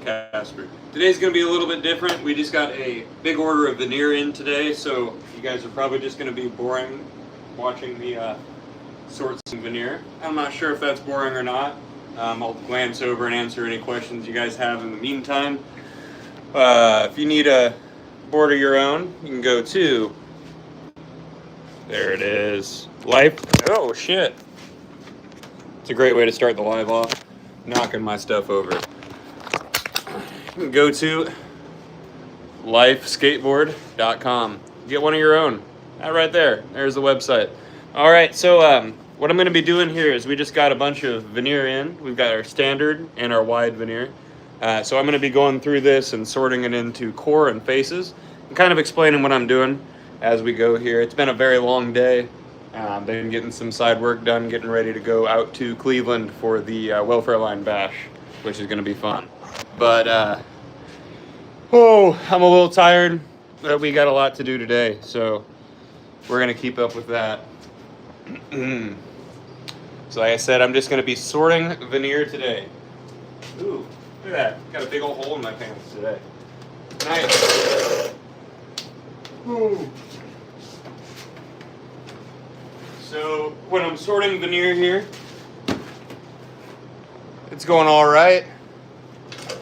Casper. Today's going to be a little bit different. We just got a big order of veneer in today, so you guys are probably just going to be boring watching me sort some veneer. I'm not sure if that's boring or not. I'll glance over and answer any questions you guys have in the meantime. If you need a board of your own, you can go to, there it is, Life. Oh shit. It's a great way to start the live off, knocking my stuff over. You can go to lifeskateboard.com. Get one of your own. Right there. There's the website. All right, so what I'm going to be doing here is we just got a bunch of veneer in. We've got our standard and our wide veneer. So I'm going to be going through this and sorting it into core and faces and kind of explaining what I'm doing as we go here. It's been a very long day. Been getting some side work done, getting ready to go out to Cleveland for the Welfare Line Bash, which is going to be fun. But, I'm a little tired, but we got a lot to do today, so we're going to keep up with that. So like I said, I'm just going to be sorting veneer today. Ooh, look at that. Got a big old hole in my pants today. Nice. Ooh. So when I'm sorting veneer here, it's going all right.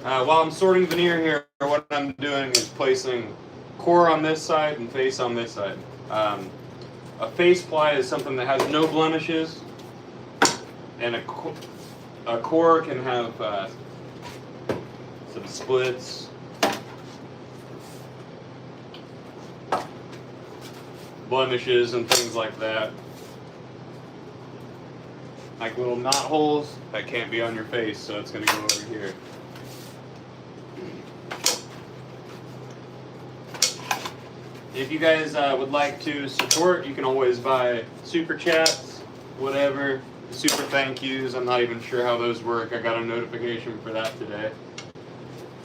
While I'm sorting veneer here, what I'm doing is placing core on this side and face on this side. A face ply is something that has no blemishes, and a core can have some splits, blemishes, and things like that. Like little knot holes that can't be on your face, so it's going to go over here. If you guys would like to support, you can always buy super chats, whatever, super thank yous. I'm not even sure how those work. I got a notification for that today.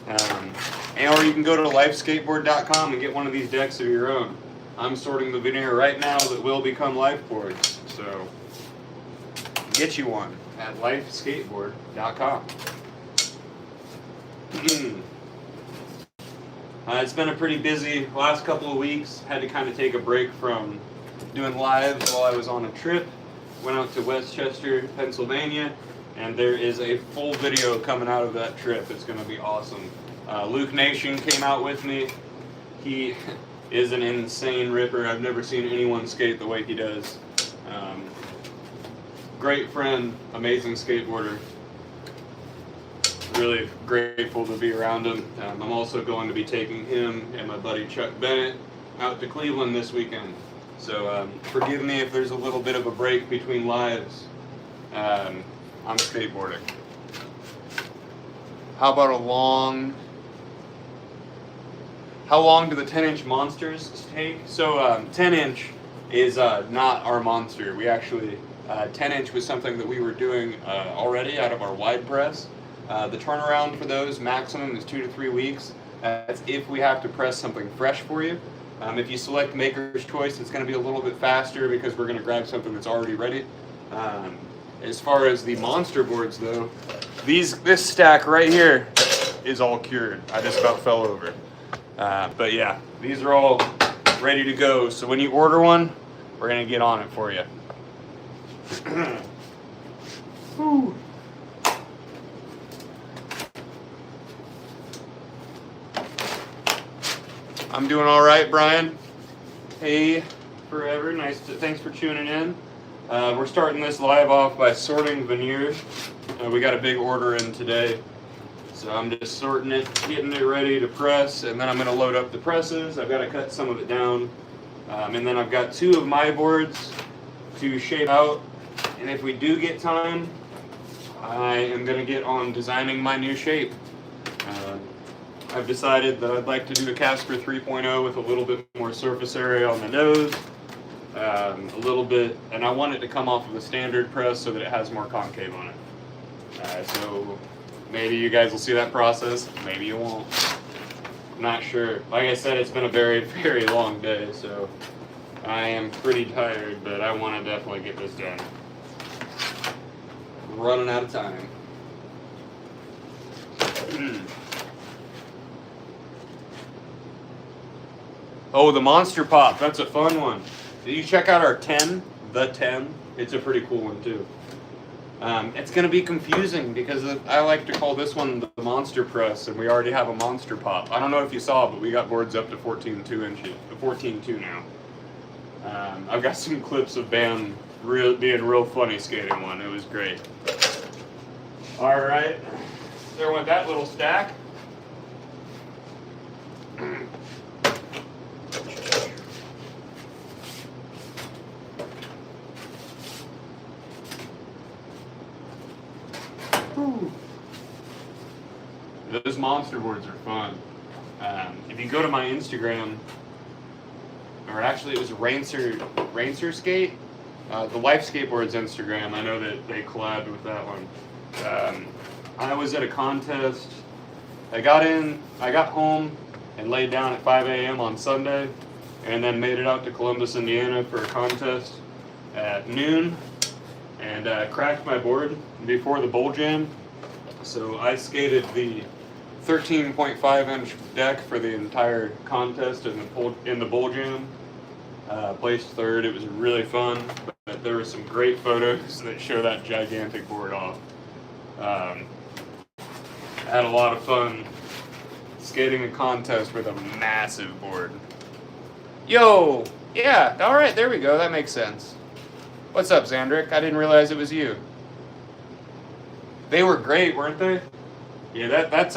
Or you can go to lifeskateboard.com and get one of these decks of your own. I'm sorting the veneer right now that will become life boards, so get you one at lifeskateboard.com. It's been a pretty busy last couple of weeks. Had to kind of take a break from doing lives while I was on a trip. Went out to Westchester, Pennsylvania, and there is a full video coming out of that trip. It's going to be awesome. Luke Nation came out with me. He is an insane ripper. I've never seen anyone skate the way he does. Great friend, amazing skateboarder. Really grateful to be around him. I'm also going to be taking him and my buddy Chuck Bennett out to Cleveland this weekend. So forgive me if there's a little bit of a break between lives. I'm skateboarding. How about how long do the 10-inch monsters take? So 10-inch is not our monster. We actually, 10-inch was something that we were doing already out of our wide press. The turnaround for those maximum is 2 to 3 weeks. That's if we have to press something fresh for you. If you select Maker's Choice, it's going to be a little bit faster because we're going to grab something that's already ready. As far as the monster boards though, this stack right here is all cured. I just about fell over. But yeah, these are all ready to go. So when you order one, we're going to get on it for you. Whew. I'm doing all right, Brian. Hey, forever. Thanks for tuning in. We're starting this live off by sorting veneer. We got a big order in today, so I'm just sorting it, getting it ready to press, and then I'm going to load up the presses. I've got to cut some of it down, and then I've got 2 of my boards to shape out. And if we do get time, I am going to get on designing my new shape. I've decided that I'd like to do a Casper 3.0 with a little bit more surface area on the nose, a little bit, and I want it to come off of the standard press so that it has more concave on it. So maybe you guys will see that process, maybe you won't. I'm not sure. Like I said, it's been a very, very long day, so I am pretty tired, but I want to definitely get this done. I'm running out of time. Oh, the Monster Pop. That's a fun one. Did you check out our 10? The 10? It's a pretty cool one, too. It's going to be confusing because I like to call this one the Monster Press, and we already have a Monster Pop. I don't know if you saw, but we got boards up to 14.2 inches. 14.2 now. I've got some clips of Bam being real funny skating one. It was great. All right. There went that little stack. Those monster boards are fun. If you go to my Instagram, or actually it was Raincer Skate, the Life Skateboards Instagram, I know that they collabed with that one. I was at a contest. I got home and laid down at 5 a.m. on Sunday, and then made it out to Columbus, Indiana for a contest at noon, and cracked my board before the bowl jam. So I skated the 13.5-inch deck for the entire contest in the bowl jam. Placed third. It was really fun, but there were some great photos that show that gigantic board off. I had a lot of fun skating a contest with a massive board. Yo! Yeah, alright, there we go. That makes sense. What's up, Xandrick? I didn't realize it was you. They were great, weren't they? Yeah, that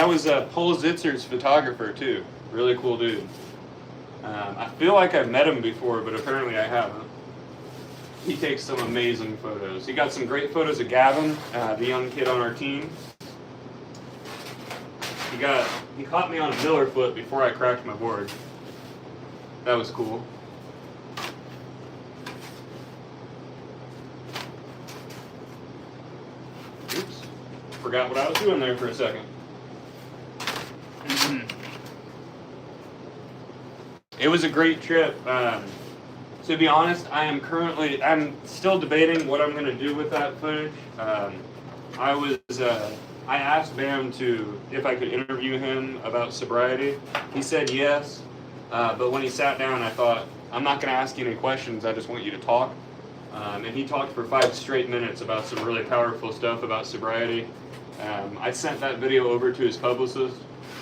was Paul Zitzer's photographer, too. Really cool dude. I feel like I've met him before, but apparently I haven't. He takes some amazing photos. He got some great photos of Gavin, the young kid on our team. He caught me on a miller foot before I cracked my board. That was cool. Oops. Forgot what I was doing there for a second. It was a great trip. To be honest, I'm still debating what I'm going to do with that footage. I asked Bam if I could interview him about sobriety. He said yes, but when he sat down, I thought, I'm not going to ask you any questions, I just want you to talk. And he talked for 5 straight minutes about some really powerful stuff about sobriety. I sent that video over to his publicist,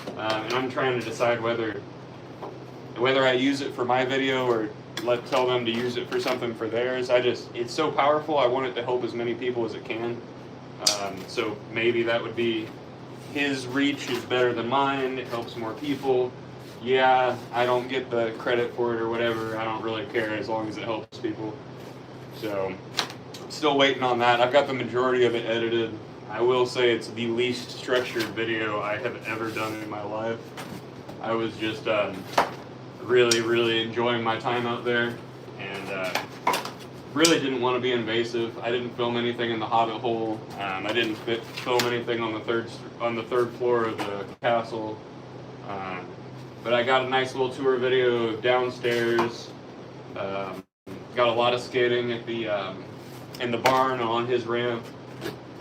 and I'm trying to decide whether I use it for my video or tell them to use it for something for theirs. It's so powerful, I want it to help as many people as it can. So maybe that would be, his reach is better than mine, it helps more people. Yeah, I don't get the credit for it or whatever, I don't really care as long as it helps people. So, I'm still waiting on that. I've got the majority of it edited. I will say it's the least structured video I have ever done in my life. I was just really, really enjoying my time out there, and really didn't want to be invasive. I didn't film anything in the Hobbit hole. I didn't film anything on the third floor of the castle. But I got a nice little tour video of downstairs. Got a lot of skating at in the barn on his ramp,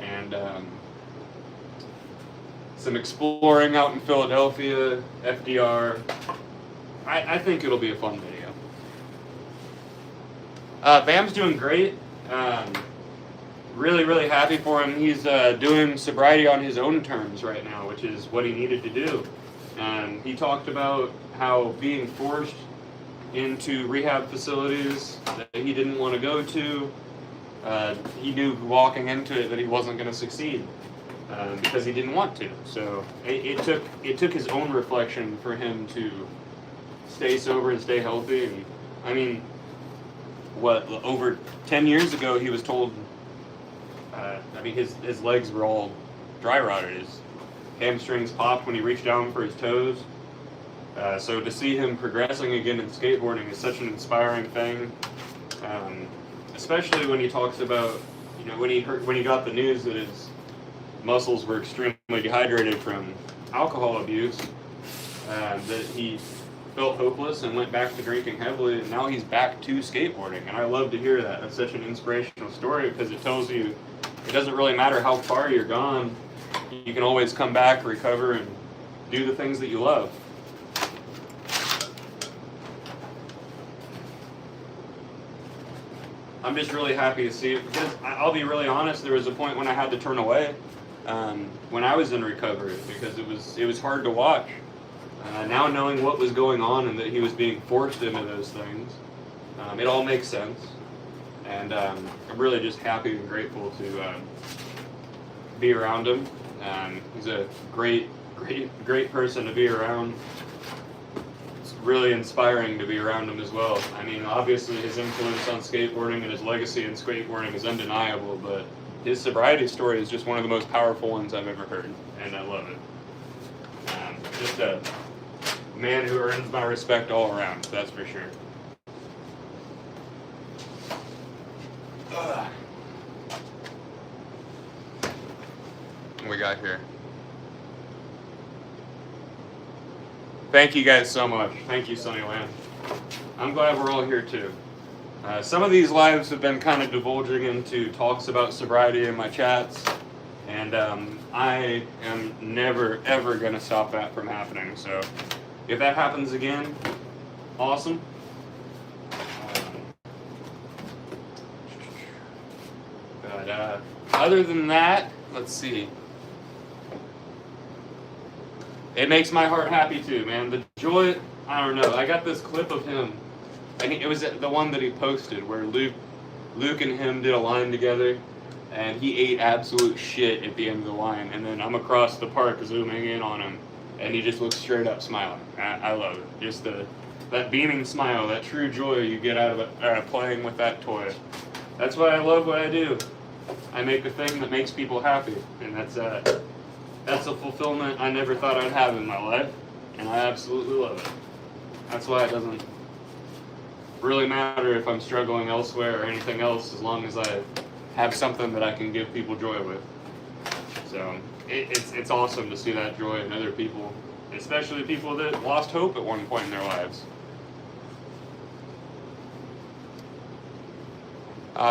and some exploring out in Philadelphia, FDR. I think it'll be a fun video. Bam's doing great. Really, really happy for him. He's doing sobriety on his own terms right now, which is what he needed to do. He talked about how being forced into rehab facilities that he didn't want to go to, he knew walking into it that he wasn't going to succeed because he didn't want to. So it took his own reflection for him to stay sober and stay healthy. And I mean, over 10 years ago he was told, his legs were all dry rotted. His hamstrings popped when he reached down for his toes. So to see him progressing again in skateboarding is such an inspiring thing, especially when he talks about, when he got the news that his muscles were extremely dehydrated from alcohol abuse, that he felt hopeless and went back to drinking heavily, and now he's back to skateboarding, and I love to hear that. That's such an inspirational story because it tells you it doesn't really matter how far you're gone, you can always come back, recover, and do the things that you love. I'm just really happy to see it, because I'll be really honest, there was a point when I had to turn away when I was in recovery, because it was hard to watch. Now knowing what was going on and that he was being forced into those things, it all makes sense. And I'm really just happy and grateful to be around him. He's a great person to be around. It's really inspiring to be around him as well. I mean, obviously his influence on skateboarding and his legacy in skateboarding is undeniable, but his sobriety story is just one of the most powerful ones I've ever heard, and I love it. Just a man who earns my respect all around, that's for sure. What we got here? Thank you guys so much. Thank you, Sunnyland. I'm glad we're all here too. Some of these lives have been kind of divulging into talks about sobriety in my chats, and I am never ever going to stop that from happening. So if that happens again, awesome. But other than that, let's see. It makes my heart happy too, man. The joy, I don't know. I got this clip of him. I think it was the one that he posted where Luke and him did a line together, and he ate absolute shit at the end of the line. And then I'm across the park zooming in on him, and he just looks straight up smiling. I love it. Just that beaming smile, that true joy you get out of playing with that toy. That's why I love what I do. I make a thing that makes people happy, and that's a fulfillment I never thought I'd have in my life, and I absolutely love it. That's why it doesn't really matter if I'm struggling elsewhere or anything else, as long as I have something that I can give people joy with. So it's awesome to see that joy in other people, especially people that lost hope at one point in their lives.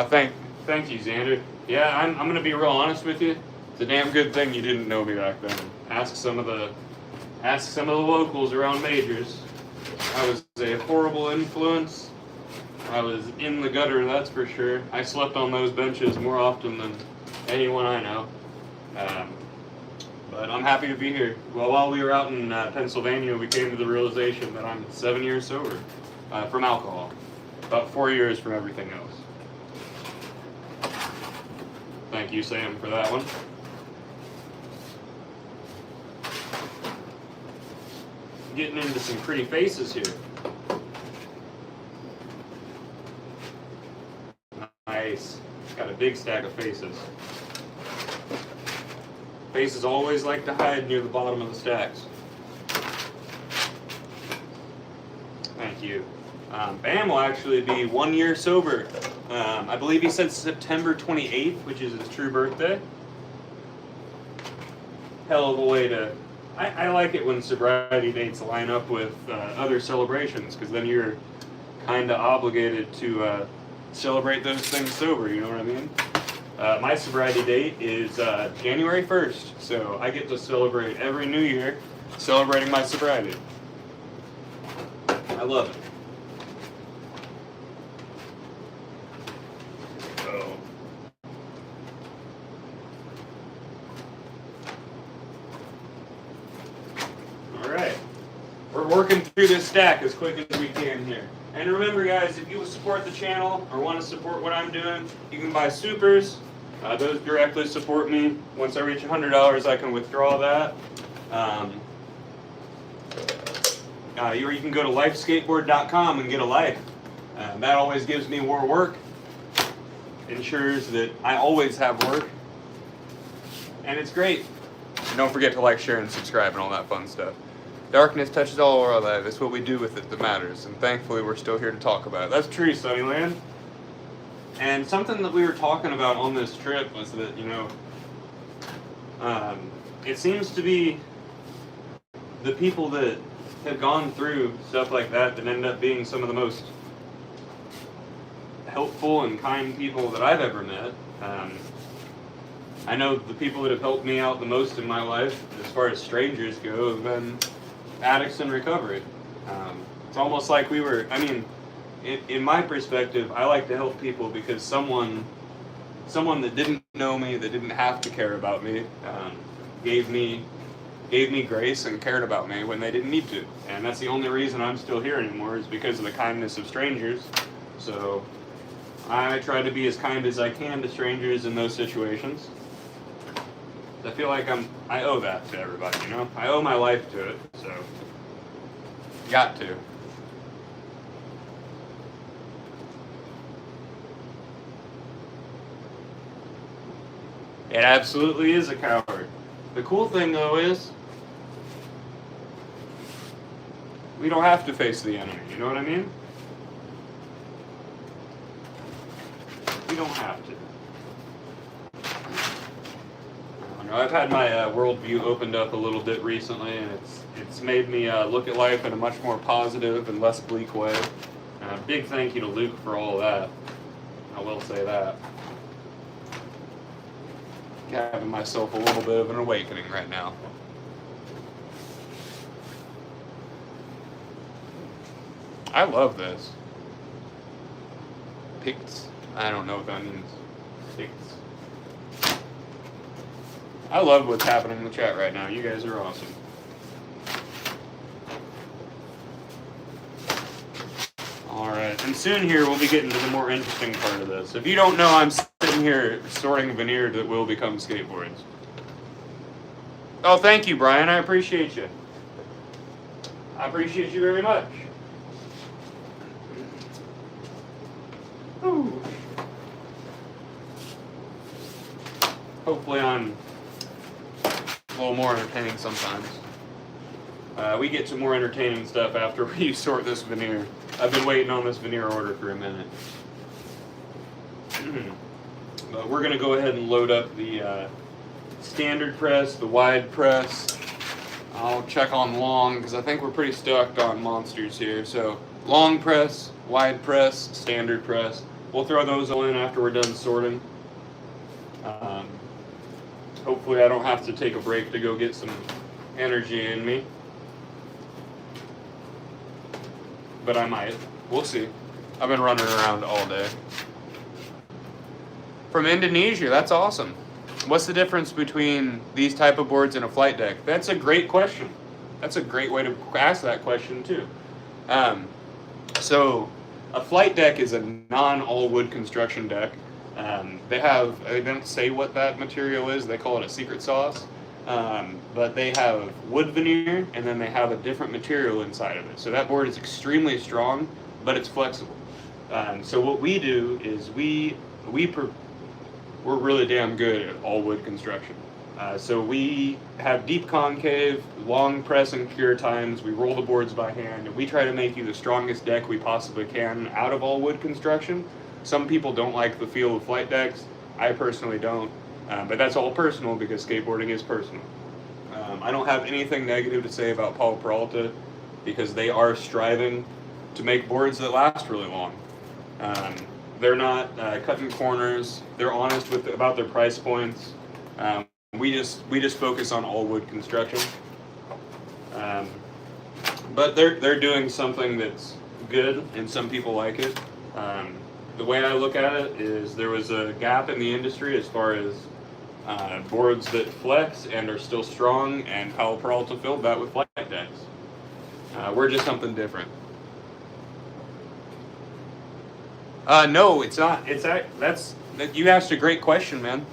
Thank you, Xander. Yeah, I'm going to be real honest with you. It's a damn good thing you didn't know me back then. Ask some of the locals around Majors. I was a horrible influence. I was in the gutter, that's for sure. I slept on those benches more often than anyone I know. But I'm happy to be here. Well, while we were out in Pennsylvania, we came to the realization that I'm 7 years sober from alcohol. About 4 years from everything else. Thank you, Sam, for that one. Getting into some pretty faces here. Nice. Got a big stack of faces. Faces always like to hide near the bottom of the stacks. Thank you. Bam will actually be 1 year sober. I believe he said September 28th, which is his true birthday. Hell of a way to... I like it when sobriety dates line up with other celebrations, because then you're kind of obligated to celebrate those things sober, you know what I mean? My sobriety date is January 1st, so I get to celebrate every new year celebrating my sobriety. I love it. Working through this stack as quick as we can here. And remember, guys, if you support the channel or want to support what I'm doing, you can buy supers. Those directly support me. Once I reach $100, I can withdraw that. Or you can go to lifeskateboard.com and get a life. That always gives me more work. Ensures that I always have work. And it's great. And don't forget to like, share, and subscribe and all that fun stuff. Darkness touches all our life. It's what we do with it that matters, and thankfully we're still here to talk about it. That's true, Sunnyland. And something that we were talking about on this trip was that, you know, it seems to be the people that have gone through stuff like that that end up being some of the most helpful and kind people that I've ever met. I know the people that have helped me out the most in my life, as far as strangers go, have been addicts in recovery. It's almost like we were, I mean, in my perspective, I like to help people because someone that didn't know me, that didn't have to care about me, gave me grace and cared about me when they didn't need to. And that's the only reason I'm still here anymore, is because of the kindness of strangers. So I try to be as kind as I can to strangers in those situations. I feel like I owe that to everybody, you know? I owe my life to it, so got to. It absolutely is a coward. The cool thing though is we don't have to face the enemy, you know what I mean? We don't have to. I don't know, I've had my worldview opened up a little bit recently, and it's made me look at life in a much more positive and less bleak way. Big thank you to Luke for all of that. I will say that. Having myself a little bit of an awakening right now. I love this. Picts. I don't know what that means. Picts. I love what's happening in the chat right now. You guys are awesome. Alright, and soon here we'll be getting to the more interesting part of this. If you don't know, I'm sitting here sorting veneer that will become skateboards. Oh, thank you, Brian. I appreciate you. I appreciate you very much. Ooh. Hopefully I'm a little more entertaining sometimes. We get to more entertaining stuff after we sort this veneer. I've been waiting on this veneer order for a minute. But we're going to go ahead and load up the standard press, the wide press. I'll check on long because I think we're pretty stuck on monsters here. So long press, wide press, standard press. We'll throw those all in after we're done sorting. Hopefully I don't have to take a break to go get some energy in me. But I might. We'll see. I've been running around all day. From Indonesia, that's awesome. What's the difference between these type of boards and a flight deck? That's a great question. That's a great way to ask that question too. So a flight deck is a non-all wood construction deck. They don't say what that material is. They call it a secret sauce. But they have wood veneer, and then they have a different material inside of it. So that board is extremely strong, but it's flexible. So what we do is we're really damn good at all wood construction. So we have deep concave, long press and cure times. We roll the boards by hand, and we try to make you the strongest deck we possibly can out of all wood construction. Some people don't like the feel of flight decks. I personally don't. But that's all personal because skateboarding is personal. I don't have anything negative to say about Paul Peralta because they are striving to make boards that last really long. They're not cutting corners. They're honest about their price points. We just focus on all wood construction. But they're doing something that's good, and some people like it. The way I look at it is there was a gap in the industry as far as boards that flex and are still strong, and Powell Peralta filled that with flight decks. We're just something different. No, it's not. You asked a great question, man.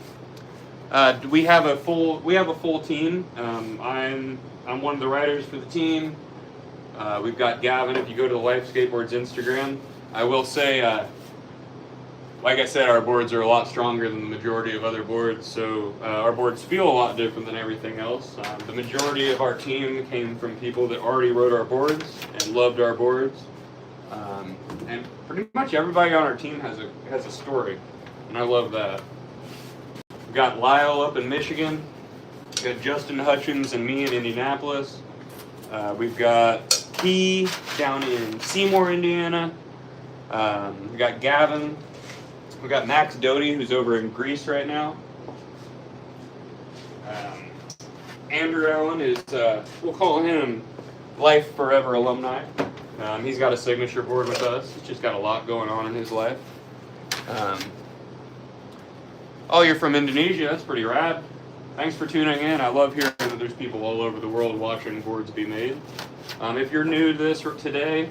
We have a full team. I'm one of the writers for the team. We've got Gavin. If you go to the Life Skateboards Instagram, I will say, like I said, our boards are a lot stronger than the majority of other boards, so our boards feel a lot different than everything else. The majority of our team came from people that already rode our boards and loved our boards, and pretty much everybody on our team has a story, and I love that. We've got Lyle up in Michigan. We've got Justin Hutchins and me in Indianapolis. We've got P down in Seymour, Indiana. We've got Gavin. We've got Max Doty, who's over in Greece right now. Andrew Allen is, we'll call him Life Forever alumni. He's got a signature board with us. He's just got a lot going on in his life. Oh, you're from Indonesia. That's pretty rad. Thanks for tuning in. I love hearing that there's people all over the world watching boards be made. If you're new to this today,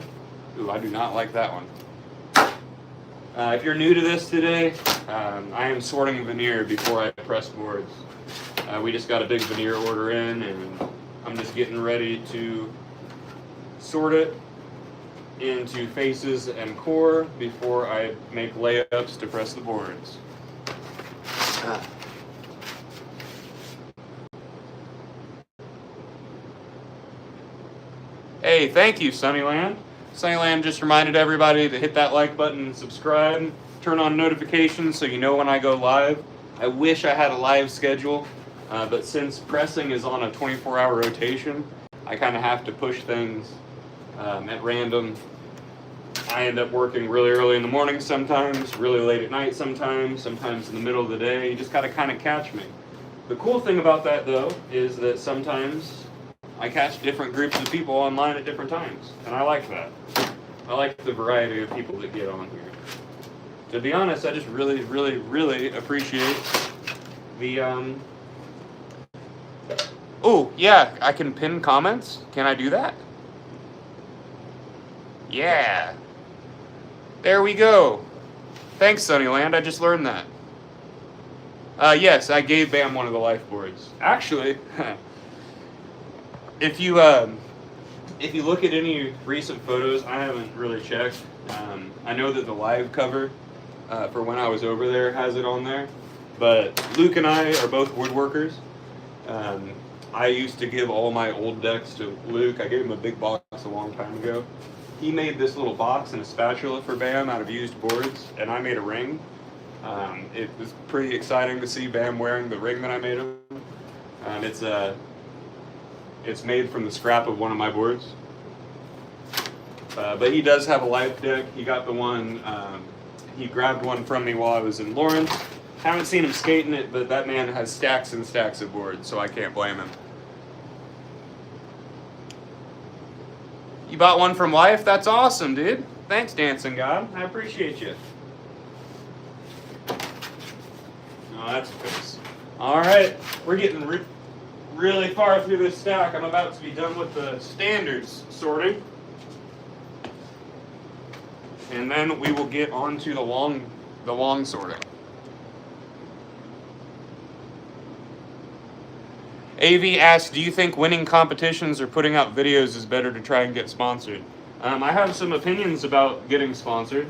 ooh, I do not like that one. If you're new to this today, I am sorting veneer before I press boards. We just got a big veneer order in, and I'm just getting ready to sort it into faces and core before I make layups to press the boards. Hey, thank you, Sunnyland. Sunnyland just reminded everybody to hit that like button and subscribe. Turn on notifications so you know when I go live. I wish I had a live schedule, but since pressing is on a 24-hour rotation, I kind of have to push things at random. I end up working really early in the morning sometimes, really late at night sometimes in the middle of the day. You just got to kind of catch me. The cool thing about that, though, is that sometimes I catch different groups of people online at different times, and I like that. I like the variety of people that get on here. To be honest, I just really, really, really appreciate the, Oh, yeah, I can pin comments? Can I do that? Yeah. There we go. Thanks, Sunnyland. I just learned that. Yes, I gave Bam one of the life boards. Actually, if you look at any recent photos, I haven't really checked. I know that the live cover for when I was over there has it on there, but Luke and I are both woodworkers. I used to give all my old decks to Luke. I gave him a big box a long time ago. He made this little box and a spatula for Bam out of used boards, and I made a ring. It was pretty exciting to see Bam wearing the ring that I made him. It's made from the scrap of one of my boards. But he does have a life deck. He got the one, he grabbed one from me while I was in Lawrence. Haven't seen him skating it, but that man has stacks and stacks of boards, so I can't blame him. You bought one from Life? That's awesome, dude. Thanks, Dancing God. I appreciate you. Oh, that's good. All right, we're getting really far through this stack. I'm about to be done with the standards sorting. And then we will get on to the long sorting. AV asks, do you think winning competitions or putting out videos is better to try and get sponsored? I have some opinions about getting sponsored.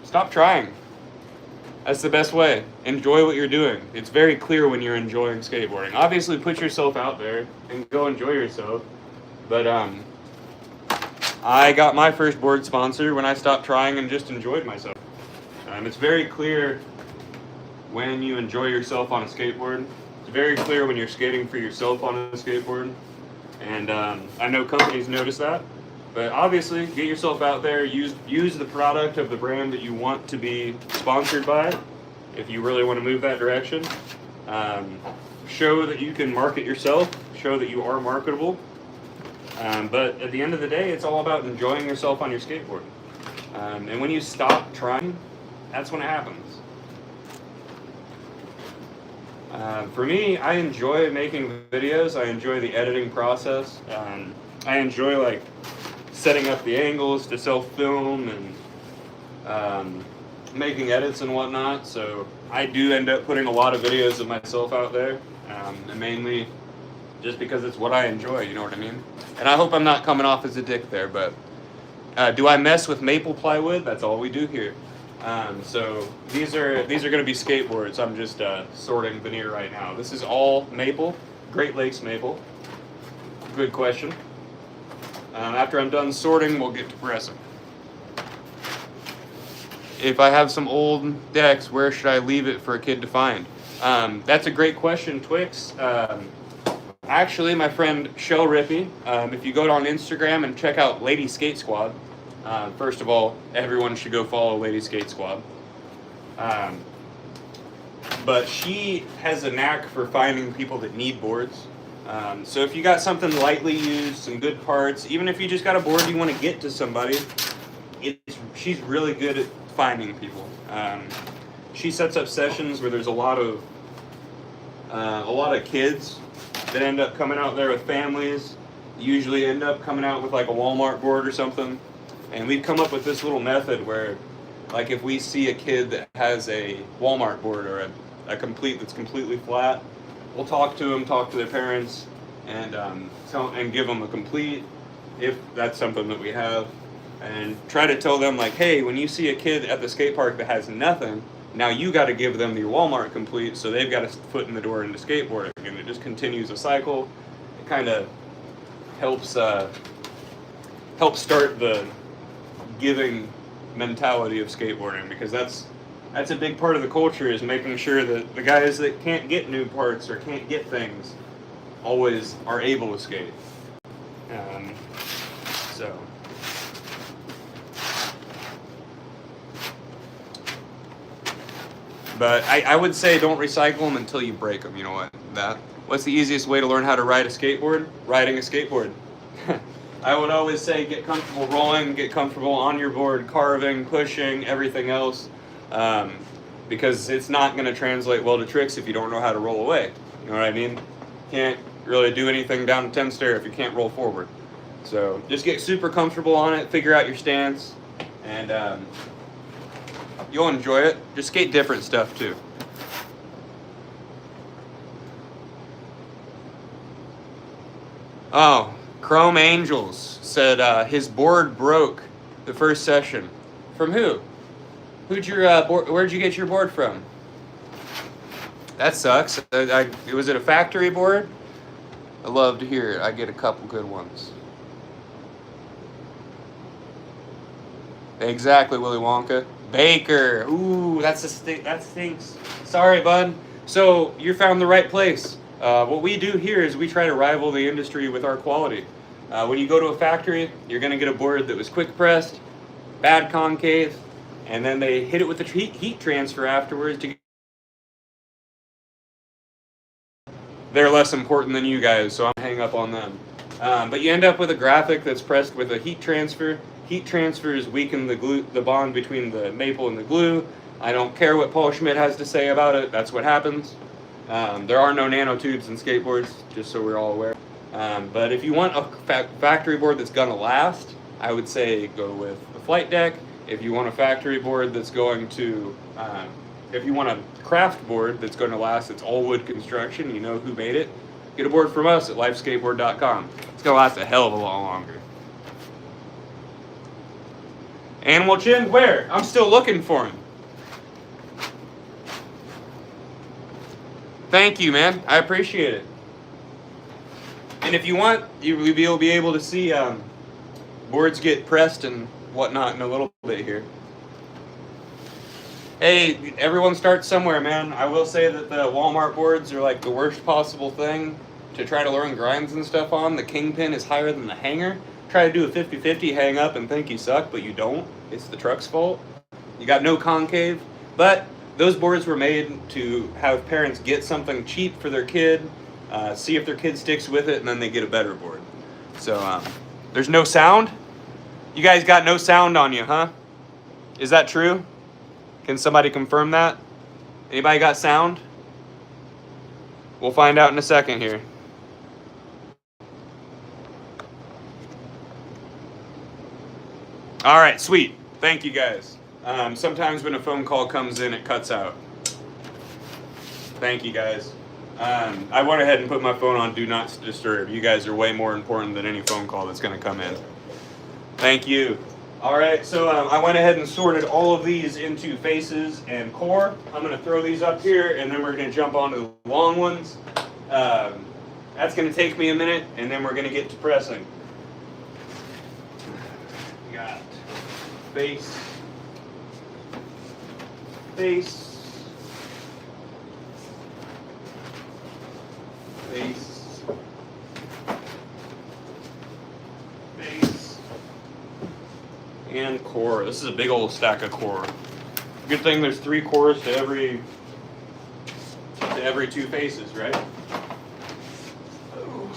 Stop trying. That's the best way. Enjoy what you're doing. It's very clear when you're enjoying skateboarding. Obviously, put yourself out there and go enjoy yourself. But I got my first board sponsor when I stopped trying and just enjoyed myself. It's very clear when you enjoy yourself on a skateboard. It's very clear when you're skating for yourself on a skateboard. And I know companies notice that. But obviously, get yourself out there, use the product of the brand that you want to be sponsored by, if you really want to move that direction. Show that you can market yourself, show that you are marketable. But at the end of the day, it's all about enjoying yourself on your skateboard. And when you stop trying, that's when it happens. For me, I enjoy making videos. I enjoy the editing process. I enjoy like setting up the angles to self-film and making edits and whatnot. So I do end up putting a lot of videos of myself out there, and mainly just because it's what I enjoy, you know what I mean? And I hope I'm not coming off as a dick there, but do I mess with maple plywood? That's all we do here. So these are going to be skateboards. I'm just sorting veneer right now. This is all maple, Great Lakes maple. Good question. After I'm done sorting, we'll get to pressing. If I have some old decks, where should I leave it for a kid to find? That's a great question, Twix. Actually, my friend Shell Rippy, if you go on Instagram and check out Lady Skate Squad, first of all, everyone should go follow Lady Skate Squad. But she has a knack for finding people that need boards. So if you got something lightly used, some good parts, even if you just got a board you want to get to somebody, she's really good at finding people. She sets up sessions where there's a lot of kids that end up coming out there with families. Usually end up coming out with like a Walmart board or something. And we've come up with this little method where, like, if we see a kid that has a Walmart board or that's completely flat, we'll talk to them, talk to their parents, and give them a complete, if that's something that we have, and try to tell them, like, hey, when you see a kid at the skate park that has nothing, now you got to give them your Walmart complete, so they've got a foot in the door into skateboarding, and it just continues a cycle. It kind of helps start the giving mentality of skateboarding, because that's a big part of the culture, is making sure that the guys that can't get new parts or can't get things always are able to skate. But I would say don't recycle them until you break them. You know what? What's the easiest way to learn how to ride a skateboard? Riding a skateboard. I would always say get comfortable rolling, get comfortable on your board, carving, pushing, everything else. Because it's not going to translate well to tricks if you don't know how to roll away. You know what I mean? Can't really do anything down a 10 stair if you can't roll forward. So just get super comfortable on it, figure out your stance, and you'll enjoy it. Just skate different stuff too. Oh, Chrome Angels said his board broke the first session. From who? Where'd you get your board from? That sucks. Was it a factory board? I love to hear it. I get a couple good ones. Exactly, Willy Wonka. Baker. Ooh, that stinks. Sorry, bud. So you found the right place. What we do here is we try to rival the industry with our quality. When you go to a factory, you're going to get a board that was quick pressed, bad concave, and then they hit it with the heat transfer afterwards. They're less important than you guys, so I'm hang up on them. But you end up with a graphic that's pressed with a heat transfer. Heat transfers weaken the bond between the maple and the glue. I don't care what Paul Schmidt has to say about it. That's what happens. There are no nanotubes in skateboards, just so we're all aware. But if you want a factory board that's gonna last, I would say go with the flight deck. If you want a factory board that's going to, if you want a craft board that's going to last, it's all wood construction, you know who made it, get a board from us at lifeskateboard.com. It's going to last a hell of a lot longer. Animal Chin, where? I'm still looking for him. Thank you, man. I appreciate it. And if you want, you'll be able to see boards get pressed and whatnot in a little bit here. Hey, everyone starts somewhere, man. I will say that the Walmart boards are like the worst possible thing to try to learn grinds and stuff on. The kingpin is higher than the hanger. Try to do a 50-50 hang up and think you suck, but you don't. It's the truck's fault. You got no concave. But those boards were made to have parents get something cheap for their kid, see if their kid sticks with it, and then they get a better board. So there's no sound? You guys got no sound on you, huh? Is that true? Can somebody confirm that? Anybody got sound? We'll find out in a second here. All right, sweet. Thank you, guys. Sometimes when a phone call comes in, it cuts out. Thank you, guys. I went ahead and put my phone on Do Not Disturb. You guys are way more important than any phone call that's going to come in. Thank you. All right, so I went ahead and sorted all of these into faces and core. I'm going to throw these up here, and then we're going to jump onto the long ones. That's going to take me a minute, and then we're going to get to pressing. We got face, face, face, face, and core. This is a big old stack of core. Good thing there's 3 cores to every 2 faces, right? Oh.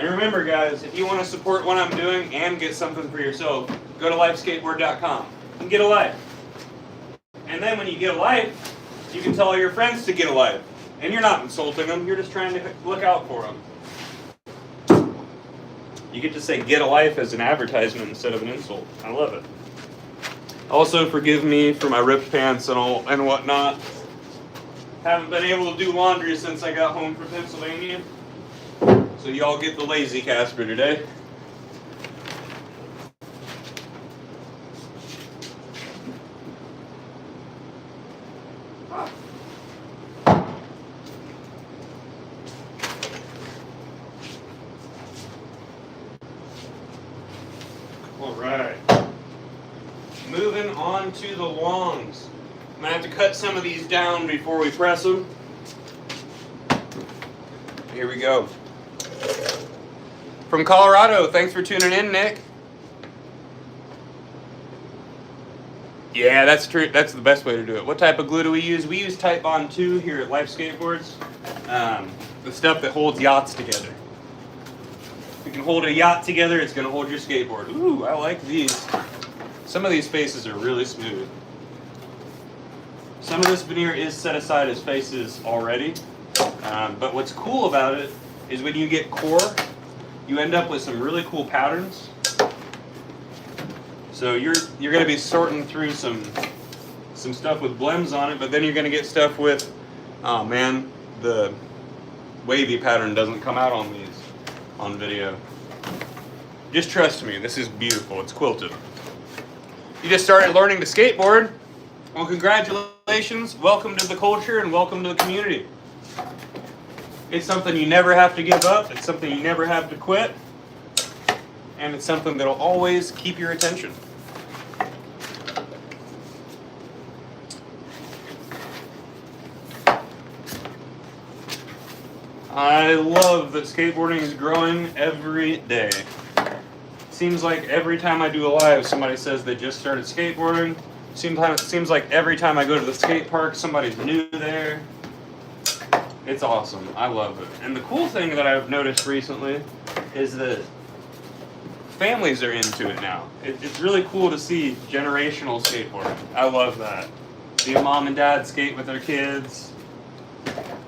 And remember, guys, if you want to support what I'm doing and get something for yourself, go to lifeskateboard.com and get a life. And then when you get a life, you can tell all your friends to get a life. And you're not insulting them, you're just trying to look out for them. You get to say get a life as an advertisement instead of an insult. I love it. Also, forgive me for my ripped pants and whatnot. Haven't been able to do laundry since I got home from Pennsylvania. So y'all get the lazy Casper today. All right. Moving on to the longs. I'm gonna have to cut some of these down before we press them. Here we go. From Colorado, thanks for tuning in, Nick. Yeah, that's true. That's the best way to do it. What type of glue do we use? We use Type Bond 2 here at Life Skateboards. The stuff that holds yachts together. If you can hold a yacht together, it's going to hold your skateboard. Ooh, I like these. Some of these faces are really smooth. Some of this veneer is set aside as faces already. But what's cool about it is when you get core, you end up with some really cool patterns. So you're going to be sorting through some stuff with blems on it, but then you're going to get stuff with, oh man, the wavy pattern doesn't come out on these on video. Just trust me, this is beautiful. It's quilted. You just started learning to skateboard. Well, congratulations. Welcome to the culture and welcome to the community. It's something you never have to give up. It's something you never have to quit. And it's something that'll always keep your attention. I love that skateboarding is growing every day. Seems like every time I do a live, somebody says they just started skateboarding. Seems like every time I go to the skate park, somebody's new there. It's awesome. I love it. And the cool thing that I've noticed recently is that families are into it now. It's really cool to see generational skateboarding. I love that. See mom and dad skate with their kids.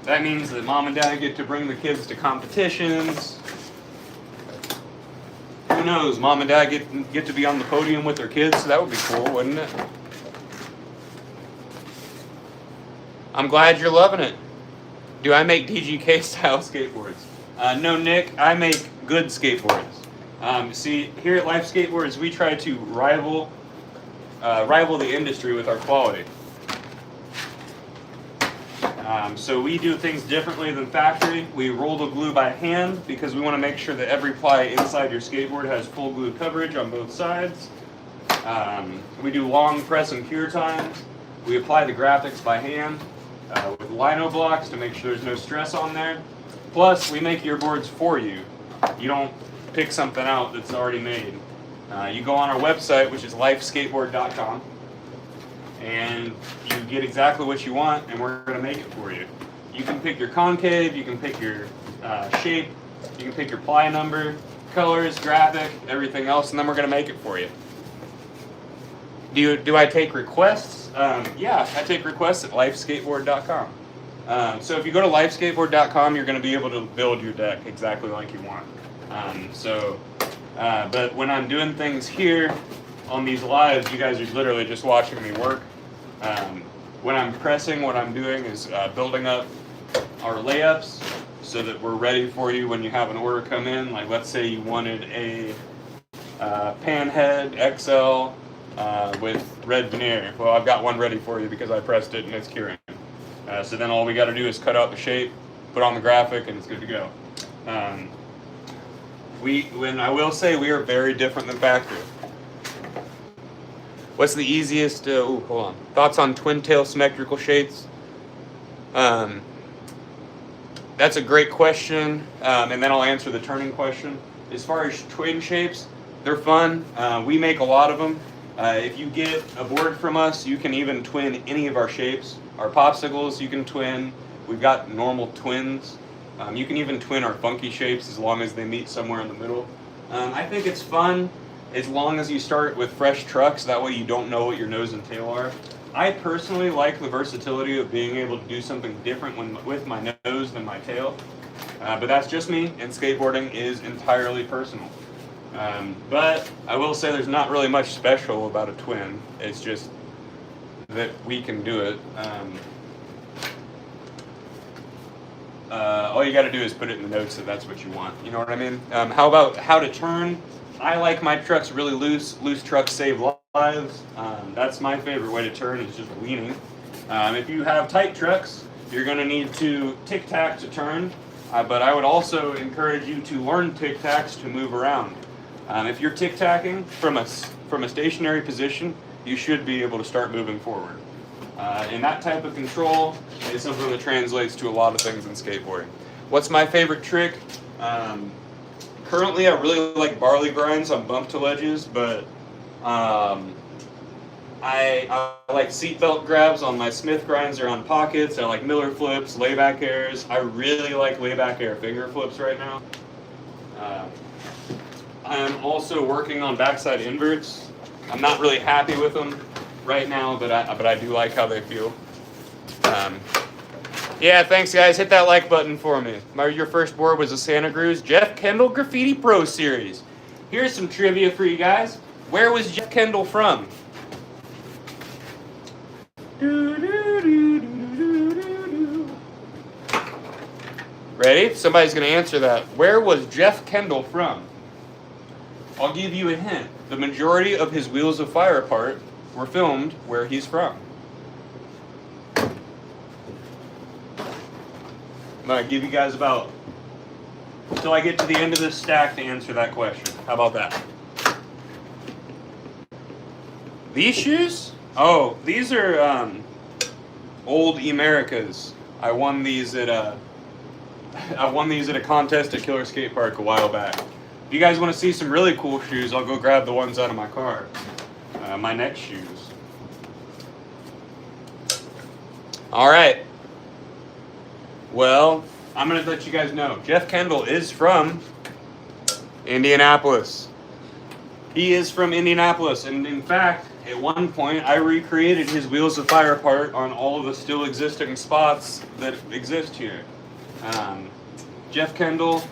That means that mom and dad get to bring the kids to competitions. Who knows? Mom and dad get to be on the podium with their kids, so that would be cool, wouldn't it? I'm glad you're loving it. Do I make DGK style skateboards? No, Nick, I make good skateboards. See, here at Life Skateboards, we try to rival the industry with our quality. So we do things differently than factory. We roll the glue by hand because we want to make sure that every ply inside your skateboard has full glue coverage on both sides. We do long press and cure times. We apply the graphics by hand with lino blocks to make sure there's no stress on there. Plus, we make your boards for you. You don't pick something out that's already made. You go on our website, which is lifeskateboard.com, and you get exactly what you want, and we're going to make it for you. You can pick your concave, you can pick your shape, you can pick your ply number, colors, graphic, everything else, and then we're going to make it for you. Do I take requests? Yeah, I take requests at lifeskateboard.com. So if you go to lifeskateboard.com, you're going to be able to build your deck exactly like you want. But when I'm doing things here on these lives, you guys are literally just watching me work. When I'm pressing, what I'm doing is building up our layups so that we're ready for you when you have an order come in. Like let's say you wanted a panhead XL with red veneer. Well, I've got one ready for you because I pressed it and it's curing. So then all we got to do is cut out the shape, put on the graphic, and it's good to go. I will say we are very different than factory. What's the easiest? Hold on. Thoughts on twin tail symmetrical shapes? That's a great question, and then I'll answer the turning question. As far as twin shapes, they're fun. We make a lot of them. If you get a board from us, you can even twin any of our shapes. Our popsicles you can twin. We've got normal twins. You can even twin our funky shapes as long as they meet somewhere in the middle. I think it's fun as long as you start with fresh trucks. That way you don't know what your nose and tail are. I personally like the versatility of being able to do something different with my nose than my tail. But that's just me, and skateboarding is entirely personal. But I will say there's not really much special about a twin. It's just that we can do it. All you got to do is put it in the notes that that's what you want. You know what I mean? How about how to turn? I like my trucks really loose. Loose trucks save lives. That's my favorite way to turn, is just leaning. If you have tight trucks, you're going to need to tic-tac to turn. But I would also encourage you to learn tic-tacs to move around. If you're tic-tacking from a stationary position, you should be able to start moving forward. And that type of control is something that translates to a lot of things in skateboarding. What's my favorite trick? Currently, I really like barley grinds on bump to ledges, but I like seatbelt grabs on my Smith grinds or on pockets. I like Miller flips, layback airs. I really like layback air finger flips right now. I'm also working on backside inverts. I'm not really happy with them right now, but I do like how they feel. Yeah, thanks guys. Hit that like button for me. Your first board was a Santa Cruz Jeff Kendall Graffiti Pro Series. Here's some trivia for you guys. Where was Jeff Kendall from? Ready? Somebody's going to answer that. Where was Jeff Kendall from? I'll give you a hint. The majority of his Wheels of Fire part were filmed where he's from. I'm going to give you guys about until I get to the end of this stack to answer that question. How about that? These shoes? Oh, these are old Americas. I won these at a contest at Killer Skate Park a while back. If you guys want to see some really cool shoes, I'll go grab the ones out of my car. My next shoes. All right. Well, I'm going to let you guys know. Jeff Kendall is from Indianapolis. He is from Indianapolis, and in fact, at one point, I recreated his Wheels of Fire part on all of the still existing spots that exist here. Jeff Kendall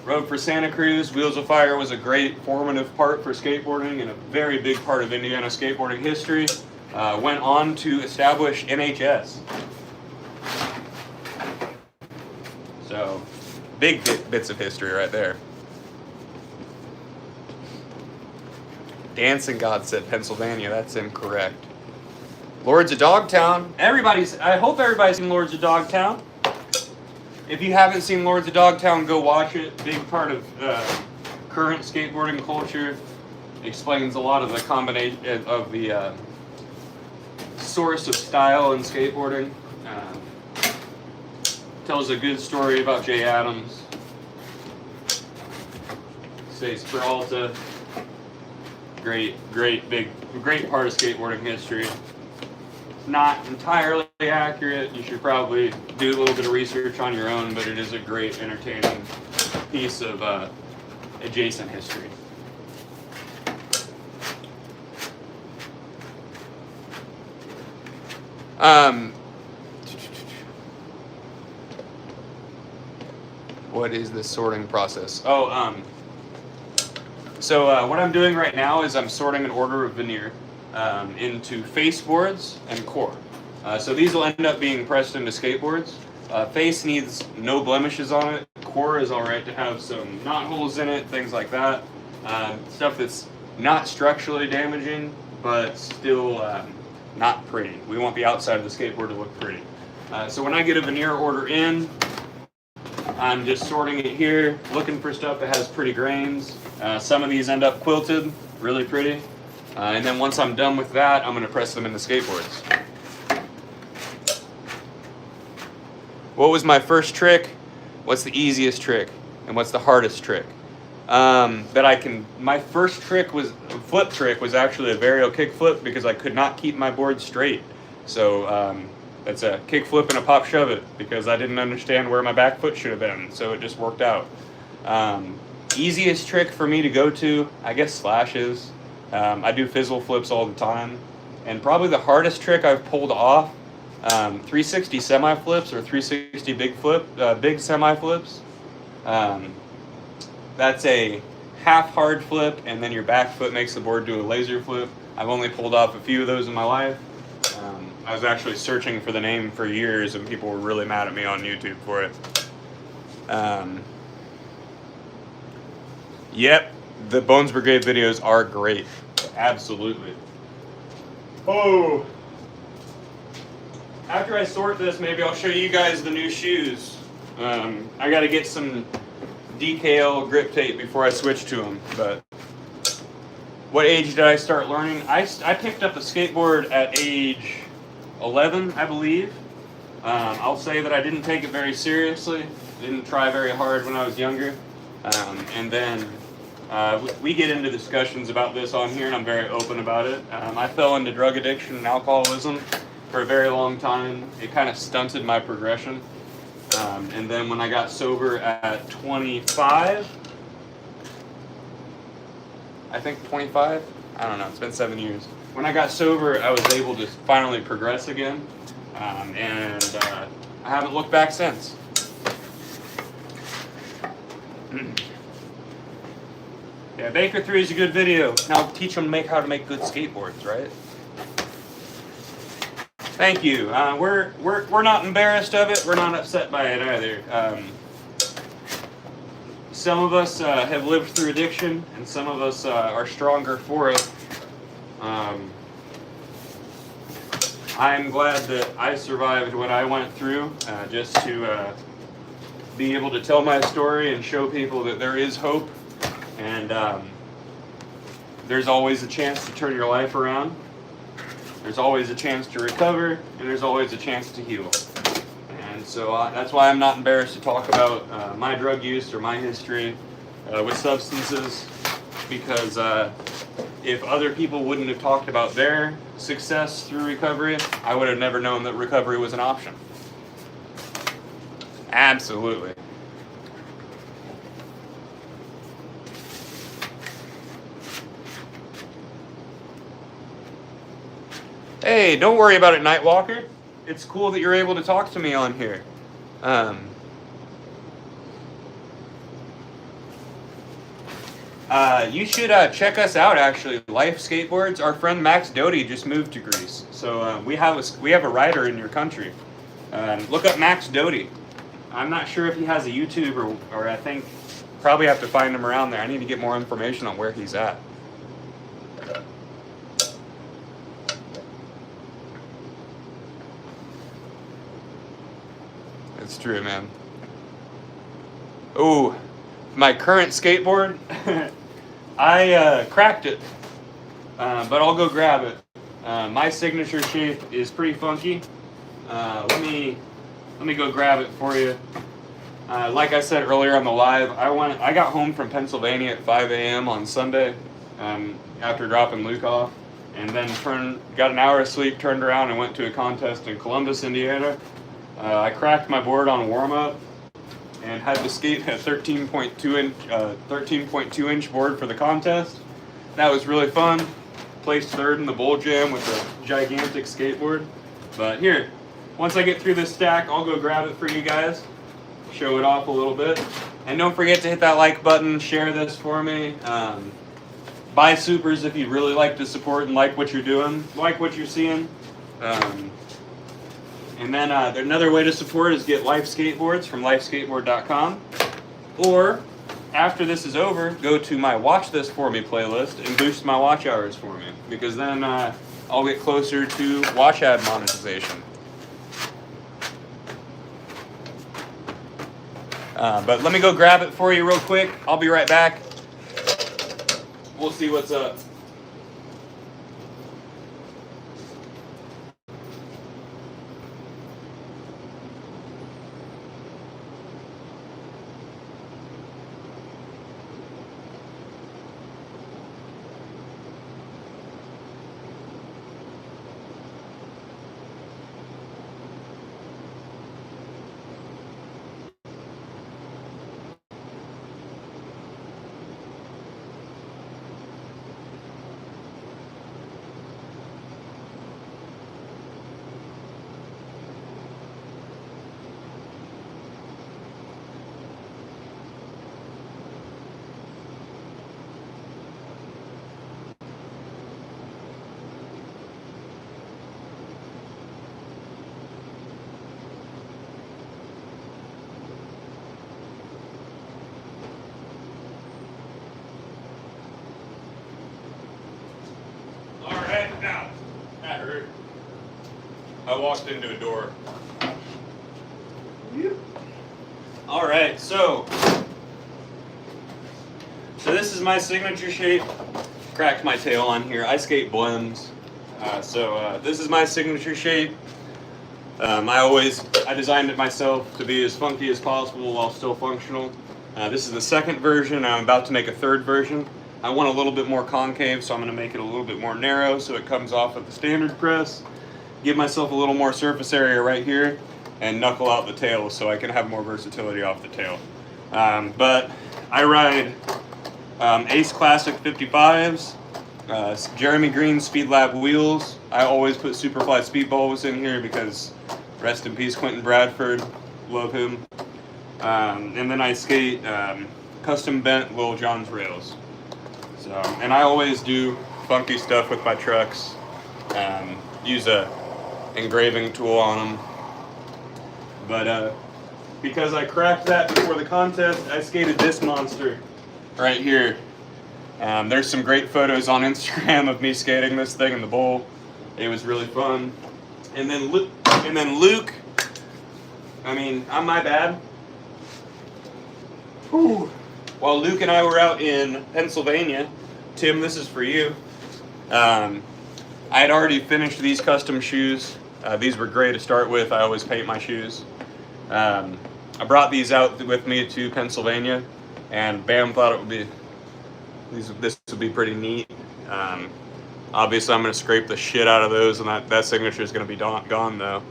rode for Santa Cruz. Wheels of Fire was a great formative part for skateboarding and a very big part of Indiana skateboarding history. Went on to establish NHS. So, big bits of history right there. Dancing God said Pennsylvania. That's incorrect. Lords of Dogtown. I hope everybody's seen Lords of Dogtown. If you haven't seen Lords of Dogtown, go watch it. Big part of current skateboarding culture. Explains a lot of the combination of the source of style in skateboarding. Tells a good story about Jay Adams. Stays Peralta. Great part of skateboarding history. Not entirely accurate. You should probably do a little bit of research on your own, but it is a great, entertaining piece of adjacent history. What is the sorting process? So what I'm doing right now is I'm sorting an order of veneer into face boards and core. So these will end up being pressed into skateboards. Face needs no blemishes on it. Core is alright to have some knot holes in it, things like that. Stuff that's not structurally damaging, but still not pretty. We want the outside of the skateboard to look pretty. So when I get a veneer order in, I'm just sorting it here, looking for stuff that has pretty grains. Some of these end up quilted, really pretty. And then once I'm done with that, I'm going to press them into skateboards. What was my first trick? What's the easiest trick? And what's the hardest trick? My first trick was, flip trick was actually a varial kick flip because I could not keep my board straight. So That's a kick flip and a pop shove it, because I didn't understand where my back foot should have been, so it just worked out. Easiest trick for me to go to, I guess, slashes. I do fizzle flips all the time, and probably the hardest trick I've pulled off, 360 semi flips or 360 big semi flips. That's a half hard flip, and then your back foot makes the board do a laser flip. I've only pulled off a few of those in my life. I was actually searching for the name for years, and people were really mad at me on YouTube for it. Yep, the Bones Brigade videos are great. Absolutely. Oh! After I sort this, maybe I'll show you guys the new shoes. I gotta get some decal grip tape before I switch to them, but what age did I start learning? I picked up a skateboard at age 11, I believe. I'll say that I didn't take it very seriously, didn't try very hard when I was younger, and then we get into discussions about this on here, and I'm very open about it. I fell into drug addiction and alcoholism for a very long time. It kind of stunted my progression. And then when I got sober at 25, I think 25? I don't know, it's been 7 years. When I got sober, I was able to finally progress again. And I haven't looked back since. Yeah, Baker 3 is a good video. Now teach them how to make good skateboards, right? Thank you. We're not embarrassed of it. We're not upset by it either. Some of us have lived through addiction, and some of us are stronger for it. I'm glad that I survived what I went through, just to be able to tell my story and show people that there is hope, and there's always a chance to turn your life around. There's always a chance to recover, and there's always a chance to heal. And so that's why I'm not embarrassed to talk about my drug use or my history with substances, because if other people wouldn't have talked about their success through recovery, I would have never known that recovery was an option. Absolutely. Hey, don't worry about it, Nightwalker. It's cool that you're able to talk to me on here. You should check us out, actually. Life Skateboards. Our friend Max Doty just moved to Greece, so we have a rider in your country. Look up Max Doty. I'm not sure if he has a YouTube or I think probably have to find him around there. I need to get more information on where he's at. It's true, man. Oh, my current skateboard, I cracked it, but I'll go grab it. My signature shape is pretty funky. Let me go grab it for you. Like I said earlier on the live, I got home from Pennsylvania at 5 a.m. on Sunday after dropping Luke off, and then got an hour of sleep, turned around and went to a contest in Columbus, Indiana. I cracked my board on warm-up and had to skate a 13.2 inch board for the contest. That was really fun. Placed third in the bowl jam with a gigantic skateboard. But here, once I get through this stack, I'll go grab it for you guys, show it off a little bit. And don't forget to hit that like button, share this for me. Buy supers if you really like to support and like what you're doing, like what you're seeing. And then another way to support is get Life Skateboards from lifeskateboard.com. Or, after this is over, go to my Watch This For Me playlist and boost my watch hours for me. Because then I'll get closer to watch ad monetization. But let me go grab it for you real quick. I'll be right back. We'll see what's up. walked into a door. All right, so this is my signature shape. Cracked my tail on here. I skate blems. This is my signature shape. I designed it myself to be as funky as possible while still functional. This is the second version. I'm about to make a third version. I want a little bit more concave, so I'm going to make it a little bit more narrow so it comes off at the standard press. Give myself a little more surface area right here and knuckle out the tail so I can have more versatility off the tail. But I ride Ace Classic 55s, Jeremy Green Speed Lab wheels. I always put Superfly Speedballs in here because rest in peace Quentin Bradford, love him. And then I skate custom bent Lil Jon's rails. So, and I always do funky stuff with my trucks. Use a engraving tool on them. But because I cracked that before the contest, I skated this monster right here. There's some great photos on Instagram of me skating this thing in the bowl. It was really fun. And then Luke, I mean, I'm my bad. Whew. While Luke and I were out in Pennsylvania, Tim, this is for you. I had already finished these custom shoes. These were gray to start with. I always paint my shoes. I brought these out with me to Pennsylvania, and Bam thought it would be this would be pretty neat. Obviously, I'm going to scrape the shit out of those, and that signature is going to be gone though.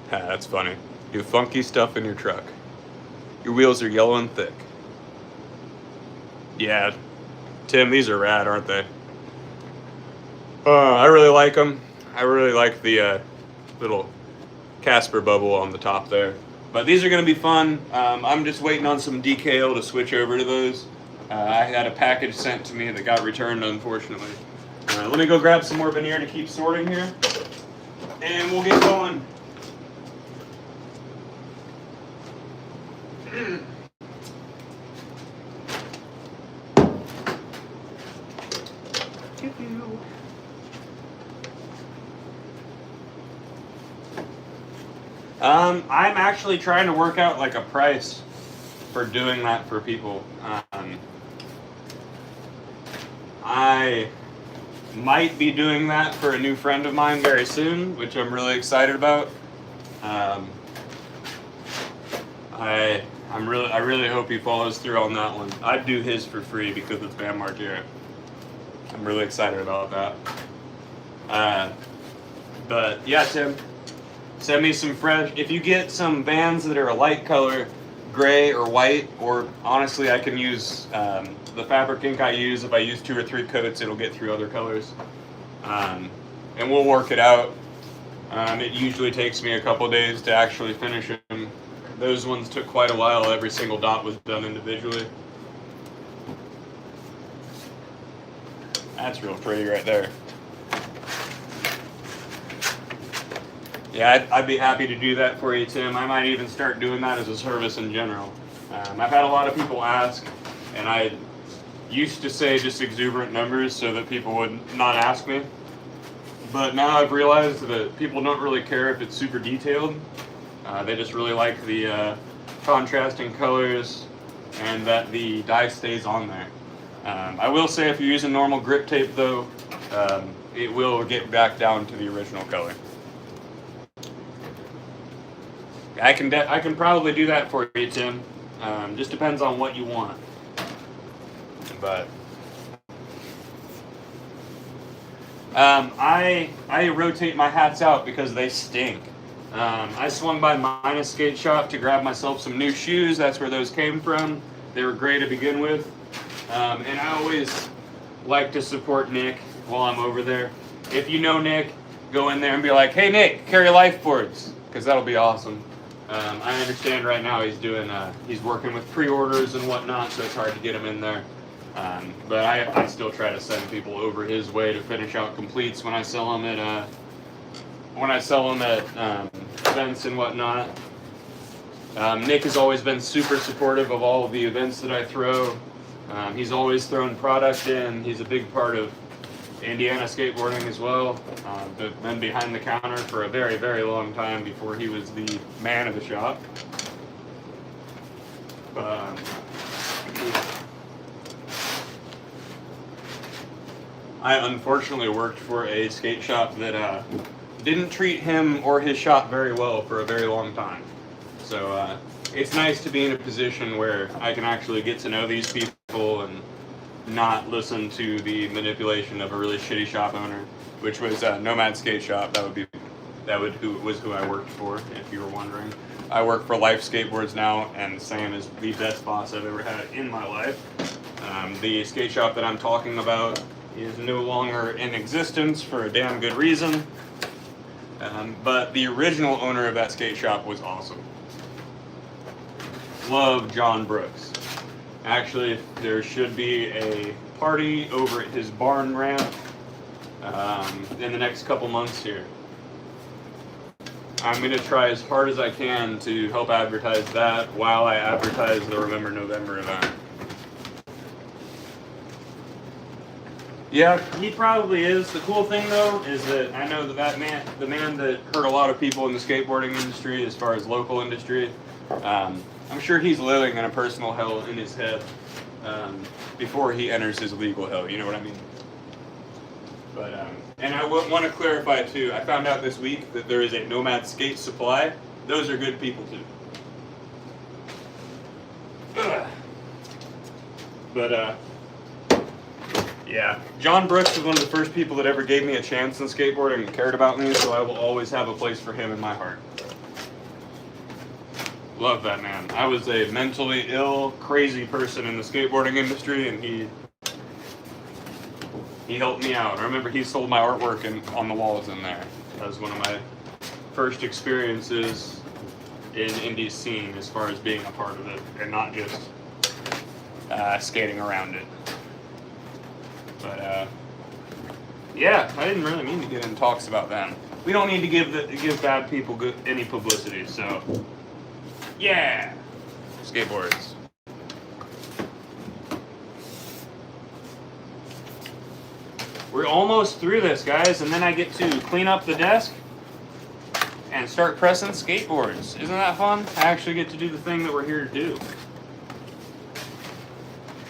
That's funny. Do funky stuff in your truck. Your wheels are yellow and thick. Yeah, Tim, these are rad, aren't they? I really like them. I really like the little Casper bubble on the top there. But these are going to be fun. I'm just waiting on some DKL to switch over to those. I had a package sent to me that got returned, unfortunately. Let me go grab some more veneer to keep sorting here, and we'll get going. I'm actually trying to work out like a price for doing that for people. I might be doing that for a new friend of mine very soon, which I'm really excited about. I really hope he follows through on that one. I'd do his for free because it's Bam Margera. I'm really excited about that. But yeah, Tim, send me some fresh. If you get some Vans that are a light color, gray or white, or honestly, I can use the fabric ink I use. If I use 2 or 3 coats, it'll get through other colors. And we'll work it out. It usually takes me a couple days to actually finish them. Those ones took quite a while. Every single dot was done individually. That's real pretty right there. Yeah, I'd be happy to do that for you, Tim. I might even start doing that as a service in general. I've had a lot of people ask, and I used to say just exuberant numbers so that people would not ask me. But now I've realized that people don't really care if it's super detailed. They just really like the contrasting colors and that the dye stays on there. I will say if you're using normal grip tape though, it will get back down to the original color. I can probably do that for you, Tim. Just depends on what you want. But I rotate my hats out because they stink. I swung by Minus Skate Shop to grab myself some new shoes. That's where those came from. They were gray to begin with. And I always like to support Nick while I'm over there. If you know Nick, go in there and be like, "Hey Nick, carry life boards," because that'll be awesome. I understand right now he's working with pre-orders and whatnot, so it's hard to get him in there. But I still try to send people over his way to finish out completes when I sell them at events and whatnot. Nick has always been super supportive of all of the events that I throw. He's always thrown product in. He's a big part of Indiana skateboarding as well. Been behind the counter for a very, very long time before he was the man of the shop. I unfortunately worked for a skate shop that didn't treat him or his shop very well for a very long time. So it's nice to be in a position where I can actually get to know these people and not listen to the manipulation of a really shitty shop owner, which was Nomad Skate Shop. That was who I worked for, if you were wondering. I work for Life Skateboards now, and Sam is the best boss I've ever had in my life. The skate shop that I'm talking about is no longer in existence for a damn good reason. But the original owner of that skate shop was awesome. Love John Brooks. Actually, there should be a party over at his barn ramp in the next couple months here. I'm going to try as hard as I can to help advertise that while I advertise the Remember November event. Yeah, he probably is. The cool thing, though, is that I know that the man that hurt a lot of people in the skateboarding industry, as far as local industry, I'm sure he's living in a personal hell in his head before he enters his legal hell, you know what I mean? But, and I want to clarify, too, I found out this week that there is a Nomad Skate Supply. Those are good people, too. Ugh. But, yeah, John Brooks was one of the first people that ever gave me a chance in skateboarding and cared about me, so I will always have a place for him in my heart. Love that man. I was a mentally ill, crazy person in the skateboarding industry, and he helped me out. I remember he sold my artwork on the walls in there. That was one of my first experiences in indie scene as far as being a part of it, and not just skating around it. But yeah, I didn't really mean to get in talks about them. We don't need to give bad people any publicity, so. Yeah! Skateboards. We're almost through this, guys, and then I get to clean up the desk and start pressing skateboards. Isn't that fun? I actually get to do the thing that we're here to do.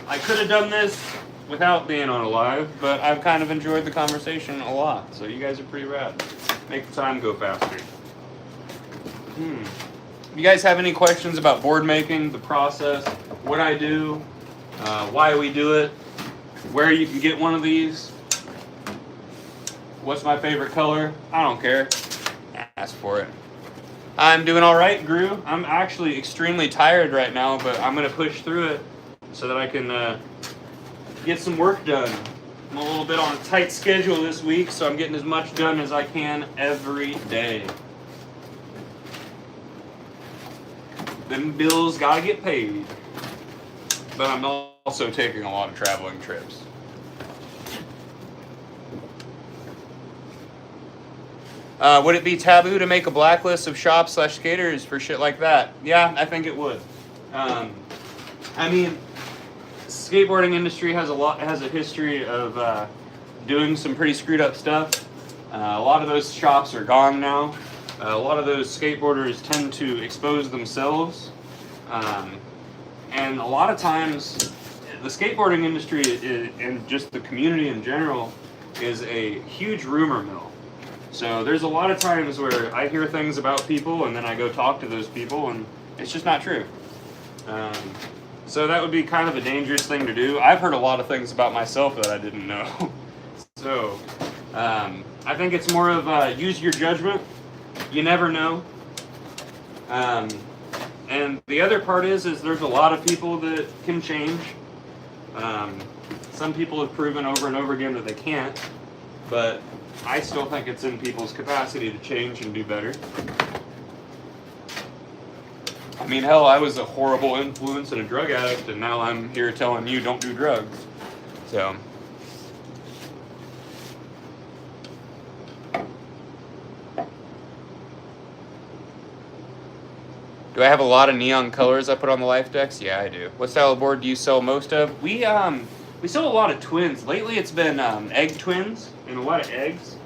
I could have done this without being on a live, but I've kind of enjoyed the conversation a lot, so you guys are pretty rad. Make the time go faster. If you guys have any questions about board making, the process, what I do, why we do it, where you can get one of these, what's my favorite color, I don't care. Ask for it. I'm doing all right, Gru. I'm actually extremely tired right now, but I'm going to push through it so that I can get some work done. I'm a little bit on a tight schedule this week, so I'm getting as much done as I can every day. Them bills gotta get paid. But I'm also taking a lot of traveling trips. Would it be taboo to make a blacklist of shops/skaters for shit like that? Yeah, I think it would. I mean, skateboarding industry has a history of doing some pretty screwed up stuff. A lot of those shops are gone now. A lot of those skateboarders tend to expose themselves. And a lot of times, the skateboarding industry and just the community in general is a huge rumor mill. So there's a lot of times where I hear things about people and then I go talk to those people and it's just not true. So that would be kind of a dangerous thing to do. I've heard a lot of things about myself that I didn't know. So I think it's more of use your judgment. You never know. And the other part is there's a lot of people that can change. Some people have proven over and over again that they can't, but I still think it's in people's capacity to change and do better. I mean, hell, I was a horrible influence and a drug addict, and now I'm here telling you don't do drugs. So. Do I have a lot of neon colors I put on the life decks? Yeah, I do. What style of board do you sell most of? We sell a lot of twins. Lately it's been egg twins and a lot of eggs.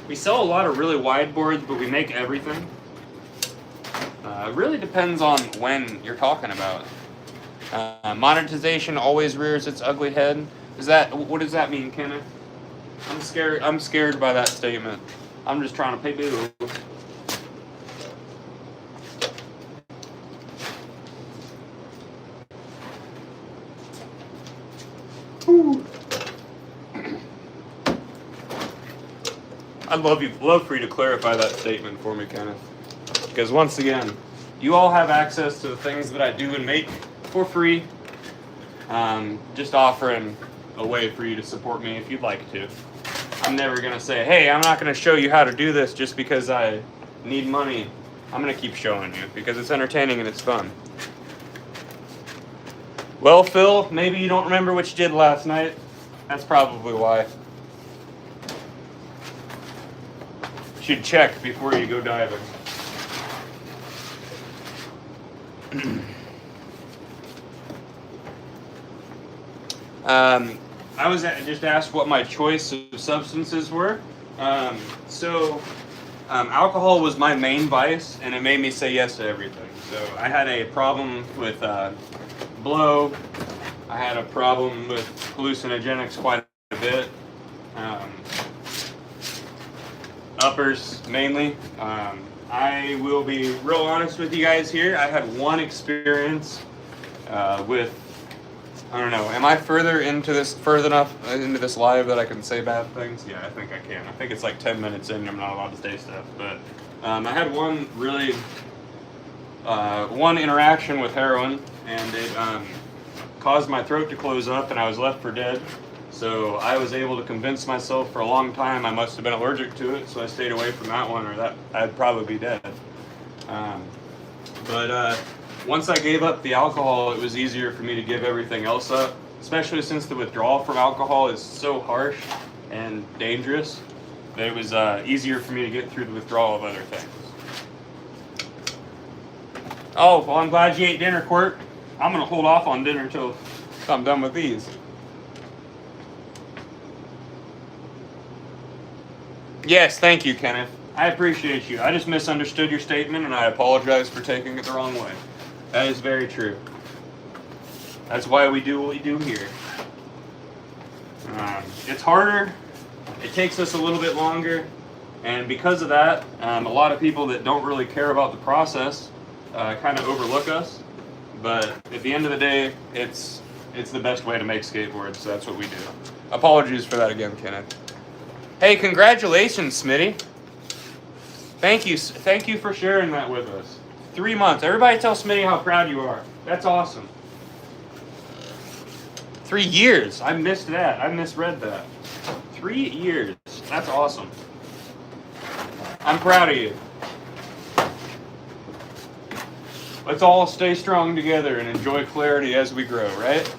We sell a lot of really wide boards, but we make everything. It really depends on when you're talking about. Monetization always rears its ugly head. What does that mean, Kenneth? I'm scared by that statement. I'm just trying to pay bills. I'd love for you to clarify that statement for me, Kenneth. Because once again, you all have access to the things that I do and make for free. Just offering a way for you to support me if you'd like to. I'm never going to say, hey, I'm not going to show you how to do this just because I need money. I'm going to keep showing you because it's entertaining and it's fun. Well, Phil, maybe you don't remember what you did last night. That's probably why. You should check before you go diving. I was just asked what my choice of substances were. Alcohol was my main vice, and it made me say yes to everything. So I had a problem with blow. I had a problem with hallucinogenics quite a bit. Uppers, mainly. I will be real honest with you guys here. I had one experience with, I don't know, am I further enough into this live that I can say bad things? Yeah, I think I can. I think it's like 10 minutes in, I'm not allowed to say stuff. But I had one interaction with heroin, and it caused my throat to close up, and I was left for dead. So I was able to convince myself for a long time I must have been allergic to it, so I stayed away from that one, or that I'd probably be dead. Once I gave up the alcohol, it was easier for me to give everything else up, especially since the withdrawal from alcohol is so harsh and dangerous that it was easier for me to get through the withdrawal of other things. Oh, well, I'm glad you ate dinner, Quirt. I'm going to hold off on dinner until I'm done with these. Yes, thank you, Kenneth. I appreciate you. I just misunderstood your statement, and I apologize for taking it the wrong way. That is very true. That's why we do what we do here. It's harder. It takes us a little bit longer. And because of that, a lot of people that don't really care about the process kind of overlook us. But at the end of the day, it's the best way to make skateboards, so that's what we do. Apologies for that again, Kenneth. Hey, congratulations, Smitty. Thank you for sharing that with us. 3 months. Everybody tell Smitty how proud you are. That's awesome. 3 years. I missed that. I misread that. 3 years. That's awesome. I'm proud of you. Let's all stay strong together and enjoy clarity as we grow, right?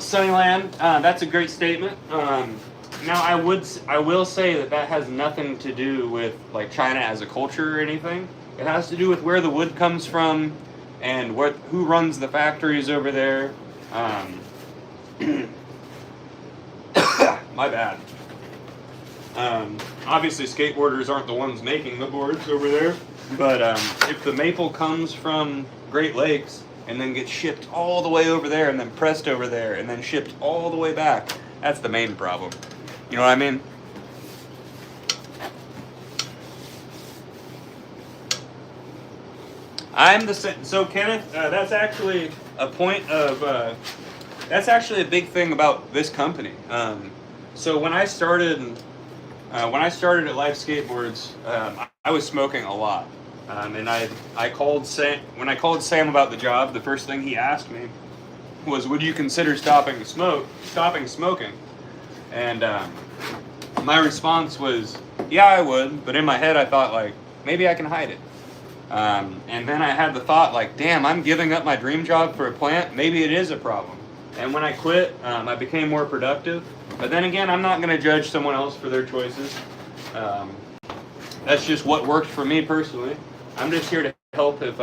Sunnyland, that's a great statement. Now, I will say that has nothing to do with like China as a culture or anything. It has to do with where the wood comes from and who runs the factories over there. My bad. Obviously, skateboarders aren't the ones making the boards over there, but if the maple comes from Great Lakes and then gets shipped all the way over there and then pressed over there and then shipped all the way back, that's the main problem. You know what I mean? So Kenneth, that's actually a point of, that's actually a big thing about this company. So when I started at Life Skateboards, I was smoking a lot. And I called Sam, when I called Sam about the job, the first thing he asked me was, would you consider stopping smoking? And my response was, yeah, I would. But in my head, I thought, like, maybe I can hide it. And then I had the thought, like, damn, I'm giving up my dream job for a plant. Maybe it is a problem. And when I quit, I became more productive. But then again, I'm not going to judge someone else for their choices. That's just what worked for me personally. I'm just here to help if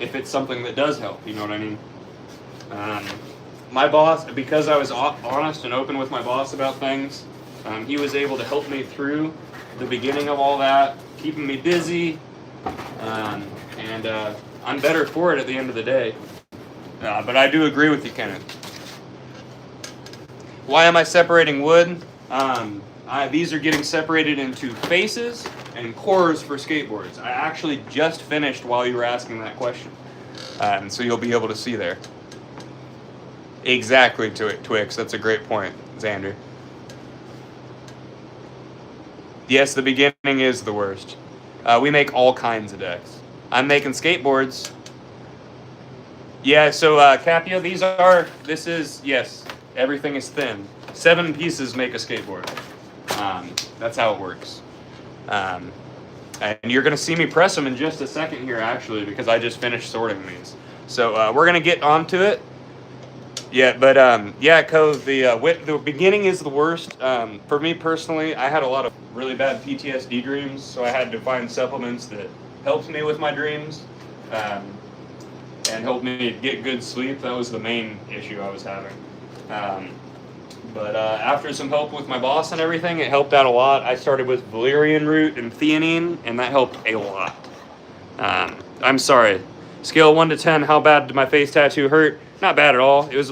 if it's something that does help, you know what I mean? My boss, because I was honest and open with my boss about things, he was able to help me through the beginning of all that, keeping me busy, and I'm better for it at the end of the day. But I do agree with you, Kenneth. Why am I separating wood? These are getting separated into faces and cores for skateboards. I actually just finished while you were asking that question. So you'll be able to see there. Exactly, Twix. That's a great point, Xander. Yes, the beginning is the worst. We make all kinds of decks. I'm making skateboards. Yeah, so Capio, yes, everything is thin. 7 pieces make a skateboard. That's how it works. And you're going to see me press them in just a second here, actually, because I just finished sorting these. So we're going to get onto it. Yeah, but yeah, the beginning is the worst. For me personally, I had a lot of really bad PTSD dreams, so I had to find supplements that helped me with my dreams and helped me get good sleep. That was the main issue I was having. But after some help with my boss and everything, it helped out a lot. I started with valerian root and theanine, and that helped a lot. I'm sorry. Scale 1 to 10, how bad did my face tattoo hurt? Not bad at all. It was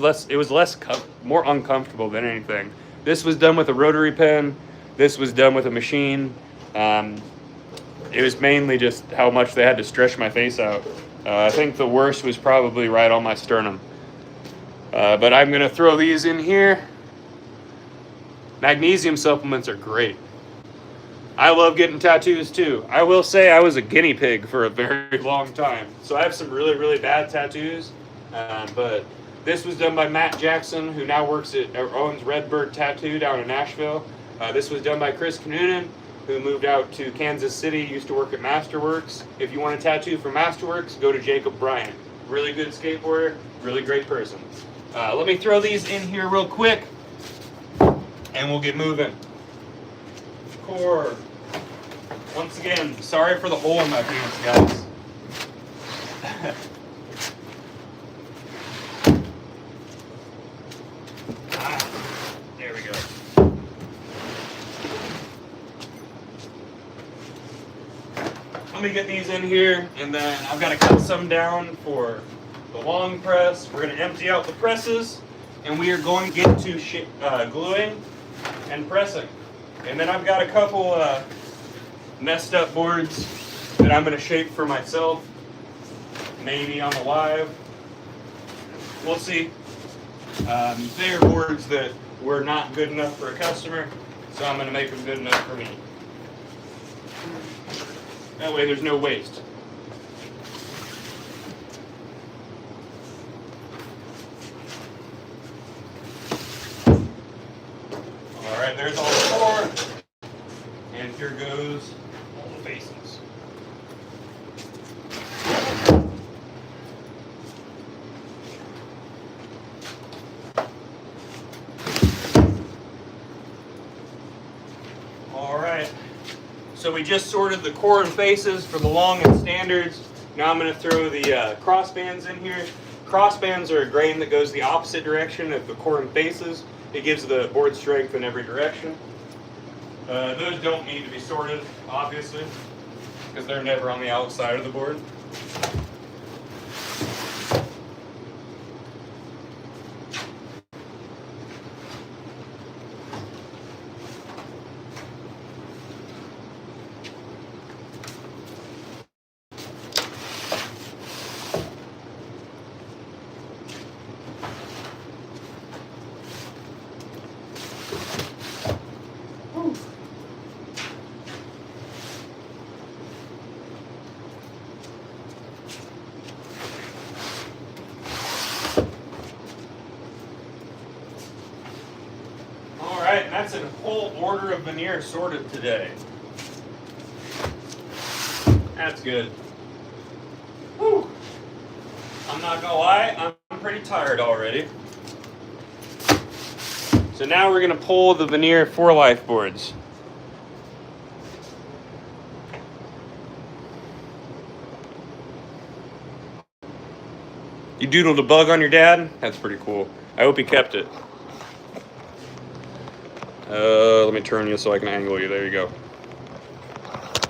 more uncomfortable than anything. This was done with a rotary pen. This was done with a machine. It was mainly just how much they had to stretch my face out. I think the worst was probably right on my sternum. But I'm gonna throw these in here. Magnesium supplements are great. I love getting tattoos too. I will say I was a guinea pig for a very long time. So I have some really, really bad tattoos. But this was done by Matt Jackson, who now owns Redbird Tattoo down in Nashville. This was done by Chris Knoonan, who moved out to Kansas City, used to work at Masterworks. If you want a tattoo from Masterworks, go to Jacob Bryant. Really good skateboarder, really great person. Let me throw these in here real quick, and we'll get moving. Core. Once again, sorry for the hole in my pants, guys. There we go. Let me get these in here, and then I've got to cut some down for the long press. We're going to empty out the presses, and we are going to get to gluing and pressing. And then I've got a couple messed up boards that I'm going to shape for myself, maybe on the live. We'll see. They're boards that were not good enough for a customer, so I'm going to make them good enough for me. That way there's no waste. Alright, there's all the core. And here goes all the faces. Alright. So we just sorted the core and faces for the long and standards. Now I'm going to throw the crossbands in here. Crossbands are a grain that goes the opposite direction of the core and faces. It gives the board strength in every direction. Those don't need to be sorted, obviously, because they're never on the outside of the board. Alright, that's a whole order of veneer sorted today. That's good. Whew. I'm not gonna lie, I'm pretty tired already. So now we're gonna pull the veneer 4-life boards. You doodled a bug on your dad? That's pretty cool. I hope he kept it. Let me turn you so I can angle you. There you go.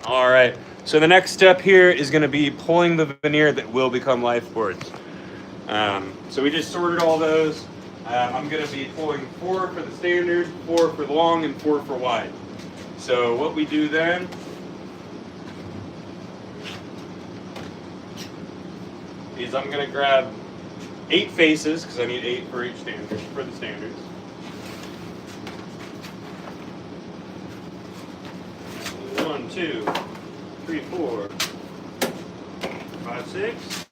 All right. So the next step here is going to be pulling the veneer that will become life boards. So we just sorted all those. I'm going to be pulling 4 for the standard, 4 for the long, and 4 for wide. So what we do then is I'm going to grab 8 faces, because I need 8 for each standard, for the standards. One, 2, 3, 4, 5, 6.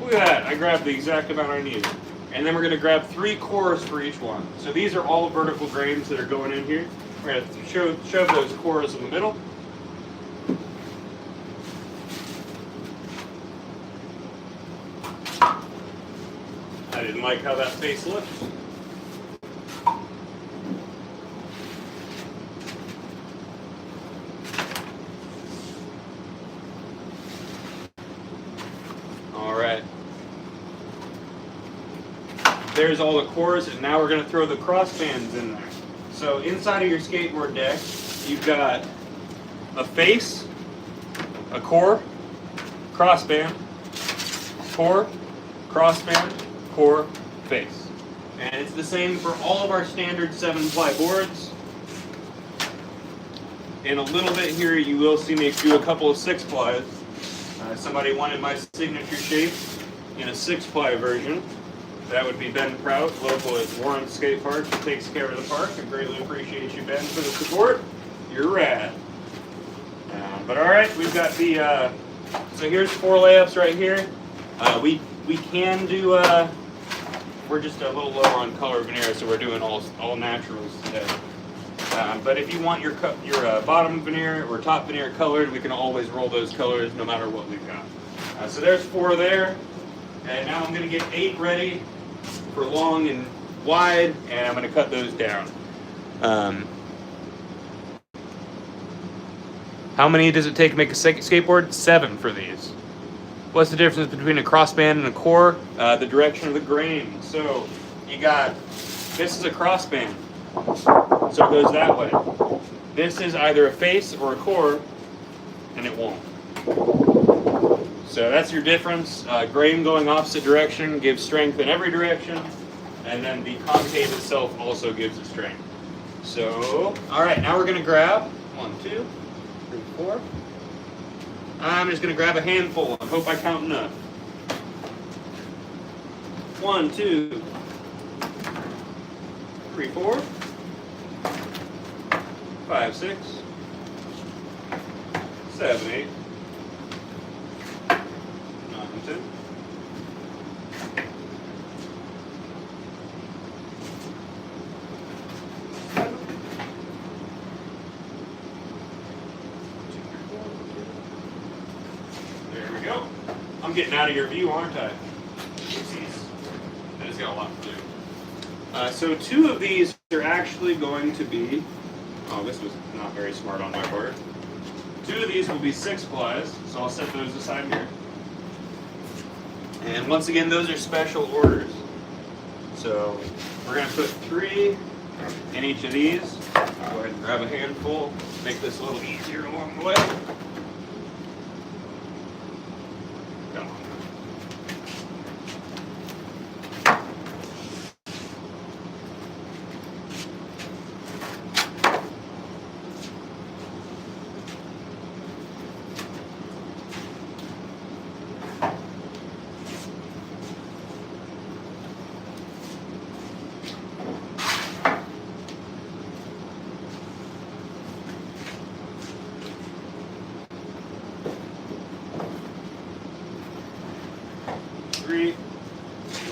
Look at that, I grabbed the exact amount I need. And then we're going to grab 3 cores for each one. So these are all vertical grains that are going in here. We're going to shove those cores in the middle. I didn't like how that face looks. All right. There's all the cores, and now we're going to throw the crossbands in there. So inside of your skateboard deck, you've got a face, a core, crossband, core, crossband, core, face. And it's the same for all of our standard 7-ply boards. In a little bit here, you will see me do a couple of 6-plies. Somebody wanted my signature shape in a 6-ply version. That would be Ben Prout, local at Warren Skate Park, who takes care of the park. I greatly appreciate you, Ben, for the support. You're rad. But all right, we've got the, so here's 4 layups right here. We can do, we're just a little lower on color veneer, so we're doing all naturals today. But if you want your bottom veneer or top veneer colored, we can always roll those colors no matter what we've got. So there's 4 there. And now I'm going to get 8 ready for long and wide, and I'm going to cut those down. How many does it take to make a skateboard? 7 for these. What's the difference between a crossband and a core? The direction of the grain. So you got, this is a crossband, so it goes that way. This is either a face or a core, and it won't. So that's your difference. Grain going opposite direction gives strength in every direction, and then the concave itself also gives it strength. So, all right, now we're going to grab 1, 2, 3, 4. I'm just going to grab a handful and hope I count enough. 1, 2, 3, 4, 5, 6, 7, 8. There we go. I'm getting out of your view, aren't I? I just got a lot to do. So 2 of these are actually going to be, oh, this was not very smart on my part. 2 of these will be 6-plies, so I'll set those aside here. And once again, those are special orders. So we're going to put 3 in each of these. Go ahead and grab a handful, make this a little easier along the way. Come on.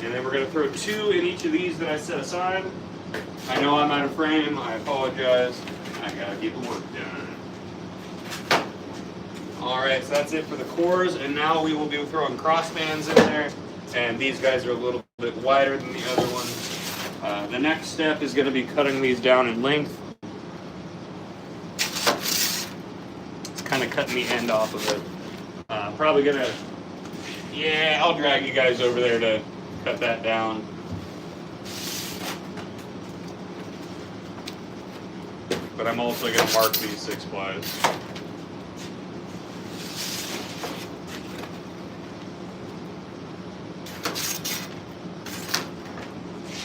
And then we're going to throw 2 in each of these that I set aside. I know I'm out of frame. I apologize. I got to get the work done. All right, so that's it for the cores. And now we will be throwing crossbands in there. And these guys are a little bit wider than the other ones. The next step is going to be cutting these down in length. It's kind of cutting the end off of it. Probably going to, yeah, I'll drag you guys over there to cut that down. But I'm also going to mark these 6 plies.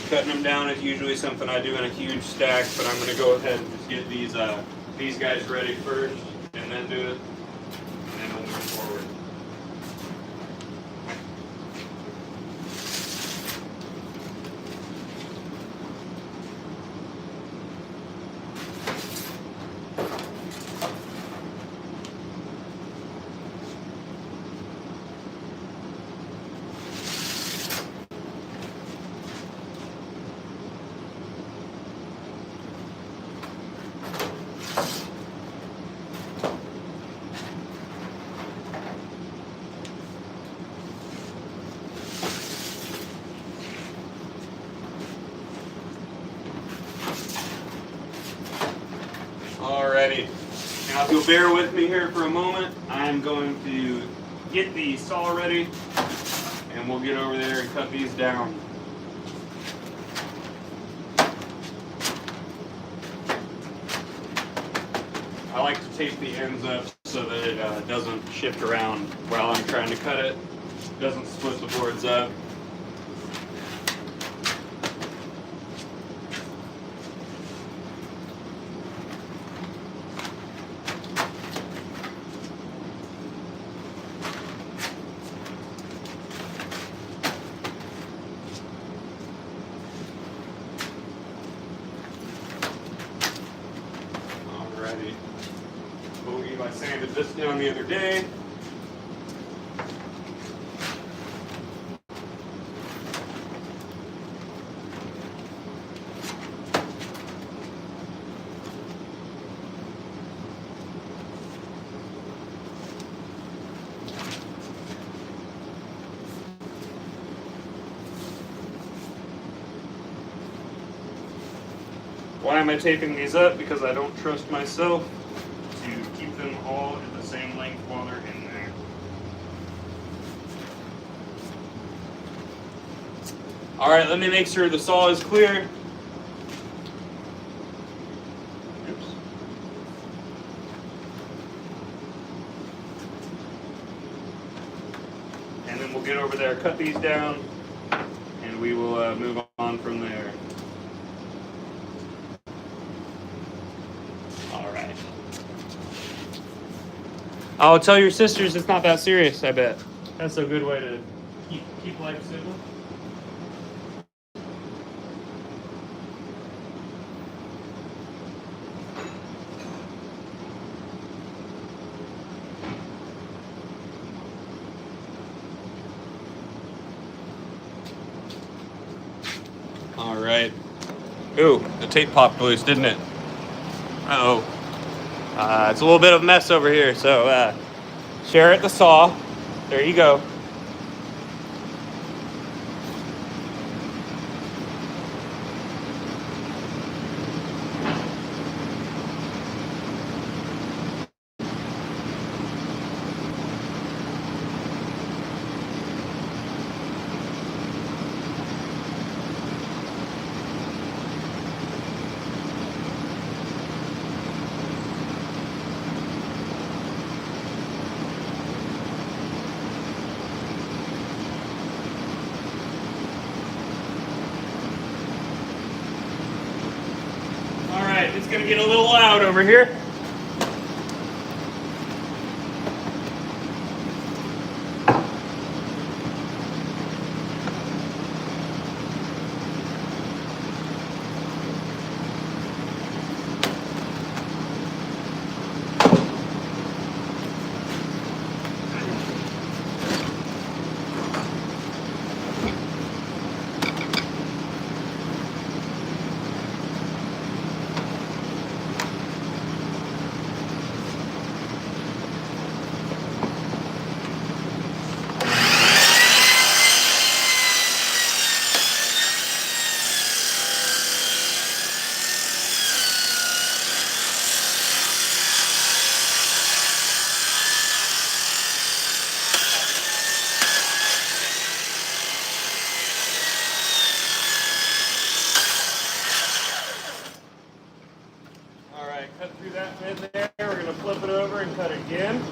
Cutting them down is usually something I do in a huge stack, but I'm going to go ahead and just get these guys ready first, and then do it, and then we'll move forward. Alrighty, now if you'll bear with me here for a moment, I'm going to get the saw ready, and we'll get over there and cut these down. I like to tape the ends up so that it doesn't shift around while I'm trying to cut it. Doesn't split the boards up. I sanded this down the other day. Why am I taping these up? Because I don't trust myself to keep them all at the same length while they're in there. All right, let me make sure the saw is clear. Oops. And then we'll get over there, cut these down, and we will move on from there. Oh, tell your sisters it's not that serious, I bet. That's a good way to keep life simple. All right. Ooh, the tape popped loose, didn't it? Uh-oh. It's a little bit of a mess over here, so share at the saw. There you go. It's going to get a little loud over here. right, cut through that bit there. We're going to flip it over and cut again.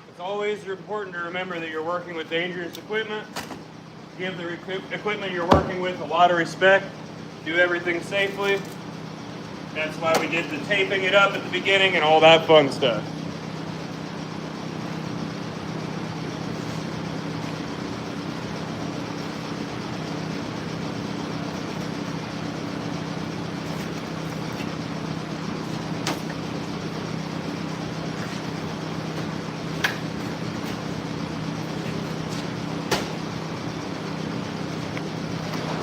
It's always important to remember that you're working with dangerous equipment. Give the equipment you're working with a lot of respect. Do everything safely. That's why we did the taping it up at the beginning and all that fun stuff.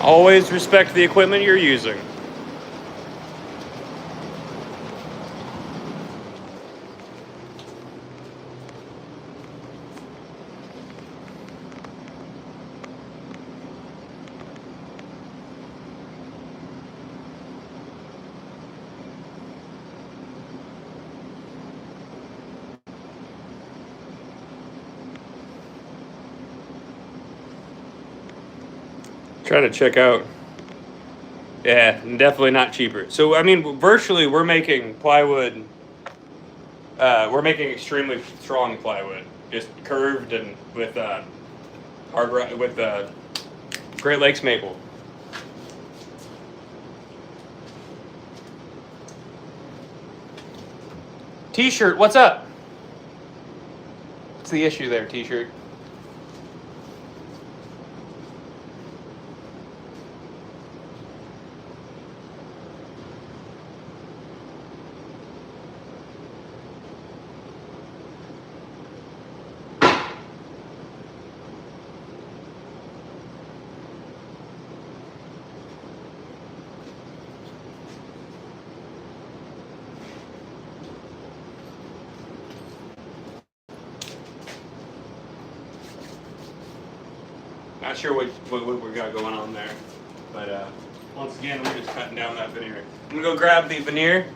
Always respect the equipment you're using. Try to check out. Yeah, definitely not cheaper. So, I mean, virtually we're making plywood, we're making extremely strong plywood, just curved and with Great Lakes maple. T-shirt, what's up? What's the issue there, T-shirt? Not sure what we got going on there, but once again, we're just cutting down that veneer. I'm gonna go grab the veneer.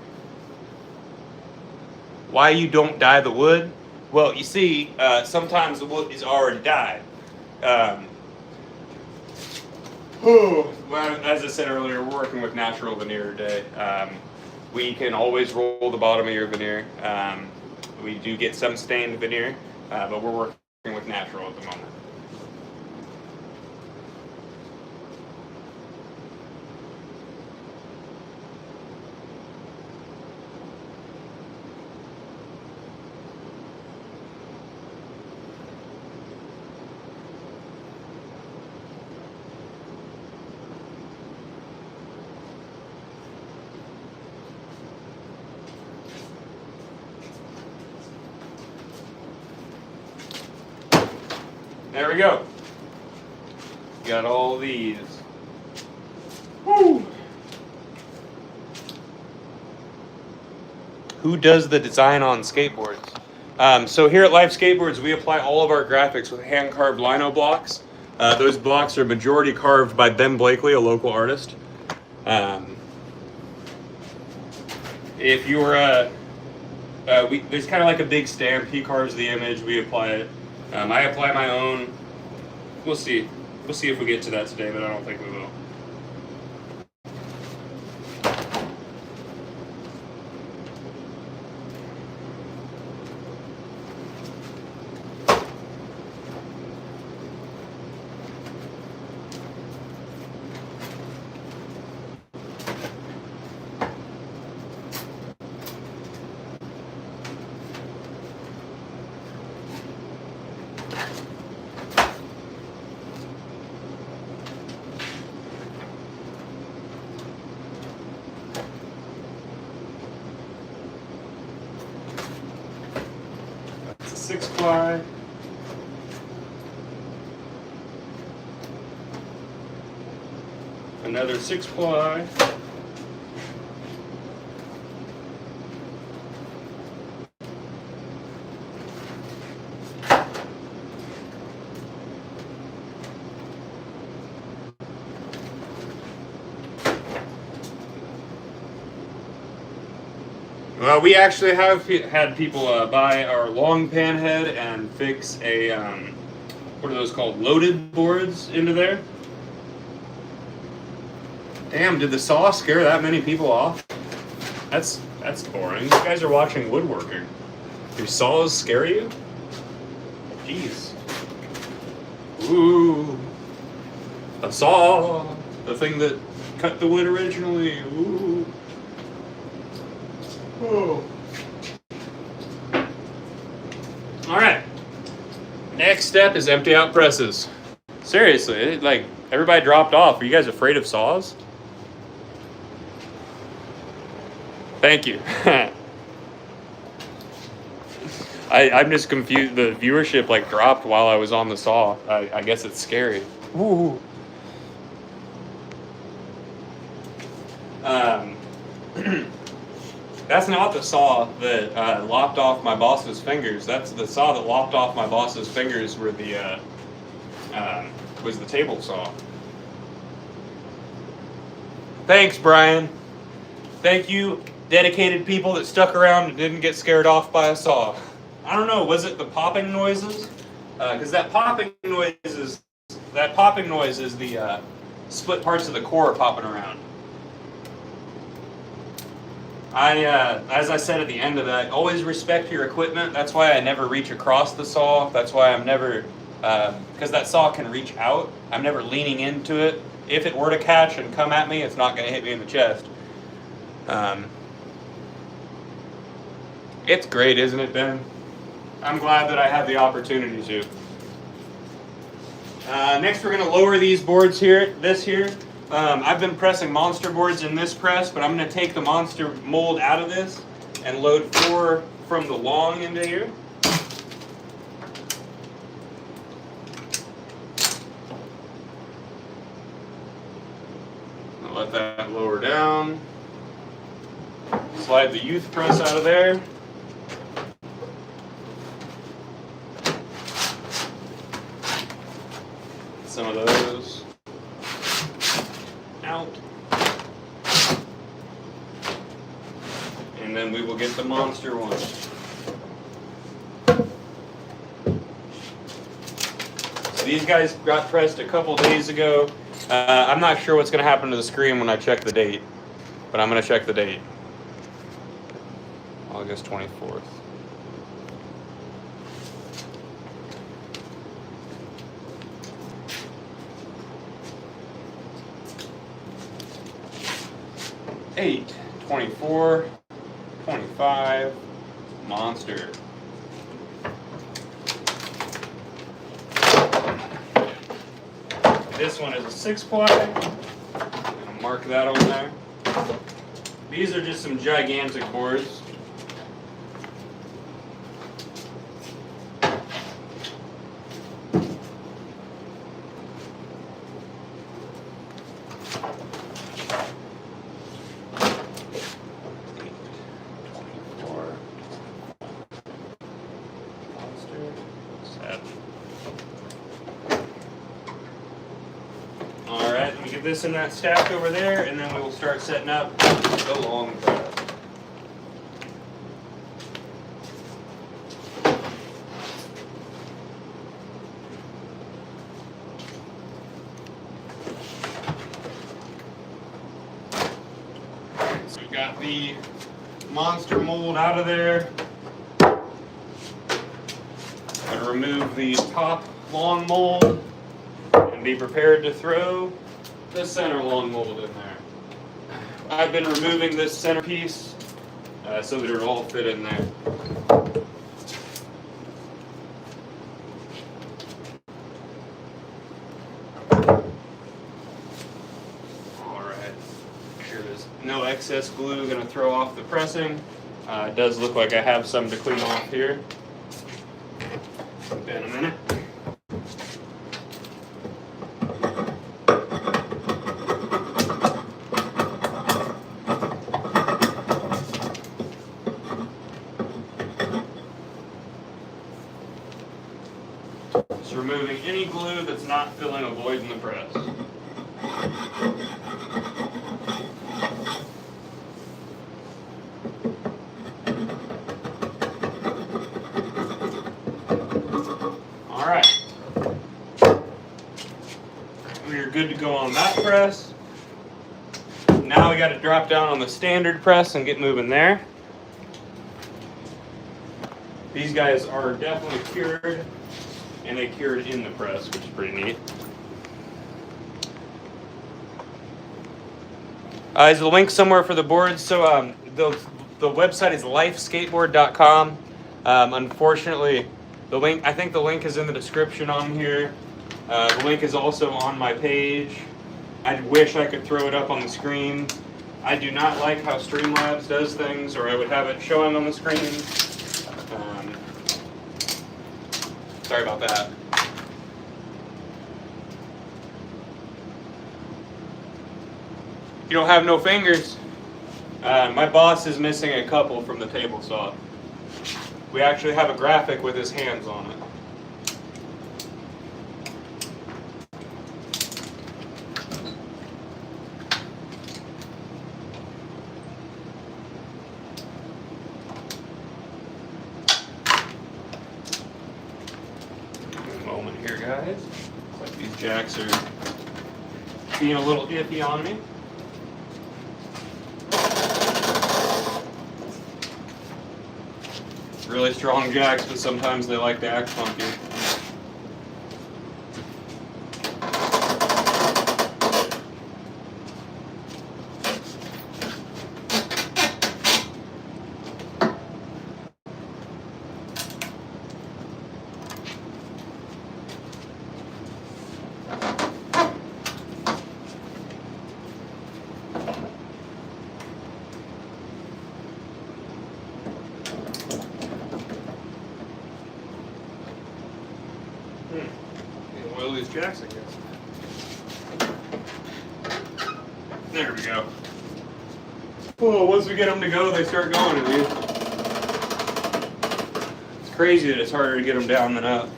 Why you don't dye the wood? Well, you see, sometimes the wood is already dyed. Well, as I said earlier, we're working with natural veneer today. We can always roll the bottom of your veneer. We do get some stained veneer, but we're working with natural at the moment. There we go. Got all these. Woo! Who does the design on skateboards? So here at Life Skateboards, we apply all of our graphics with hand-carved lino blocks. Those blocks are majority carved by Ben Blakely, a local artist. If you're there's kind of like a big stamp. He carves the image. We apply it. I apply my own. We'll see. We'll see if we get to that today, but I don't think we will. 6-ply. Another 6-ply. Well, we actually have had people buy our long pan head and fix a, what are those called, loaded boards into there. Damn, did the saw scare that many people off? That's boring. You guys are watching woodworking. Do saws scare you? Jeez. Ooh. A saw. The thing that cut the wood originally. Ooh. Oh. Alright. Next step is empty out presses. Seriously, like, everybody dropped off. Are you guys afraid of saws? Thank you. I'm just confused. The viewership like dropped while I was on the saw. I guess it's scary. Ooh. That's not the saw that lopped off my boss's fingers. That's the saw that lopped off my boss's fingers were the was the table saw. Thanks, Brian. Thank you, dedicated people that stuck around and didn't get scared off by a saw. I don't know, was it the popping noises? Because that popping noise is the split parts of the core popping around. As I said at the end of that, always respect your equipment. That's why I never reach across the saw. That's why I'm never, because that saw can reach out. I'm never leaning into it. If it were to catch and come at me, it's not going to hit me in the chest. It's great, isn't it, Ben? I'm glad that I had the opportunity to. Next, we're going to lower these boards here. I've been pressing monster boards in this press, but I'm going to take the monster mold out of this and load 4 from the long into here. I'll let that lower down. Slide the youth press out of there. Some of those out. And then we will get the monster one. So these guys got pressed a couple days ago. I'm not sure what's going to happen to the screen when I check the date, but I'm going to check the date. August 24th. Eight, 24, 25, monster. This one is a 6-ply. I'll mark that on there. These are just some gigantic boards. This in that stack over there, and then we will start setting up the long press. So we've got the monster mold out of there. I'm going to remove the top long mold and be prepared to throw the center long mold in there. I've been removing this centerpiece so that it'll all fit in there. Alright, make sure there's no excess glue going to throw off the pressing. It does look like I have some to clean off here. In a minute. Just removing any glue that's not filling a void in the press. Alright. We are good to go on that press. Now we got to drop down on the standard press and get moving there. These guys are definitely cured, and they cured in the press, which is pretty neat. Is the link somewhere for the boards? So the website is lifeskateboard.com. Unfortunately, the link, I think the link is in the description on here. The link is also on my page. I wish I could throw it up on the screen. I do not like how Streamlabs does things, or I would have it showing on the screen. Sorry about that. You don't have no fingers. My boss is missing a couple from the table saw. We actually have a graphic with his hands on it. Here, guys. Looks like these jacks are being a little iffy on me. Really strong jacks, but sometimes they like to act funky. Oil these jacks, I guess. There we go. Oh, once we get them to go, they start going, dude. It's crazy that it's harder to get them down than up.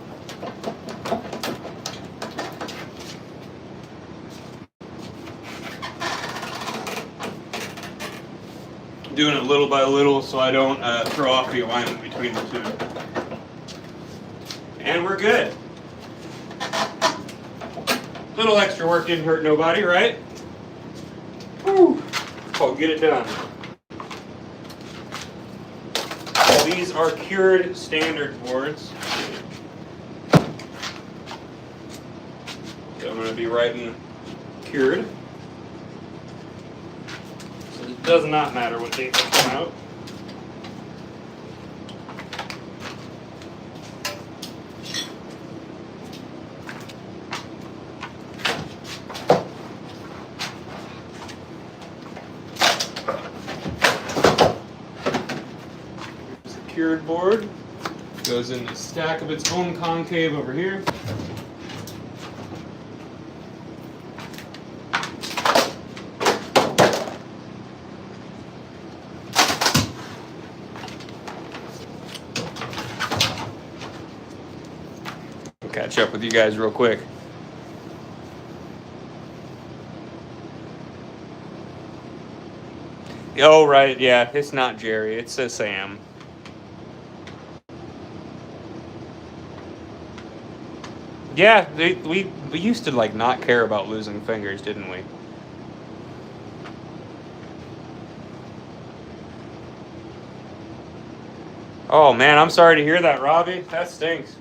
Doing it little by little so I don't throw off the alignment between the two. And we're good. Little extra work didn't hurt nobody, right? Whew. Oh, get it done. These are cured standard boards. So I'm going to be writing cured. So it does not matter what date they come out. Cured board goes in the stack of its own concave over here. I'll catch up with you guys real quick. Oh, right, yeah, it's not Jerry, it says Sam. Yeah, we used to like not care about losing fingers, didn't we? Oh man, I'm sorry to hear that, Robbie. That stinks.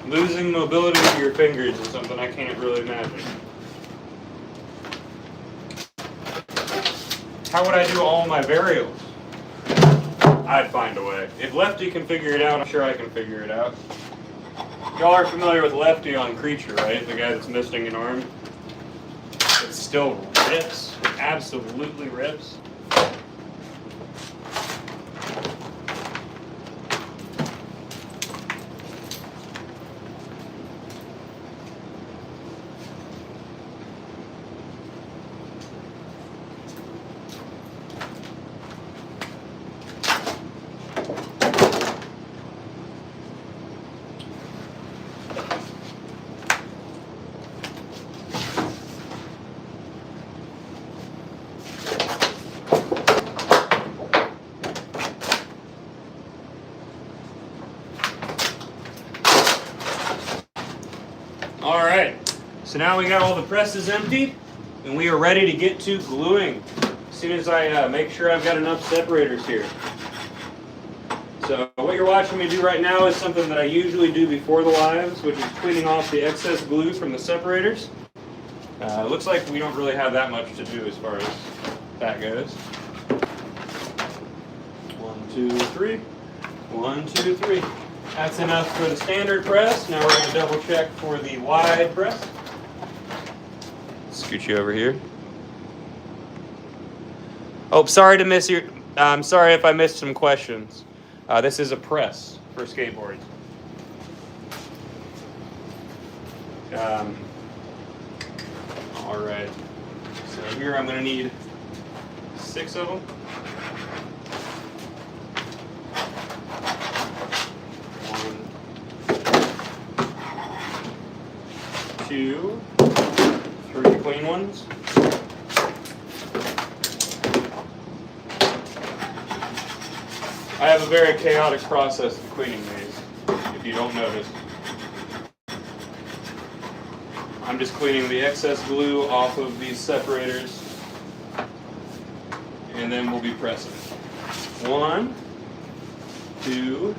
Losing mobility of your fingers is something I can't really imagine. How would I do all my variables? I'd find a way. If Lefty can figure it out, I'm sure I can figure it out. Y'all are familiar with Lefty on Creature, right? The guy that's missing an arm. It still rips. It absolutely rips. So now we got all the presses emptied, and we are ready to get to gluing. As soon as I make sure I've got enough separators here. So what you're watching me do right now is something that I usually do before the lives, which is cleaning off the excess glue from the separators. It looks like we don't really have that much to do as far as that goes. 1, 2, 3. 1, 2, 3. That's enough for the standard press. Now we're going to double check for the wide press. Scoot you over here. Oh, sorry to miss your. I'm sorry if I missed some questions. This is a press for skateboards. All right. So here I'm going to need 6 of them. 1, 2, 3 clean ones. I have a very chaotic process of cleaning these, if you don't notice. I'm just cleaning the excess glue off of these separators, and then we'll be pressing. 1, 2,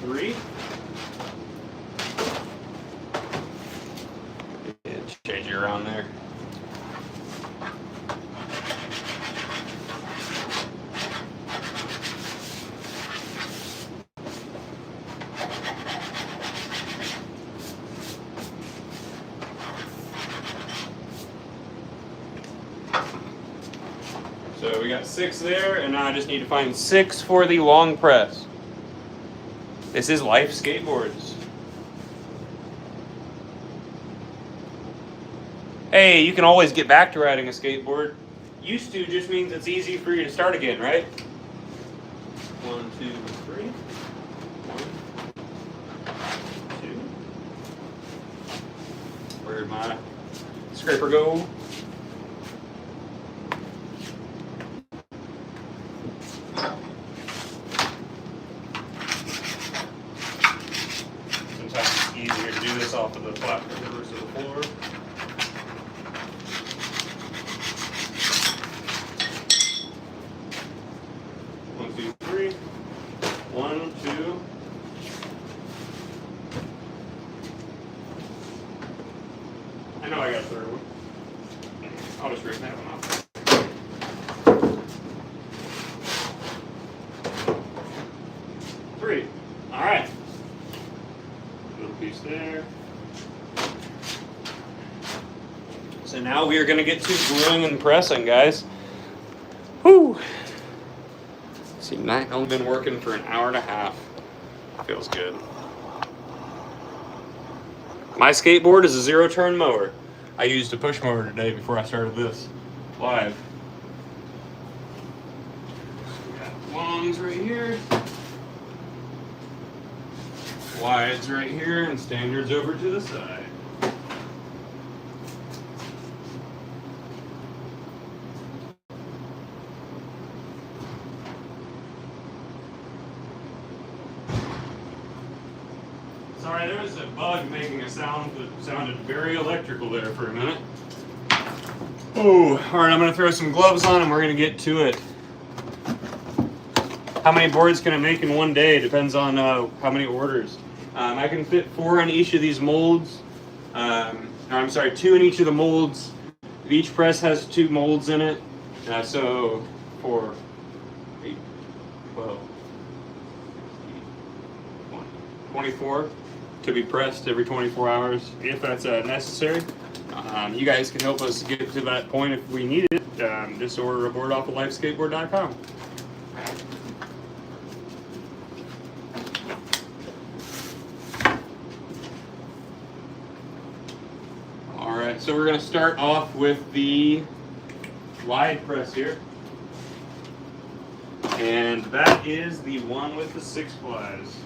3. Change it around there. So we got 6 there, and now I just need to find 6 for the long press. This is Life Skateboards. Hey, you can always get back to riding a skateboard. Used to just means it's easy for you to start again, right? 1, 2, 3. 1, 2. Where'd my scraper go? Easier to do this off of the platform versus the floor. One, two, three. 1, 2. I know I got a third one. I'll just rip that one off. 3. All right. Piece there. So now we are going to get to gluing and pressing, guys. Whew. See, I've only been working for an hour and a half. Feels good. My skateboard is a 0-turn mower. I used a push mower today before I started this live. We got longs right here. Wides right here, and standards over to the side. Sorry, there was a bug making a sound that sounded very electrical there for a minute. Oh, all right, I'm going to throw some gloves on and we're going to get to it. How many boards can I make in one day? Depends on how many orders. I can fit 4 in each of these molds. I'm sorry, 2 in each of the molds. Each press has 2 molds in it. So 4, 8, 12, 24 to be pressed every 24 hours if that's necessary. You guys can help us get to that point if we need it. Just order a board off of lifeskateboard.com. Alright, so we're going to start off with the wide press here. And that is the one with the 6 plies.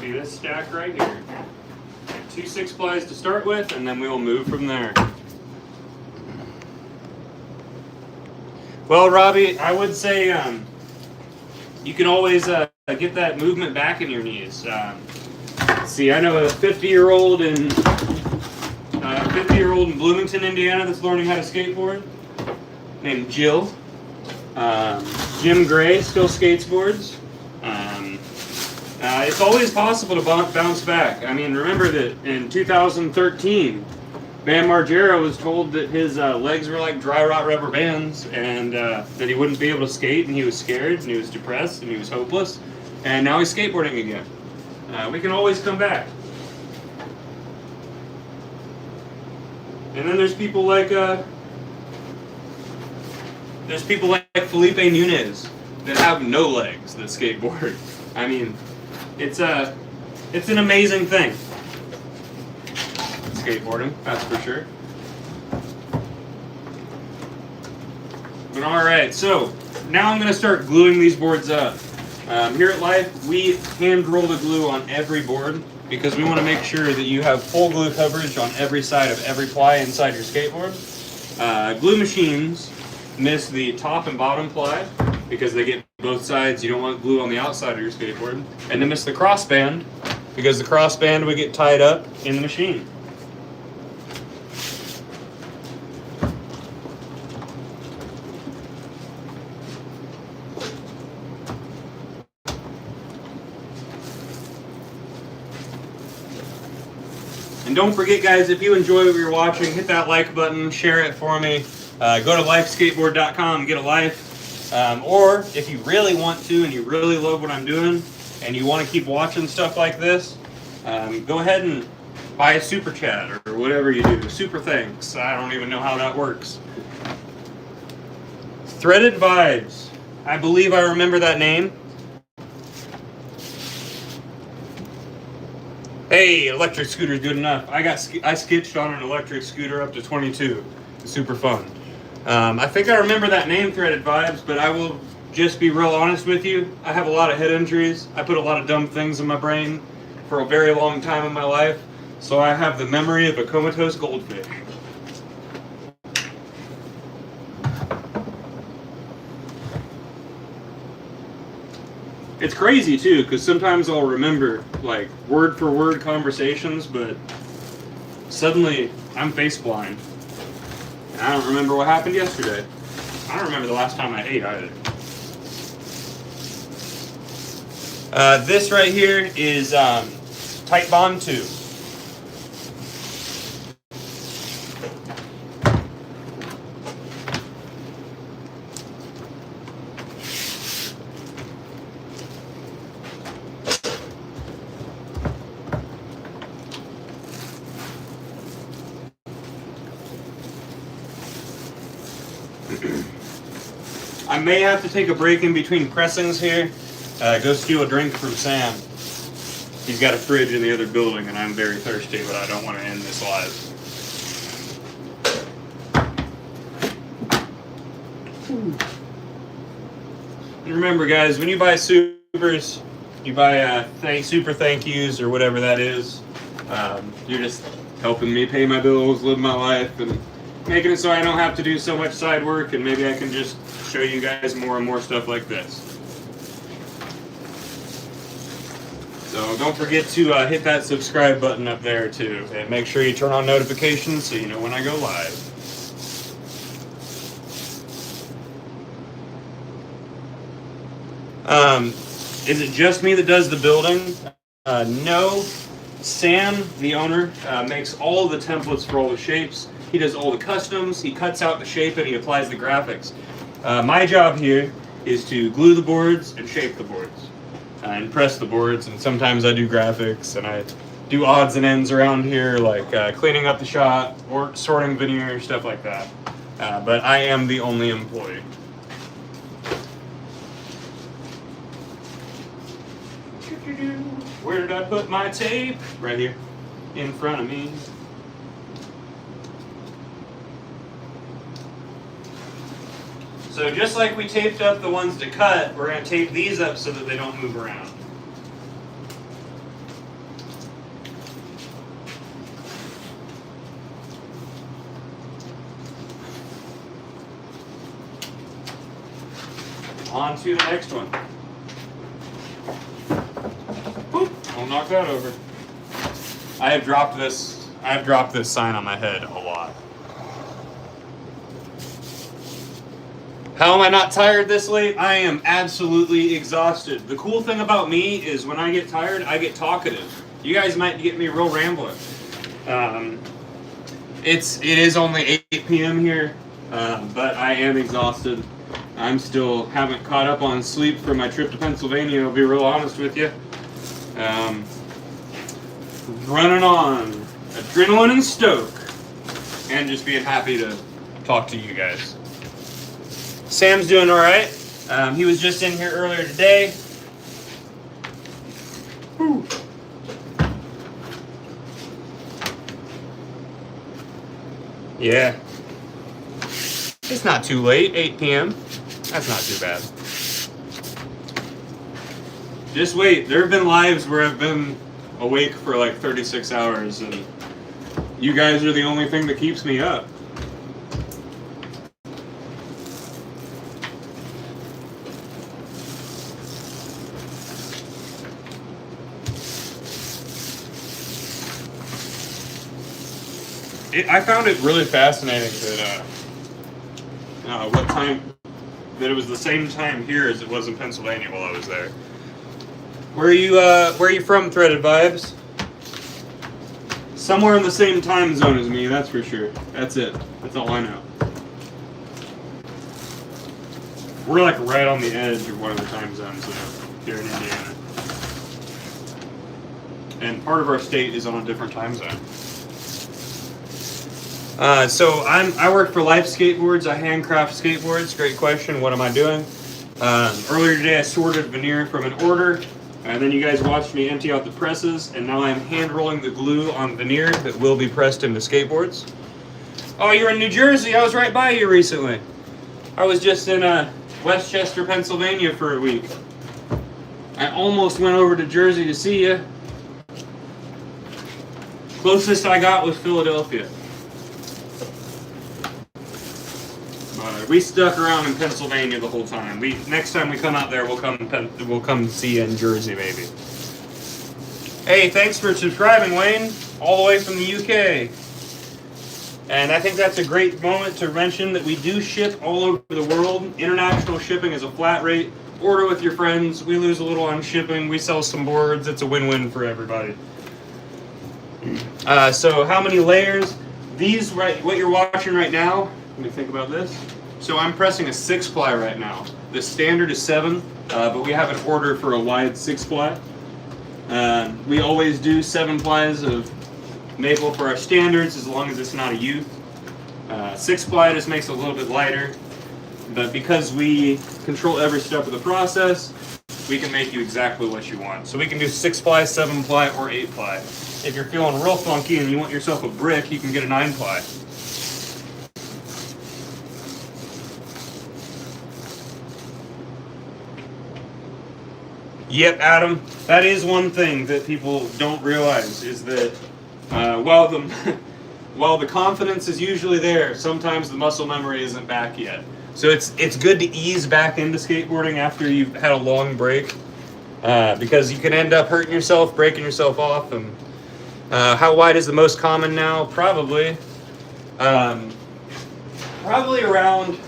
be this stack right here. 2 6-plies to start with, and then we will move from there. Well, Robbie, I would say you can always get that movement back in your knees. See, I know a 50-year-old in Bloomington, Indiana, that's learning how to skateboard, named Jill. Jim Gray still skateboards. It's always possible to bounce back. I mean, remember that in 2013, Bam Margera was told that his legs were like dry rot rubber bands, and that he wouldn't be able to skate, and he was scared, and he was depressed, and he was hopeless, and now he's skateboarding again. We can always come back. And then there's people like Felipe Nunez that have no legs that skateboard. I mean, it's an amazing thing. Skateboarding, that's for sure. But all right, so now I'm going to start gluing these boards up. Here at Life, we hand roll the glue on every board because we want to make sure that you have full glue coverage on every side of every ply inside your skateboard. Glue machines miss the top and bottom ply because they get both sides. You don't want glue on the outside of your skateboard. And they miss the crossband because the crossband would get tied up in the machine. And don't forget, guys, if you enjoy what you're watching, hit that like button, share it for me. Go to lifeskateboard.com, get a life. Or if you really want to and you really love what I'm doing and you want to keep watching stuff like this, go ahead and buy a super chat or whatever you do. Super thanks. I don't even know how that works. Threaded Vibes. I believe I remember that name. Hey, electric scooter's good enough. I sketched on an electric scooter up to 22. It's super fun. I think I remember that name, Threaded Vibes, but I will just be real honest with you. I have a lot of head injuries. I put a lot of dumb things in my brain for a very long time in my life, so I have the memory of a comatose goldfish. It's crazy too, because sometimes I'll remember like word for word conversations, but suddenly I'm face blind. And I don't remember what happened yesterday. I don't remember the last time I ate either. This right here is Tight Bond 2. I may have to take a break in between pressings here. Go steal a drink from Sam. He's got a fridge in the other building and I'm very thirsty, but I don't want to end this live. And remember, guys, when you buy supers, you buy super thank yous or whatever that is, you're just helping me pay my bills, live my life, and making it so I don't have to do so much side work, and maybe I can just show you guys more and more stuff like this. So don't forget to hit that subscribe button up there too, and make sure you turn on notifications so you know when I go live. Is it just me that does the building? No. Sam, the owner, makes all the templates for all the shapes. He does all the customs, he cuts out the shape, and he applies the graphics. My job here is to glue the boards and shape the boards. And press the boards, and sometimes I do graphics, and I do odds and ends around here, like cleaning up the shop, or sorting veneer, stuff like that. But I am the only employee. Where did I put my tape? Right here, in front of me. So just like we taped up the ones to cut, we're going to tape these up so that they don't move around. On to the next one. Boop. I'll knock that over. I've dropped this sign on my head a lot. How am I not tired this late? I am absolutely exhausted. The cool thing about me is when I get tired, I get talkative. You guys might get me real rambling. It is only 8 p.m. here, but I am exhausted. I'm still haven't caught up on sleep for my trip to Pennsylvania, I'll be real honest with you. Running on adrenaline and stoke, and just being happy to talk to you guys. Sam's doing all right. He was just in here earlier today. Whew. Yeah. It's not too late, 8 p.m. That's not too bad. Just wait. There have been lives where I've been awake for like 36 hours, and you guys are the only thing that keeps me up. I found it really fascinating that it was the same time here as it was in Pennsylvania while I was there. Where are you from, Threaded Vibes? Somewhere in the same time zone as me, that's for sure. That's it. That's all I know. We're like right on the edge of one of the time zones here in Indiana. And part of our state is on a different time zone. So I work for Life Skateboards. I handcraft skateboards. Great question. What am I doing? Earlier today I sorted veneer from an order, and then you guys watched me empty out the presses, and now I'm hand rolling the glue on veneer that will be pressed into skateboards. Oh, you're in New Jersey. I was right by you recently. I was just in Westchester, Pennsylvania for a week. I almost went over to Jersey to see you. Closest I got was Philadelphia. We stuck around in Pennsylvania the whole time. Next time we come out there, we'll come see you in Jersey, maybe. Hey, thanks for subscribing, Wayne, all the way from the UK. And I think that's a great moment to mention that we do ship all over the world. International shipping is a flat rate. Order with your friends. We lose a little on shipping. We sell some boards. It's a win-win for everybody. So how many layers? These, what you're watching right now, let me think about this. So I'm pressing a 6-ply right now. The standard is 7, but we have an order for a wide 6-ply. We always do 7 plies of maple for our standards, as long as it's not a youth. 6-ply just makes it a little bit lighter, but because we control every step of the process, we can make you exactly what you want. So we can do 6-ply, 7-ply, or 8-ply. If you're feeling real funky and you want yourself a brick, you can get a 9-ply. Yep, Adam, that is one thing that people don't realize, is that while the confidence is usually there, sometimes the muscle memory isn't back yet. So it's good to ease back into skateboarding after you've had a long break, because you can end up hurting yourself, breaking yourself off. And how wide is the most common now? Probably around,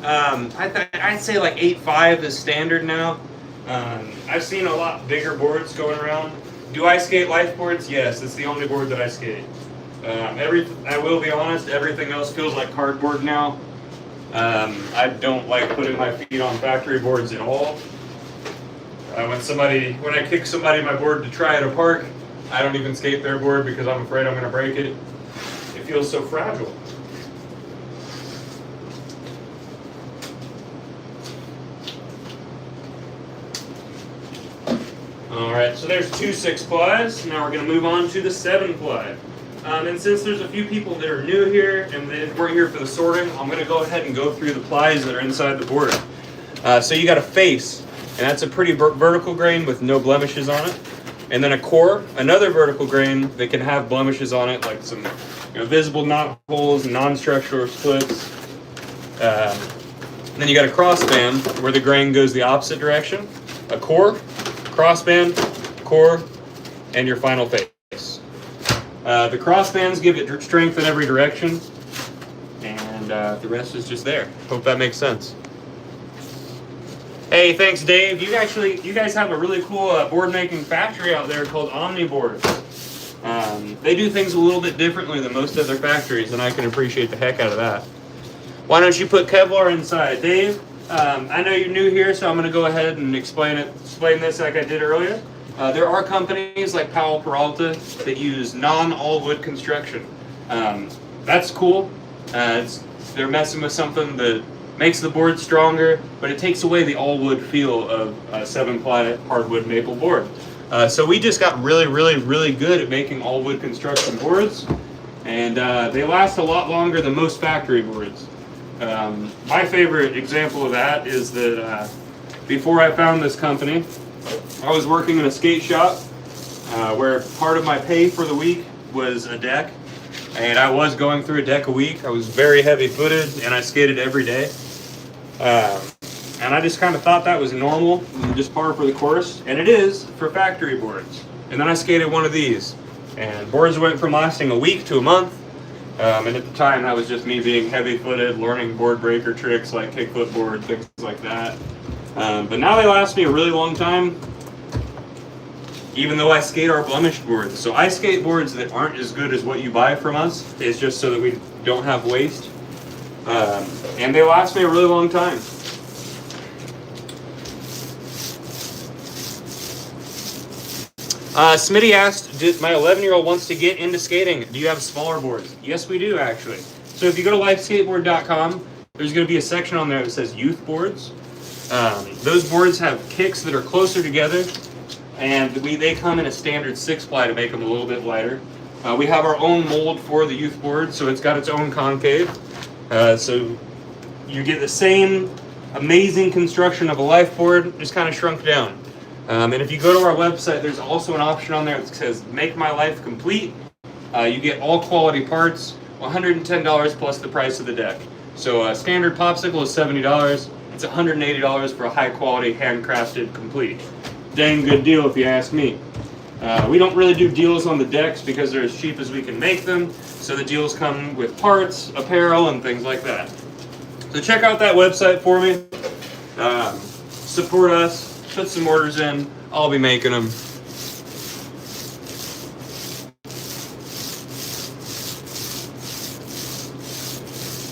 I'd say like 8.5 is standard now. I've seen a lot bigger boards going around. Do I skate life boards? Yes, it's the only board that I skate. I will be honest, everything else feels like cardboard now. I don't like putting my feet on factory boards at all. When I kick somebody my board to try at a park, I don't even skate their board because I'm afraid I'm going to break it. It feels so fragile. Alright, so there's 2 6-plies. Now we're going to move on to the 7-ply. And since there's a few people that are new here and they weren't here for the sorting, I'm going to go ahead and go through the plies that are inside the board. So you got a face, and that's a pretty vertical grain with no blemishes on it. And then a core, another vertical grain that can have blemishes on it, like some visible knot holes, non-structural splits. And then you got a crossband where the grain goes the opposite direction. A core, crossband, core, and your final face. The crossbands give it strength in every direction, and the rest is just there. Hope that makes sense. Hey, thanks, Dave. You guys have a really cool board making factory out there called Omniboard. They do things a little bit differently than most other factories, and I can appreciate the heck out of that. Why don't you put Kevlar inside, Dave? I know you're new here, so I'm going to go ahead and explain this like I did earlier. There are companies like Powell Peralta that use non-all-wood construction. That's cool. They're messing with something that makes the board stronger, but it takes away the all-wood feel of a 7-ply hardwood maple board. So we just got really, really, really good at making all-wood construction boards, and they last a lot longer than most factory boards. My favorite example of that is that before I found this company, I was working in a skate shop where part of my pay for the week was a deck, and I was going through a deck a week. I was very heavy-footed, and I skated every day. And I just kind of thought that was normal, just par for the course, and it is for factory boards. And then I skated one of these, and boards went from lasting a week to a month. And at the time, that was just me being heavy-footed, learning board breaker tricks like kickflip board, things like that. But now they last me a really long time, even though I skate our blemished boards. So I skate boards that aren't as good as what you buy from us. It's just so that we don't have waste. And they last me a really long time. Smitty asked, my 11-year-old wants to get into skating. Do you have smaller boards? Yes, we do, actually. So if you go to lifeskateboard.com, there's going to be a section on there that says youth boards. Those boards have kicks that are closer together, and they come in a standard 6-ply to make them a little bit lighter. We have our own mold for the youth board, so it's got its own concave. So you get the same amazing construction of a life board, just kind of shrunk down. And if you go to our website, there's also an option on there that says Make My Life Complete. You get all quality parts, $110 plus the price of the deck. So a standard popsicle is $70. It's $180 for a high quality, handcrafted complete. Dang good deal if you ask me. We don't really do deals on the decks because they're as cheap as we can make them. So the deals come with parts, apparel, and things like that. So check out that website for me. Support us. Put some orders in. I'll be making them.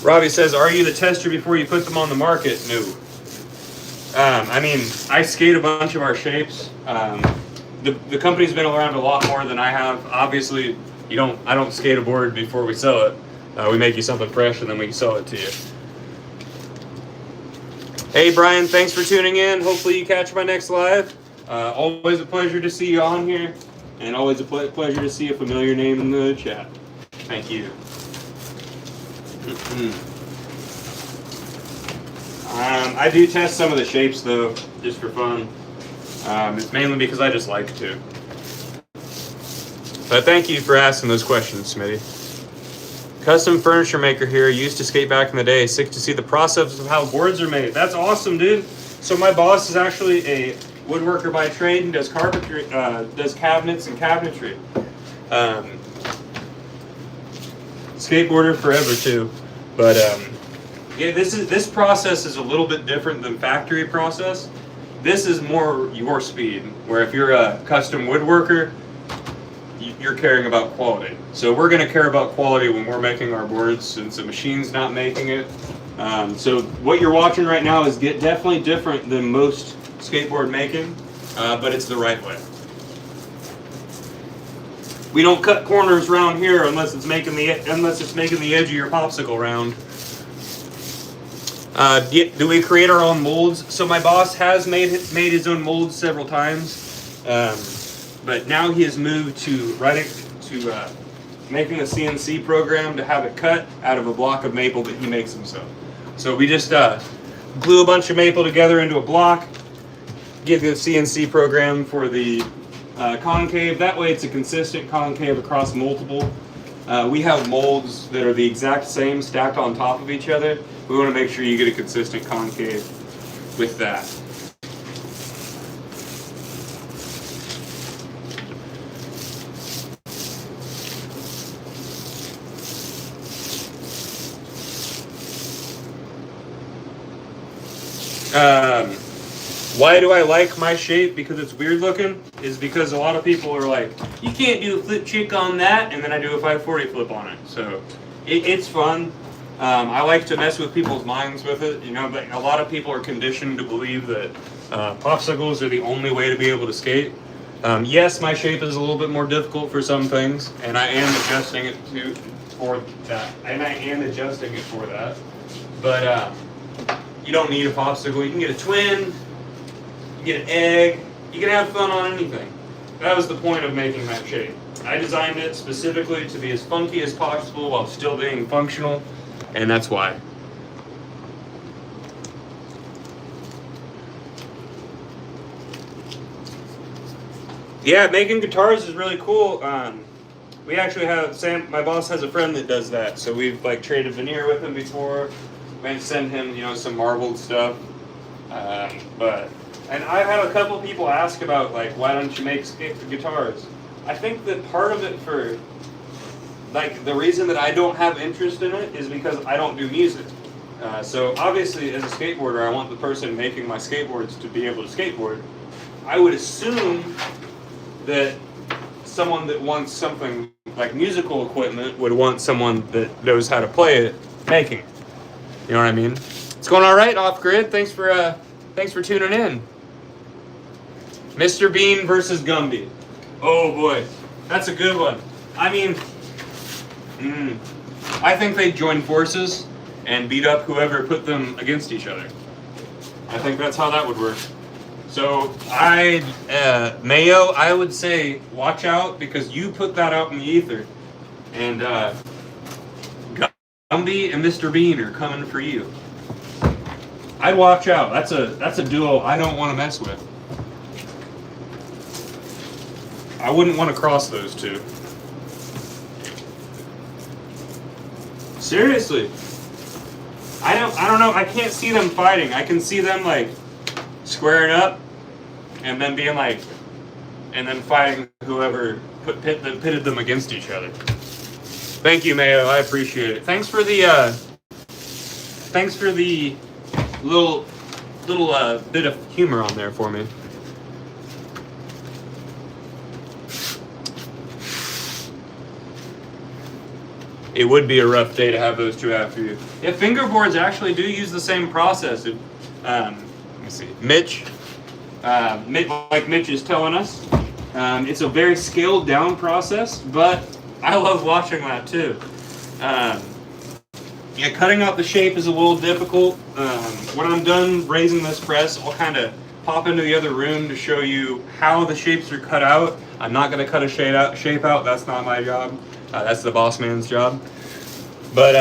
Robbie says, are you the tester before you put them on the market? No. I mean, I skate a bunch of our shapes. The company's been around a lot more than I have. Obviously, I don't skate a board before we sell it. We make you something fresh and then we sell it to you. Hey Brian, thanks for tuning in. Hopefully you catch my next live. Always a pleasure to see you on here, and always a pleasure to see a familiar name in the chat. Thank you. I do test some of the shapes though, just for fun. It's mainly because I just like to. But thank you for asking those questions, Smitty. Custom furniture maker here, used to skate back in the day. Sick to see the process of how boards are made. That's awesome, dude. So my boss is actually a woodworker by trade and does carpentry, does cabinets and cabinetry. Skateboarder forever too. But yeah, this process is a little bit different than factory process. This is more your speed. Where if you're a custom woodworker, you're caring about quality. So we're going to care about quality when we're making our boards, since the machine's not making it. So what you're watching right now is definitely different than most skateboard making, but it's the right way. We don't cut corners around here unless it's making the edge of your popsicle round. Do we create our own molds? So my boss has made his own molds several times. But now he has moved to making a CNC program to have it cut out of a block of maple that he makes himself. So we just glue a bunch of maple together into a block, give the CNC program for the concave. That way it's a consistent concave across multiple. We have molds that are the exact same stacked on top of each other, We want to make sure you get a consistent concave with that. Why do I like my shape? Because it's weird looking? Is because a lot of people are like, you can't do a flip chick on that, and then I do a 540 flip on it. So it's fun. I like to mess with people's minds with it. You know, but a lot of people are conditioned to believe that popsicles are the only way to be able to skate. Yes, my shape is a little bit more difficult for some things, and I am adjusting it for that. But you don't need a popsicle. You can get a twin. You get an egg, you can have fun on anything. That was the point of making that shape. I designed it specifically to be as funky as possible while still being functional, and that's why. Yeah, making guitars is really cool. We actually have, my boss has a friend that does that, so we've like traded veneer with him before. We send him, you know, some marbled stuff, And I've had a couple people ask about, like, why don't you make guitars? I think that part of it for, like, the reason that I don't have interest in it is because I don't do music. So obviously, as a skateboarder, I want the person making my skateboards to be able to skateboard. I would assume that someone that wants something like musical equipment would want someone that knows how to play it making it. You know what I mean? It's going all right, Off Grid. Thanks for tuning in. Mr. Bean versus Gumby. Oh boy, that's a good one. I mean, I think they'd join forces and beat up whoever put them against each other. I think that's how that would work. So Mayo, I would say watch out because you put that out in the ether, and Gumby and Mr. Bean are coming for you. I'd watch out. That's a duo I don't want to mess with. I wouldn't want to cross those two. Seriously. I don't know. I can't see them fighting. I can see them like squaring up and then being like, and then fighting whoever pitted them against each other. Thank you, Mayo. I appreciate it. Thanks for the little bit of humor on there for me. It would be a rough day to have those two after you. Yeah, fingerboards actually do use the same process. Let me see. Mitch, like Mitch is telling us, it's a very scaled down process, but I love watching that too. Yeah, cutting out the shape is a little difficult. When I'm done raising this press, I'll kind of pop into the other room to show you how the shapes are cut out. I'm not going to cut a shape out. That's not my job. That's the boss man's job. But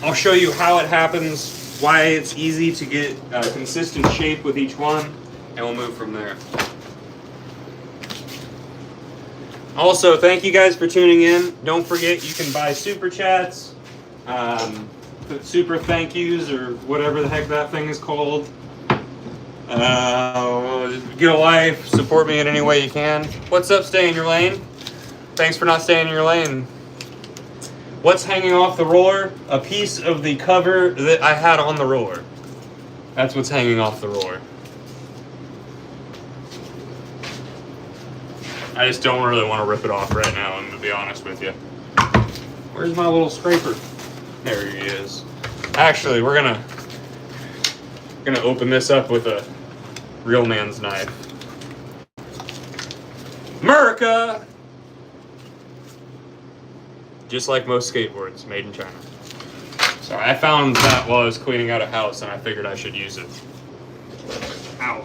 I'll show you how it happens, why it's easy to get a consistent shape with each one, and we'll move from there. Also, thank you guys for tuning in. Don't forget you can buy super chats, put super thank yous, or whatever the heck that thing is called. Get a life, support me in any way you can. What's up, stay in your lane? Thanks for not staying in your lane. What's hanging off the roller? A piece of the cover that I had on the roller. That's what's hanging off the roller. I just don't really want to rip it off right now, I'm going to be honest with you. Where's my little scraper? There he is. Actually, we're gonna open this up with a real man's knife. America! Just like most skateboards, made in China. Sorry, I found that while I was cleaning out a house and I figured I should use it. Ow.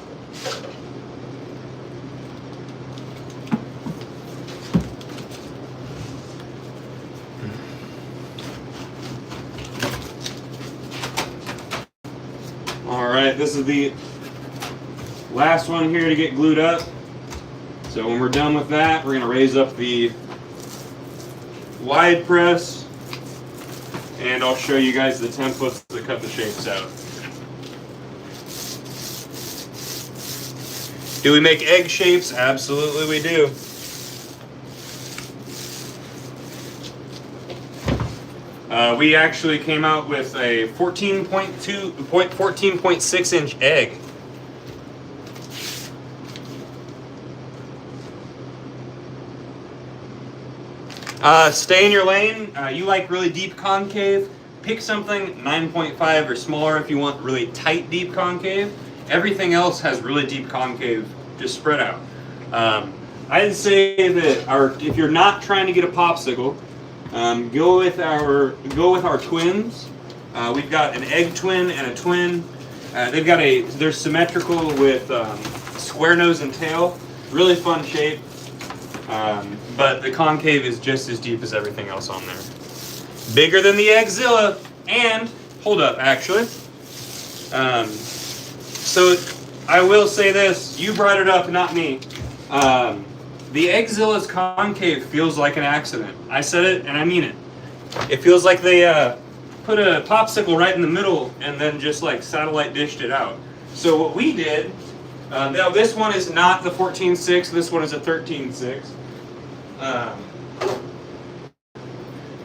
Alright, this is the last one here to get glued up. So when we're done with that, we're going to raise up the wide press, and I'll show you guys the templates that to cut the shapes out. Do we make egg shapes? Absolutely we do. We actually came out with a 14.6 inch egg. Stay in your lane. You like really deep concave, pick something 9.5 or smaller if you want really tight deep concave. Everything else has really deep concave, just spread out. I'd say that if you're not trying to get a popsicle, go with our twins. We've got an egg twin and a twin. They're symmetrical with square nose and tail. Really fun shape. But the concave is just as deep as everything else on there. Bigger than the Eggzilla, and hold up, actually. So I will say this: you brought it up, not me. The Eggzilla's concave feels like an accident. I said it, and I mean it. It feels like they put a popsicle right in the middle and then just like satellite dished it out. So what we did, now this one is not the 14.6, this one is a 13.6.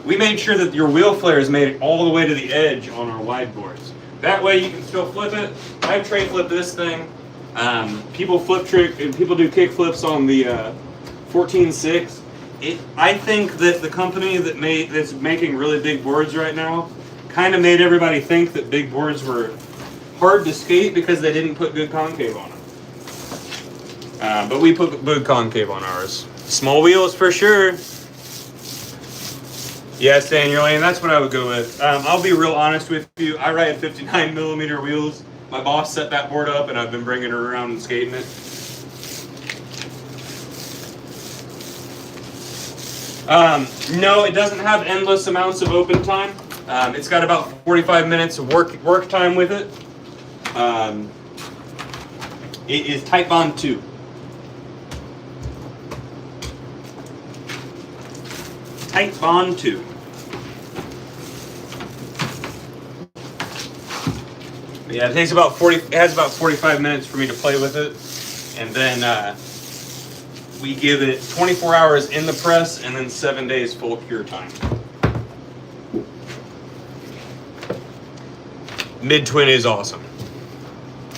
We made sure that your wheel flares made it all the way to the edge on our wide boards. That way you can still flip it. I tray flip this thing. People do kick flips on the 14.6. I think that the company that's making really big boards right now kind of made everybody think that big boards were hard to skate because they didn't put good concave on them. But we put good concave on ours. Small wheels for sure. Yeah, stay in your lane. That's what I would go with. I'll be real honest with you. I ride 59mm wheels. My boss set that board up, and I've been bringing her around and skating it. No, it doesn't have endless amounts of open time. It's got about 45 minutes of work time with it. It is Type Bond 2. Type Bond 2. Yeah, it has about 45 minutes for me to play with it, and then we give it 24 hours in the press and then 7 days full cure time. Mid-twin is awesome.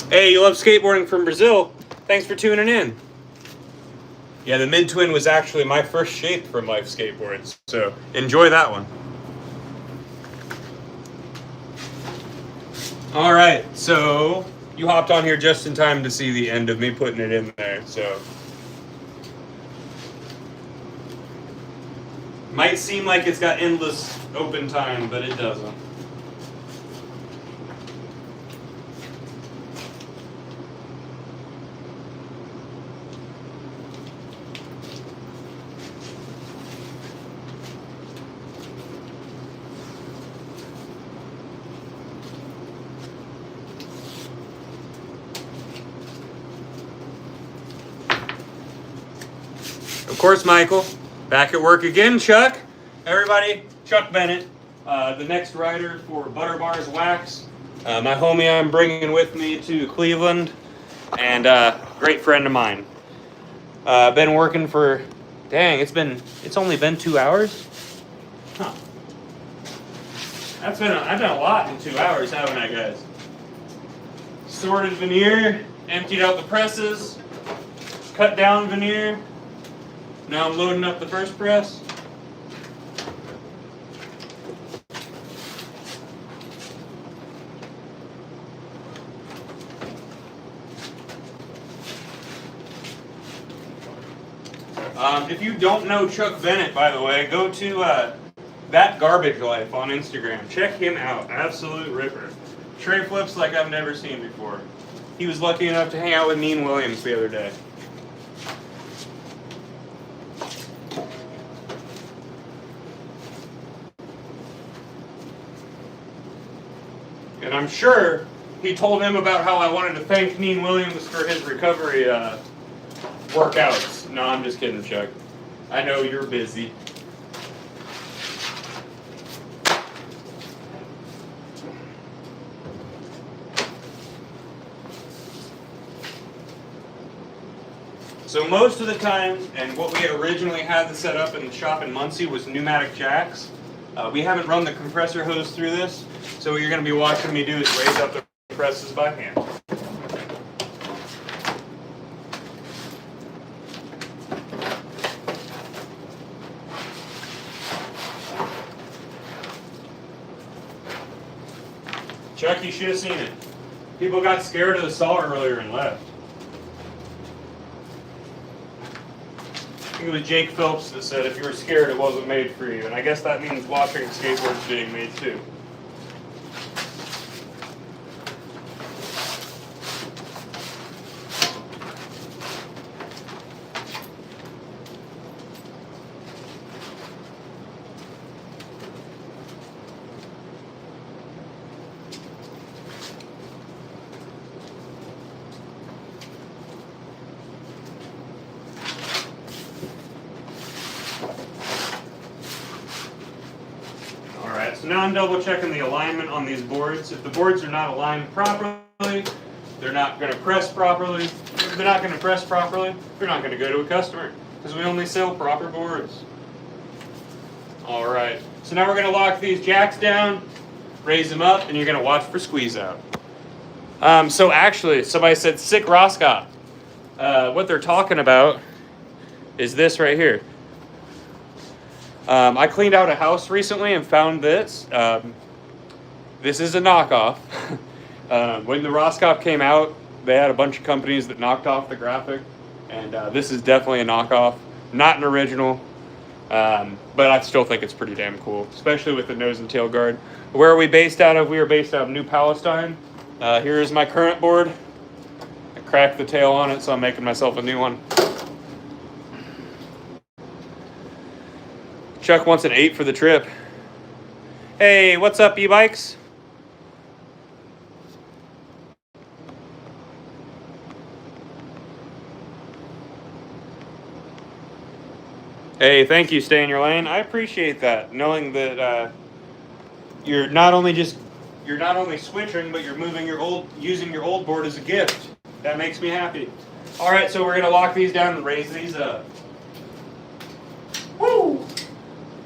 Hey, you love skateboarding from Brazil? Thanks for tuning in. Yeah, the mid-twin was actually my first shape from Life Skateboards, so enjoy that one. All right, so you hopped on here just in time to see the end of me putting it in there, so. Might seem like it's got endless open time, but it doesn't. Of course, Michael. Back at work again, Chuck. Everybody, Chuck Bennett, the next rider for Butter Bars Wax. My homie I'm bringing with me to Cleveland, and great friend of mine. Been working for, dang, it's only been 2 hours? Huh. I've done a lot in 2 hours, haven't I, guys? Sorted veneer, emptied out the presses, cut down veneer. Now I'm loading up the first press. If you don't know Chuck Bennett, by the way, go to That Garbage Life on Instagram. Check him out. Absolute ripper. Tray flips like I've never seen before. He was lucky enough to hang out with Neen Williams the other day. And I'm sure he told him about how I wanted to thank Neen Williams for his recovery workouts. No, I'm just kidding, Chuck. I know you're busy. most of the time, and what we originally had to set up in the shop in Muncie was pneumatic jacks. We haven't run the compressor hose through this, so what you're going to be watching me do is raise up the presses by hand. Chuck, you should have seen it. People got scared of the saw earlier and left. I think it was Jake Phelps that said if you were scared, it wasn't made for you. And I guess that means watching skateboards being made too. So now I'm double checking the alignment on these boards. If the boards are not aligned properly, they're not going to press properly. If they're not going to press properly, they're not going to go to a customer because we only sell proper boards. All right, so now we're going to lock these jacks down, raise them up, and you're going to watch for squeeze out. So actually, somebody said sick Roscott. What they're talking about is this right here. I cleaned out a house recently and found this. This is a knockoff. When the Roscott came out, they had a bunch of companies that knocked off the graphic, and this is definitely a knockoff, not an original, but I still think it's pretty damn cool, especially with the nose and tail guard. Where are we based out of? We are based out of New Palestine. Here is my current board. I cracked the tail on it, so I'm making myself a new one. Chuck wants an 8 for the trip. Hey, what's up, e-bikes? Hey, thank you, stay in your lane. I appreciate that, knowing that you're not only switching, but you're using your old board as a gift. That makes me happy. All right, so we're gonna lock these down and raise these up. Woo!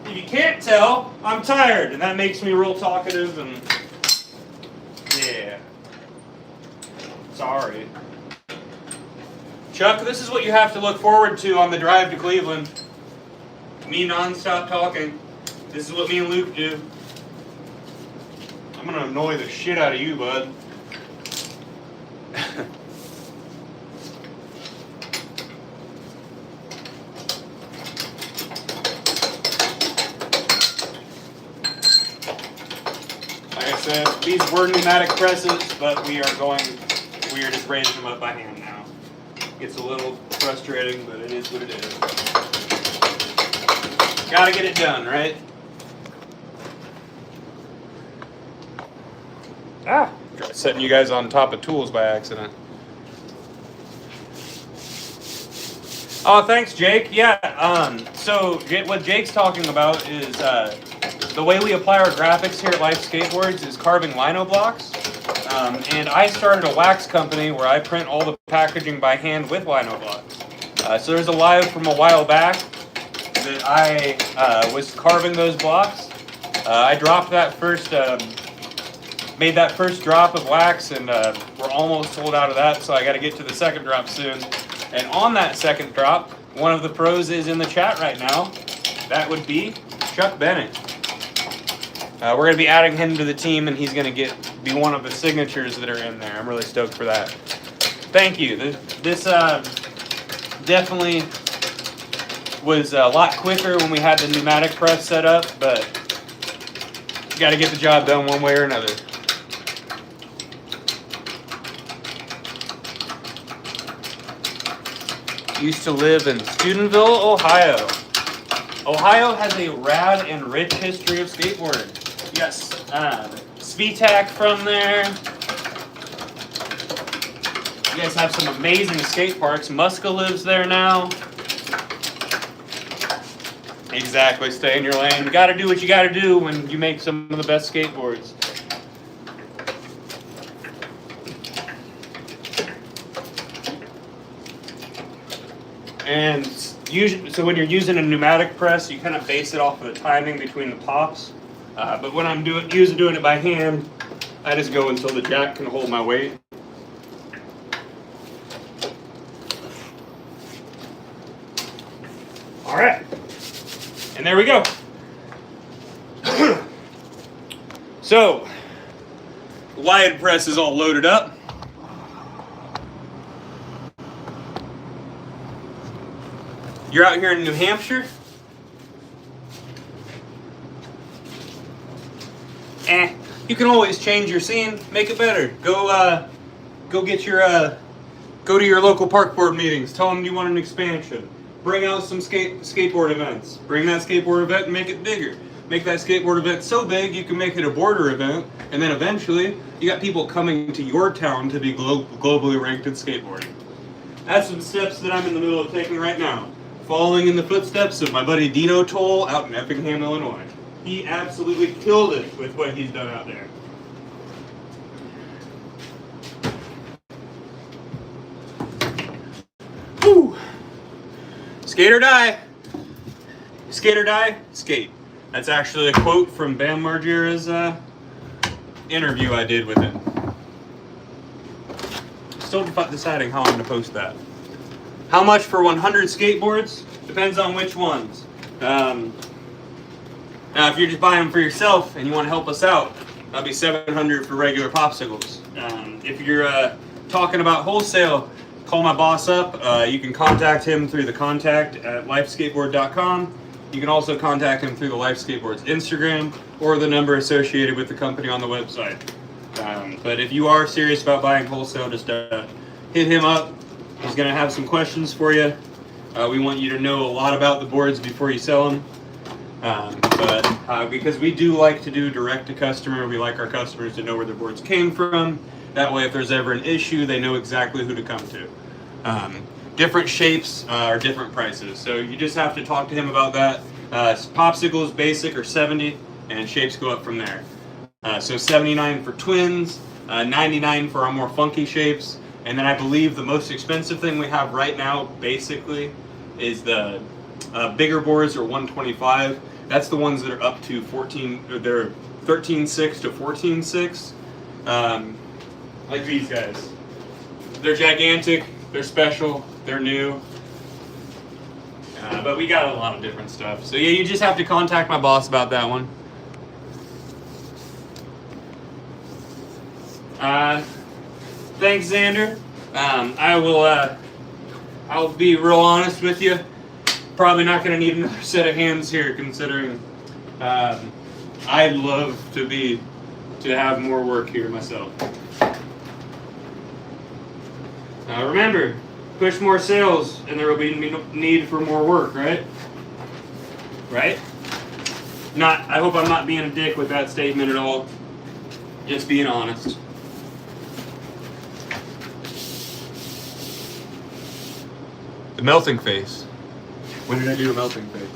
If you can't tell, I'm tired, and that makes me real talkative, and yeah. Sorry. Chuck, this is what you have to look forward to on the drive to Cleveland. Me non-stop talking. This is what me and Luke do. I'm gonna annoy the shit out of you, bud. These were pneumatic presses, but we are just raising them up by hand now. It's a little frustrating, but it is what it is. Gotta get it done, right? Setting you guys on top of tools by accident. Oh, thanks, Jake. Yeah, so what Jake's talking about is the way we apply our graphics here at Life Skateboards is carving lino blocks. And I started a wax company where I print all the packaging by hand with lino blocks. So there's a live from a while back that I was carving those blocks. I dropped that first, made that first drop of wax, and we're almost sold out of that, so I got to get to the second drop soon. And on that second drop, one of the pros is in the chat right now. That would be Chuck Bennett. We're going to be adding him to the team, and he's going to be one of the signatures that are in there. I'm really stoked for that. Thank you. This definitely was a lot quicker when we had the pneumatic press set up, but you got to get the job done one way or another. Used to live in Steubenville, Ohio. Ohio has a rad and rich history of skateboarding. Yes, Speetac from there. You guys have some amazing skate parks. Muska lives there now. Exactly, stay in your lane. You gotta do what you gotta do when you make some of the best skateboards. And usually, so when you're using a pneumatic press, you kind of base it off of the timing between the pops. But when I'm doing it by hand, I just go until the jack can hold my weight. All right, and there we go. So, wide press is all loaded up. You're out here in New Hampshire. You can always change your scene, make it better. Go get your go to your local park board meetings. Tell them you want an expansion. Bring out some skateboard events. Bring that skateboard event and make it bigger. Make that skateboard event so big you can make it a border event, and then eventually you got people coming to your town to be globally ranked in skateboarding. That's some steps that I'm in the middle of taking right now. Following in the footsteps of my buddy Dino Toll out in Effingham, Illinois. He absolutely killed it with what he's done out there. Whew. Skate or die. Skate or die, skate. That's actually a quote from Bam Margera's interview I did with him. Still deciding how I'm going to post that. How much for 100 skateboards? Depends on which ones. Now, if you're just buying them for yourself and you want to help us out, that'll be $700 for regular popsicles. If you're talking about wholesale, call my boss up. You can contact him through the contact at lifeskateboard.com. You can also contact him through the Life Skateboards Instagram or the number associated with the company on the website. But if you are serious about buying wholesale, just hit him up. He's going to have some questions for you. We want you to know a lot about the boards before you sell them. Because we do like to do direct to customer, we like our customers to know where their boards came from. That way, if there's ever an issue, they know exactly who to come to. Different shapes are different prices, so you just have to talk to him about that. Popsicles basic are $70, and shapes go up from there. So $79 for twins, $99 for our more funky shapes, and then I believe the most expensive thing we have right now, basically, is the bigger boards are $125. That's the ones that are up to 14. They're 13.6 to 14.6. Like these guys. They're gigantic. They're special. They're new. But we got a lot of different stuff. So yeah, you just have to contact my boss about that one. Thanks, Xander. I'll be real honest with you. Probably not going to need another set of hands here, considering I'd love to have more work here myself. Remember, push more sales, and there will be need for more work, right? Right? I hope I'm not being a dick with that statement at all. Just being honest. The melting face. When did I do a melting face?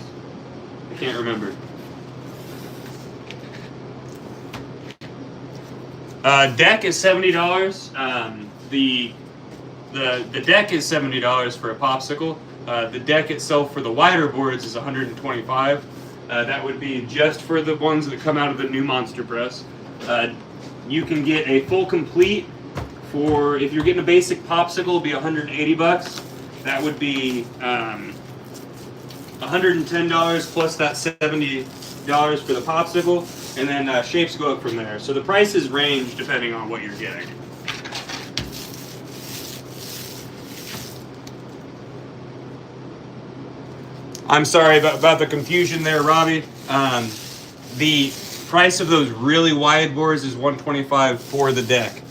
I can't remember. Deck is $70. The deck is $70 for a popsicle. The deck itself for the wider boards is $125. That would be just for the ones that come out of the new Monster Press. You can get a full complete for, if you're getting a basic popsicle, it'll be $180. That would be $110 plus that $70 for the popsicle, and then shapes go up from there. So the prices range depending on what you're getting. I'm sorry about the confusion there, Robbie. The price of those really wide boards is $125 for the deck.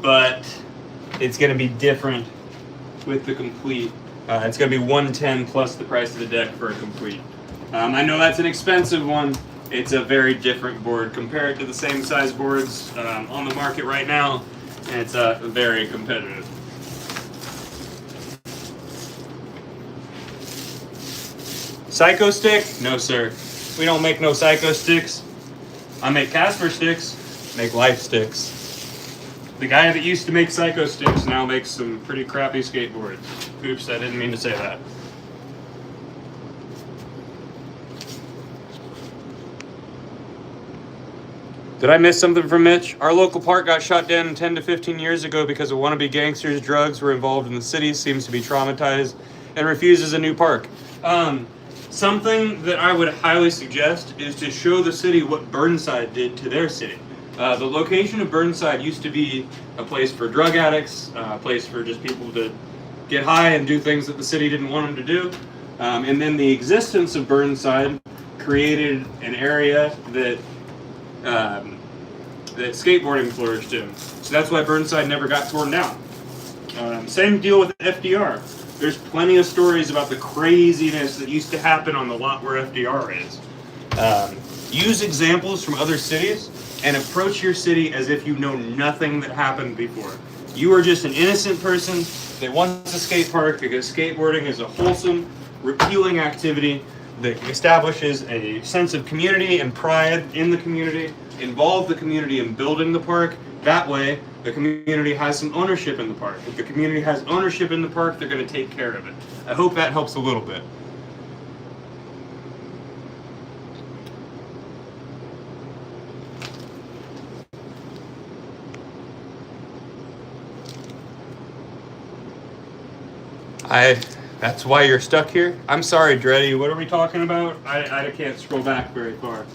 But it's going to be different with the complete. It's going to be $110 plus the price of the deck for a complete. I know that's an expensive one. It's a very different board compared to the same size boards on the market right now, and it's very competitive. Psycho stick? No, sir. We don't make no psycho sticks. I make Casper sticks. Make life sticks. The guy that used to make Psycho Sticks now makes some pretty crappy skateboards. Oops, I didn't mean to say that. Did I miss something from Mitch? Our local park got shut down 10 to 15 years ago because of wannabe gangsters. Drugs were involved in the city, seems to be traumatized, and refuses a new park. Something that I would highly suggest is to show the city what Burnside did to their city. The location of Burnside used to be a place for drug addicts, a place for just people to get high and do things that the city didn't want them to do. And then the existence of Burnside created an area that that skateboarding flourished in. So that's why Burnside never got torn down. Same deal with FDR. There's plenty of stories about the craziness that used to happen on the lot where FDR is. Use examples from other cities and approach your city as if you know nothing that happened before. You are just an innocent person that wants a skate park because skateboarding is a wholesome, appealing activity that establishes a sense of community and pride in the community, involve the community in building the park. That way, the community has some ownership in the park. If the community has ownership in the park, they're going to take care of it. I hope that helps a little bit. That's why you're stuck here? I'm sorry, Dreddy. What are we talking about? I can't scroll back very far.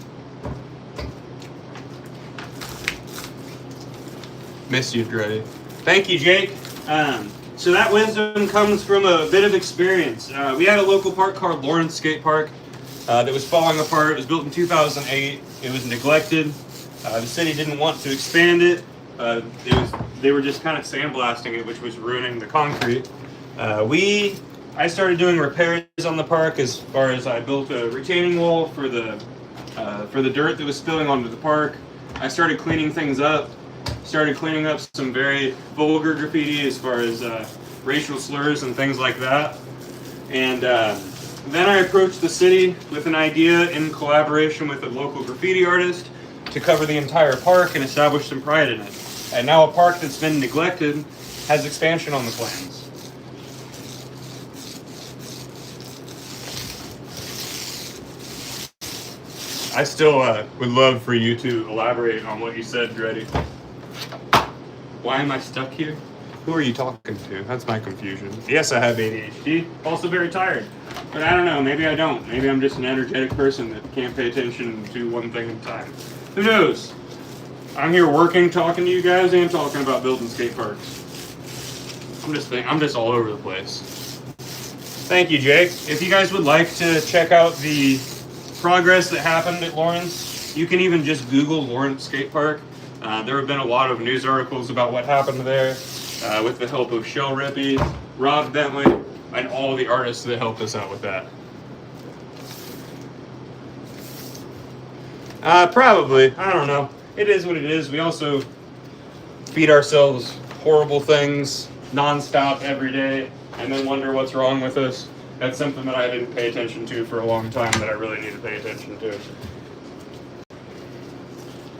Miss you, Dreddy. Thank you, Jake. So that wisdom comes from a bit of experience. We had a local park called Lawrence Skate Park that was falling apart. It was built in 2008. It was neglected. The city didn't want to expand it. They were just kind of sandblasting it, which was ruining the concrete. I started doing repairs on the park as far as I built a retaining wall for the dirt that was spilling onto the park. I started cleaning things up. Started cleaning up some very vulgar graffiti as far as racial slurs and things like that. And then I approached the city with an idea in collaboration with a local graffiti artist to cover the entire park and establish some pride in it. And now a park that's been neglected has expansion on the plans. I still would love for you to elaborate on what you said, Dreddy. Why am I stuck here? Who are you talking to? That's my confusion. Yes, I have ADHD. Also very tired. But I don't know. Maybe I don't. Maybe I'm just an energetic person that can't pay attention to one thing at a time. Who knows? I'm here working, talking to you guys, and talking about building skate parks. I'm just all over the place. Thank you, Jake. If you guys would like to check out the progress that happened at Lawrence, you can even just Google Lawrence Skate Park. There have been a lot of news articles about what happened there with the help of Shell Rippey, Rob Bentley, and all the artists that helped us out with that. Probably. I don't know. It is what it is. We also feed ourselves horrible things nonstop every day and then wonder what's wrong with us. That's something that I didn't pay attention to for a long time that I really need to pay attention to.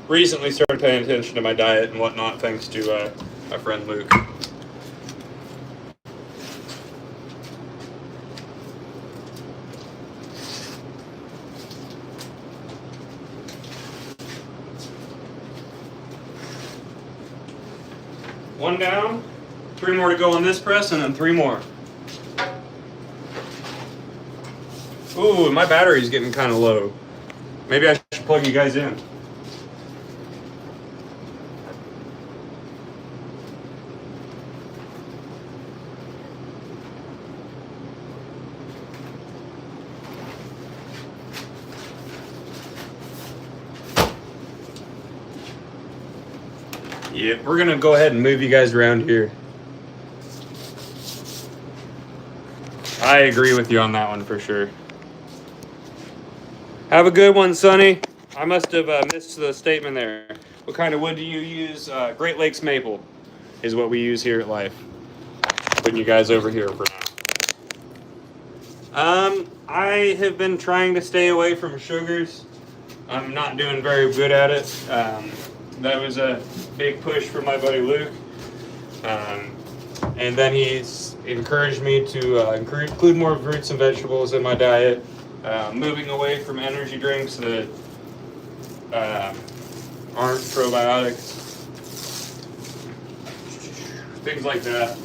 Recently started paying attention to my diet and whatnot thanks to my friend Luke. One down, 3 more to go on this press, and then 3 more. Ooh, my battery's getting kind of low. Maybe I should plug you guys in. Yeah, we're gonna go ahead and move you guys around here. I agree with you on that one for sure. Have a good one, Sonny. I must have missed the statement there. What kind of wood do you use? Great Lakes maple is what we use here at Life. Putting you guys over here for now. I have been trying to stay away from sugars. I'm not doing very good at it. That was a big push for my buddy Luke. And then he's encouraged me to include more fruits and vegetables in my diet, moving away from energy drinks that aren't probiotics, things like that.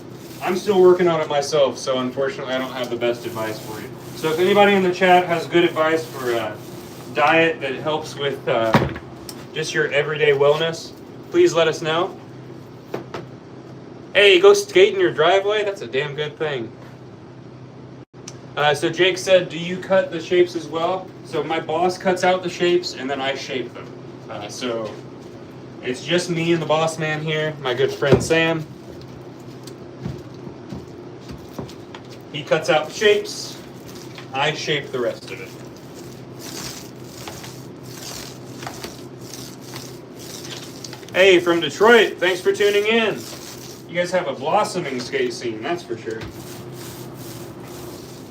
I'm still working on it myself, so unfortunately I don't have the best advice for you. So if anybody in the chat has good advice for a diet that helps with just your everyday wellness, please let us know. Hey, go skate in your driveway? That's a damn good thing. So Jake said, do you cut the shapes as well? So my boss cuts out the shapes and then I shape them. So it's just me and the boss man here, my good friend Sam. He cuts out the shapes, I shape the rest of it. Hey, from Detroit, thanks for tuning in. You guys have a blossoming skate scene, that's for sure.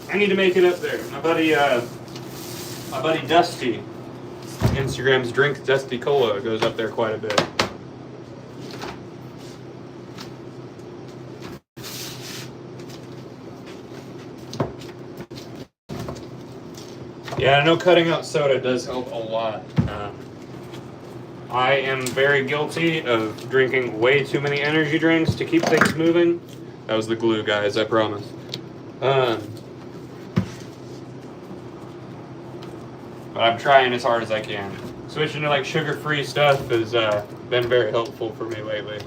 I need to make it up there. My buddy Dusty, Instagram's Drink Dusty Cola, goes up there quite a bit. Yeah, I know cutting out soda does help a lot. I am very guilty of drinking way too many energy drinks to keep things moving. That was the glue, guys, I promise. But I'm trying as hard as I can. Switching to like sugar-free stuff has been very helpful for me lately.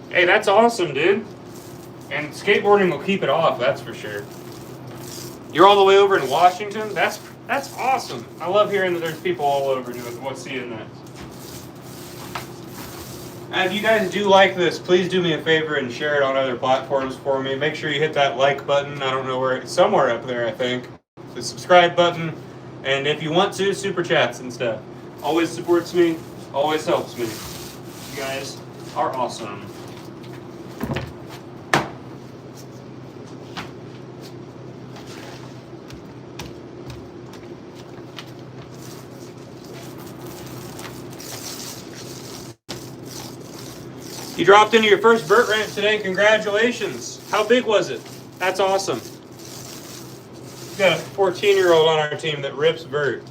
Hey, that's awesome, dude. And skateboarding will keep it off, that's for sure. You're all the way over in Washington? That's awesome. I love hearing that there's people all over seeing that. And if you guys do like this, please do me a favor and share it on other platforms for me. Make sure you hit that like button. I don't know where, somewhere up there, I think. The subscribe button. And if you want to, super chats and stuff. Always supports me, always helps me. You guys are awesome. You dropped into your first vert ramp today. Congratulations. How big was it? That's awesome. We've got a 14-year-old on our team that rips vert.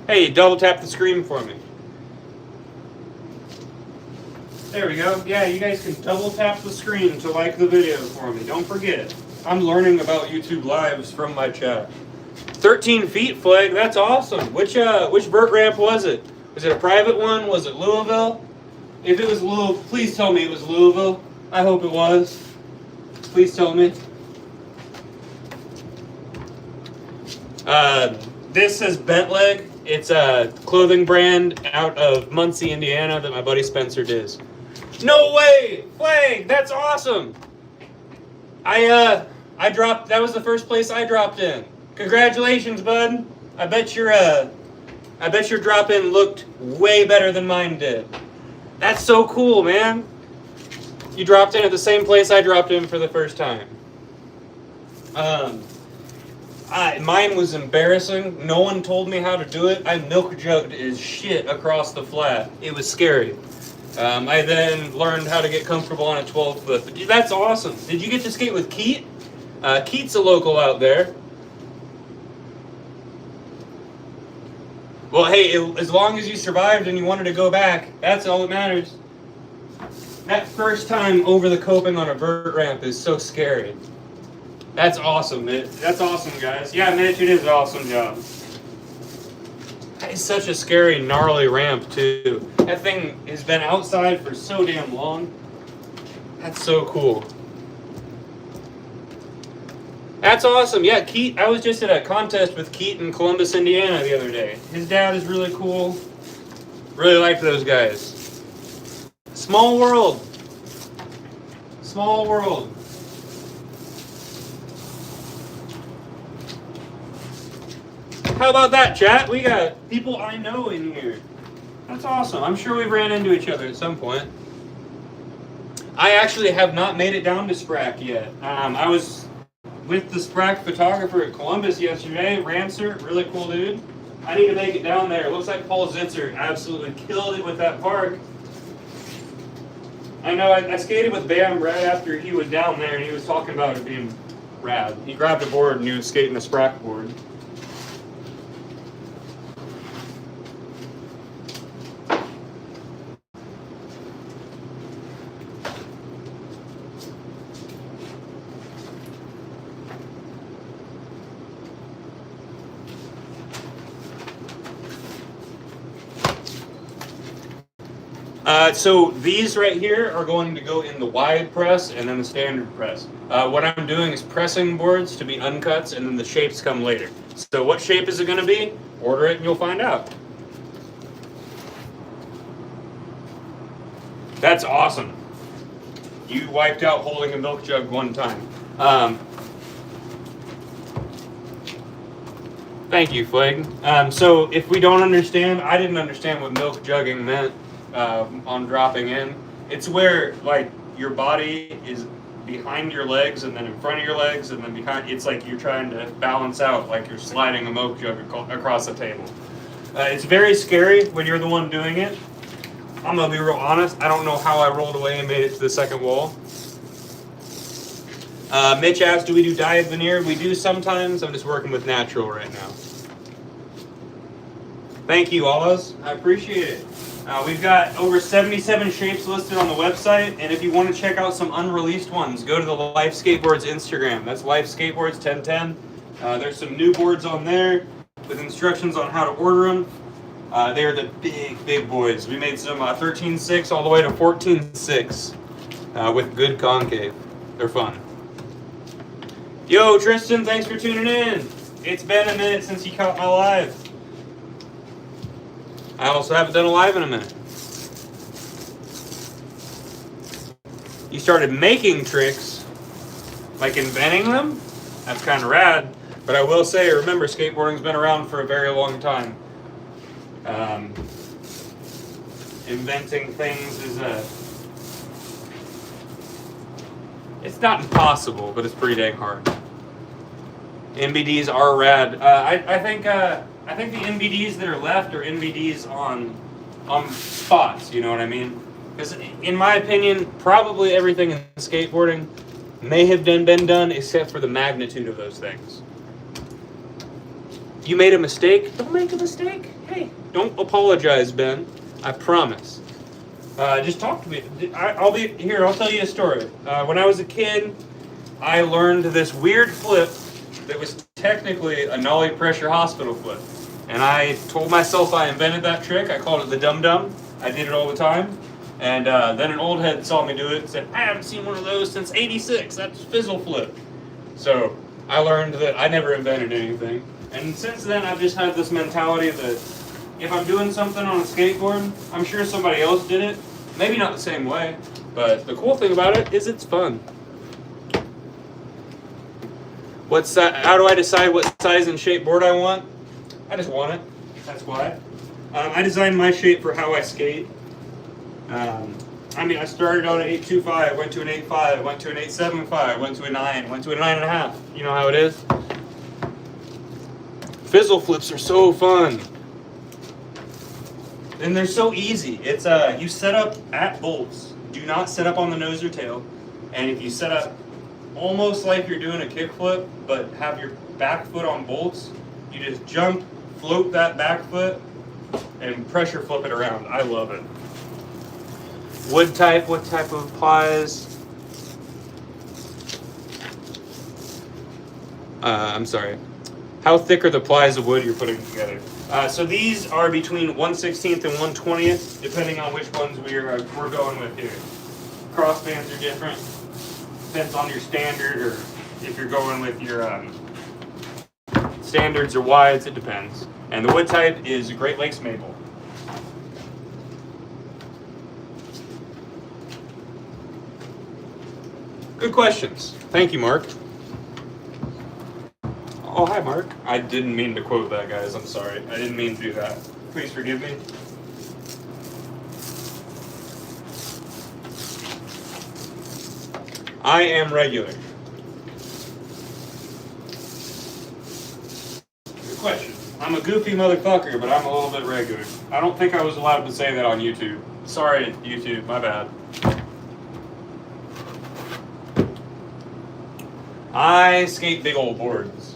Hey, double tap the screen for me. There we go. Yeah, you guys can double tap the screen to like the video for me. Don't forget. I'm learning about YouTube Lives from my chat. 13 feet flag. That's awesome. Which vert ramp was it? Was it a private one? Was it Louisville? If it was Louisville, please tell me it was Louisville. I hope it was. Please tell me. This says Bent Leg. It's a clothing brand out of Muncie, Indiana that my buddy Spencer does. No way! Flag! That's awesome! I dropped, that was the first place I dropped in. Congratulations, bud. I bet your drop-in looked way better than mine did. That's so cool, man. You dropped in at the same place I dropped in for the first time. Mine was embarrassing. No one told me how to do it. I milk jugged as shit across the flat. It was scary. I then learned how to get comfortable on a 12-foot. That's awesome. Did you get to skate with Keat? Keat's a local out there. Well, hey, as long as you survived and you wanted to go back, that's all that matters. That first time over the coping on a vert ramp is so scary. That's awesome, Mitch. That's awesome, guys. Yeah, Mitch, it is an awesome job. That is such a scary, gnarly ramp, too. That thing has been outside for so damn long. That's so cool. That's awesome. Yeah, Keat, I was just at a contest with Keat in Columbus, Indiana the other day. His dad is really cool. Really like those guys. Small world. Small world. How about that, chat? We got people I know in here. That's awesome. I'm sure we've ran into each other at some point. I actually have not made it down to Sprack yet. I was with the Sprack photographer at Columbus yesterday, Rancer, really cool dude. I need to make it down there. It looks like Paul Zitzer absolutely killed it with that park. I know, I skated with Bam right after he was down there, and he was talking about it being rad. He grabbed a board and he was skating a sprack board. So these right here are going to go in the wide press and then the standard press. What I'm doing is pressing boards to be uncuts, and then the shapes come later. So what shape is it going to be? Order it and you'll find out. That's awesome. You wiped out holding a milk jug one time. Thank you, Flag. So if we don't understand, I didn't understand what milk jugging meant. On dropping in, it's where like your body is behind your legs and then in front of your legs and then behind. It's like you're trying to balance out, like you're sliding a milk jug across the table. It's very scary when you're the one doing it. I'm gonna be real honest. I don't know how I rolled away and made it to the second wall. Mitch asked, "Do we do dyed veneer?" We do sometimes. I'm just working with natural right now. Thank you, Oz. I appreciate it. We've got over 77 shapes listed on the website, and if you want to check out some unreleased ones, go to the Life Skateboards Instagram. That's Life Skateboards 1010. There's some new boards on there with instructions on how to order them. They are the big boys. We made some 13.6 all the way to 14.6 with good concave. They're fun. Yo, Tristan, thanks for tuning in. It's been a minute since you caught my live. I also haven't done a live in a minute. You started making tricks, like inventing them? That's kind of rad. But I will say, remember, skateboarding's been around for a very long time. Inventing things is it's not impossible, but it's pretty dang hard. NBDs are rad. I think the NBDs that are left are NBDs on spots, you know what I mean? Because in my opinion, probably everything in skateboarding may have been done except for the magnitude of those things. You made a mistake? Don't make a mistake. Hey, don't apologize, Ben. I promise. Just talk to me. I'll be here. I'll tell you a story. When I was a kid, I learned this weird flip that was technically a nollie pressure hospital flip. And I told myself I invented that trick. I called it the dum-dum. I did it all the time. And then an old head saw me do it and said, I haven't seen one of those since '86. That's fizzle flip. So I learned that I never invented anything. And since then, I've just had this mentality that if I'm doing something on a skateboard, I'm sure somebody else did it. Maybe not the same way, but the cool thing about it is it's fun. How do I decide what size and shape board I want? I just want it. That's why. I designed my shape for how I skate. I started on an 8.25, went to an 8.5, went to an 8.75, went to a 9, went to a 9.5. You know how it is? Fizzle flips are so fun. And they're so easy. It's you set up at bolts. Do not set up on the nose or tail. And if you set up almost like you're doing a kickflip, but have your back foot on bolts, you just jump, float that back foot, and pressure flip it around. I love it. Wood type, what type of plies? I'm sorry. How thick are the plies of wood you're putting together? So these are between 1/16 and 1/20, depending on which ones we're going with here. Crossbands are different. Depends on your standard, or if you're going with your standards or wides, it depends. And the wood type is Great Lakes maple. Good questions. Thank you, Mark. Oh, hi, Mark. I didn't mean to quote that, guys. I'm sorry. I didn't mean to do that. Please forgive me. I am regular. Good question. I'm a goofy motherfucker, but I'm a little bit regular. I don't think I was allowed to say that on YouTube. Sorry, YouTube, my bad. I skate big old boards.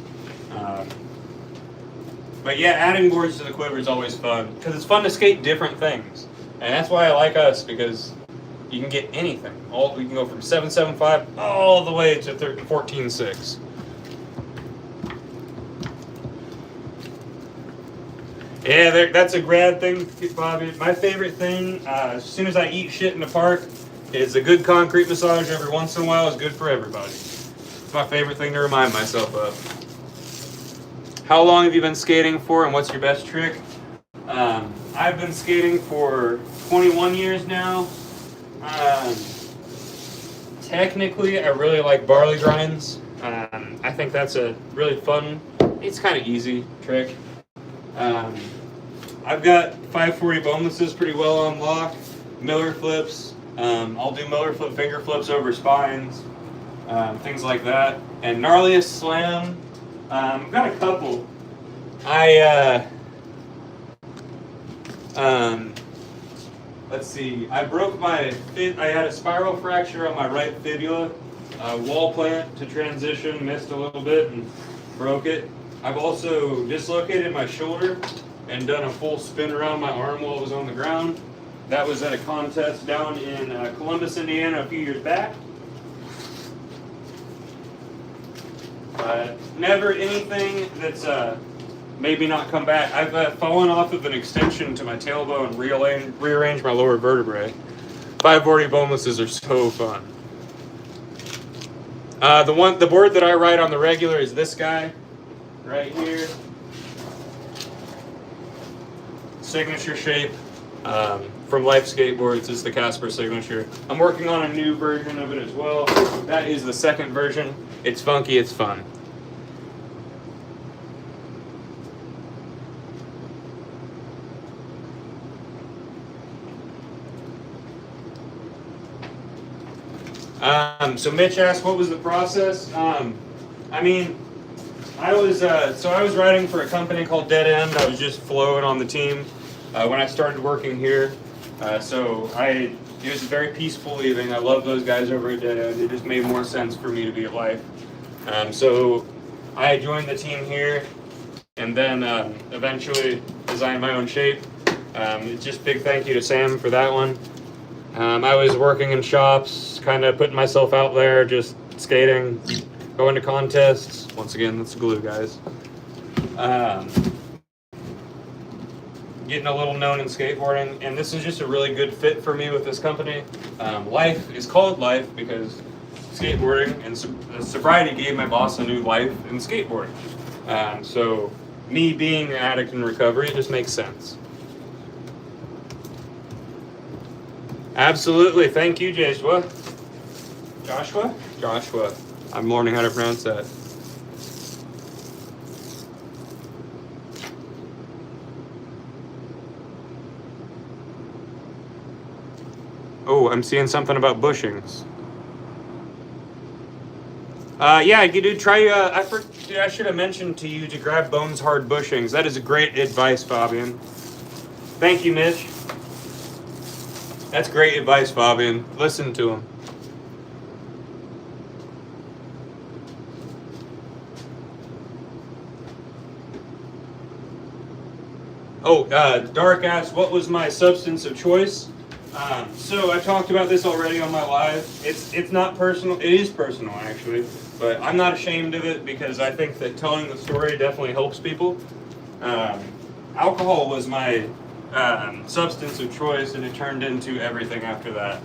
But yeah, adding boards to the quiver is always fun, because it's fun to skate different things. And that's why I like us, because you can get anything. We can go from 7.75 all the way to 14.6. Yeah, that's a grad thing, Bobby. My favorite thing, as soon as I eat shit in the park, is a good concrete massage every once in a while is good for everybody. It's my favorite thing to remind myself of. How long have you been skating for, and what's your best trick? I've been skating for 21 years now. Technically, I really like barley grinds. I think that's a really fun, it's kind of easy trick. I've got 540 bonelesses pretty well on lock. Miller flips. I'll do Miller flip finger flips over spines. Things like that. And gnarliest slam. I've got a couple. Let's see. I broke I had a spiral fracture on my right fibula. Wall plant to transition, missed a little bit and broke it. I've also dislocated my shoulder and done a full spin around my arm while it was on the ground. That was at a contest down in Columbus, Indiana a few years back. Never anything that's maybe not come back. I've fallen off of an extension to my tailbone and rearranged my lower vertebrae. 540 bonelesses are so fun. The board that I ride on the regular is this guy right here. Signature shape from Life Skateboards is the Casper signature. I'm working on a new version of it as well. That is the second version. It's funky, it's fun. So Mitch asked, what was the process? I was riding for a company called Dead End. I was just flowing on the team when I started working here. It was very peaceful leaving. I love those guys over at Dead End. It just made more sense for me to be at Life. So I joined the team here, and then eventually designed my own shape. Just big thank you to Sam for that one. I was working in shops, kind of putting myself out there, just skating, going to contests. Once again, that's glue, guys. Getting a little known in skateboarding, and this is just a really good fit for me with this company. Life is called Life because skateboarding and sobriety gave my boss a new life in skateboarding. So me being an addict in recovery, it just makes sense. Absolutely. Thank you, Joshua. Joshua. I'm learning how to pronounce that. Oh, I'm seeing something about bushings. Yeah, dude, try. I should have mentioned to you to grab Bones Hard bushings. That is great advice, Fabian. Thank you, Mitch. That's great advice, Fabian. Listen to him. Oh, Dark asked, what was my substance of choice? So I talked about this already on my live. It's not personal. It is personal, actually. But I'm not ashamed of it because I think that telling the story definitely helps people. Alcohol was my substance of choice, and it turned into everything after that.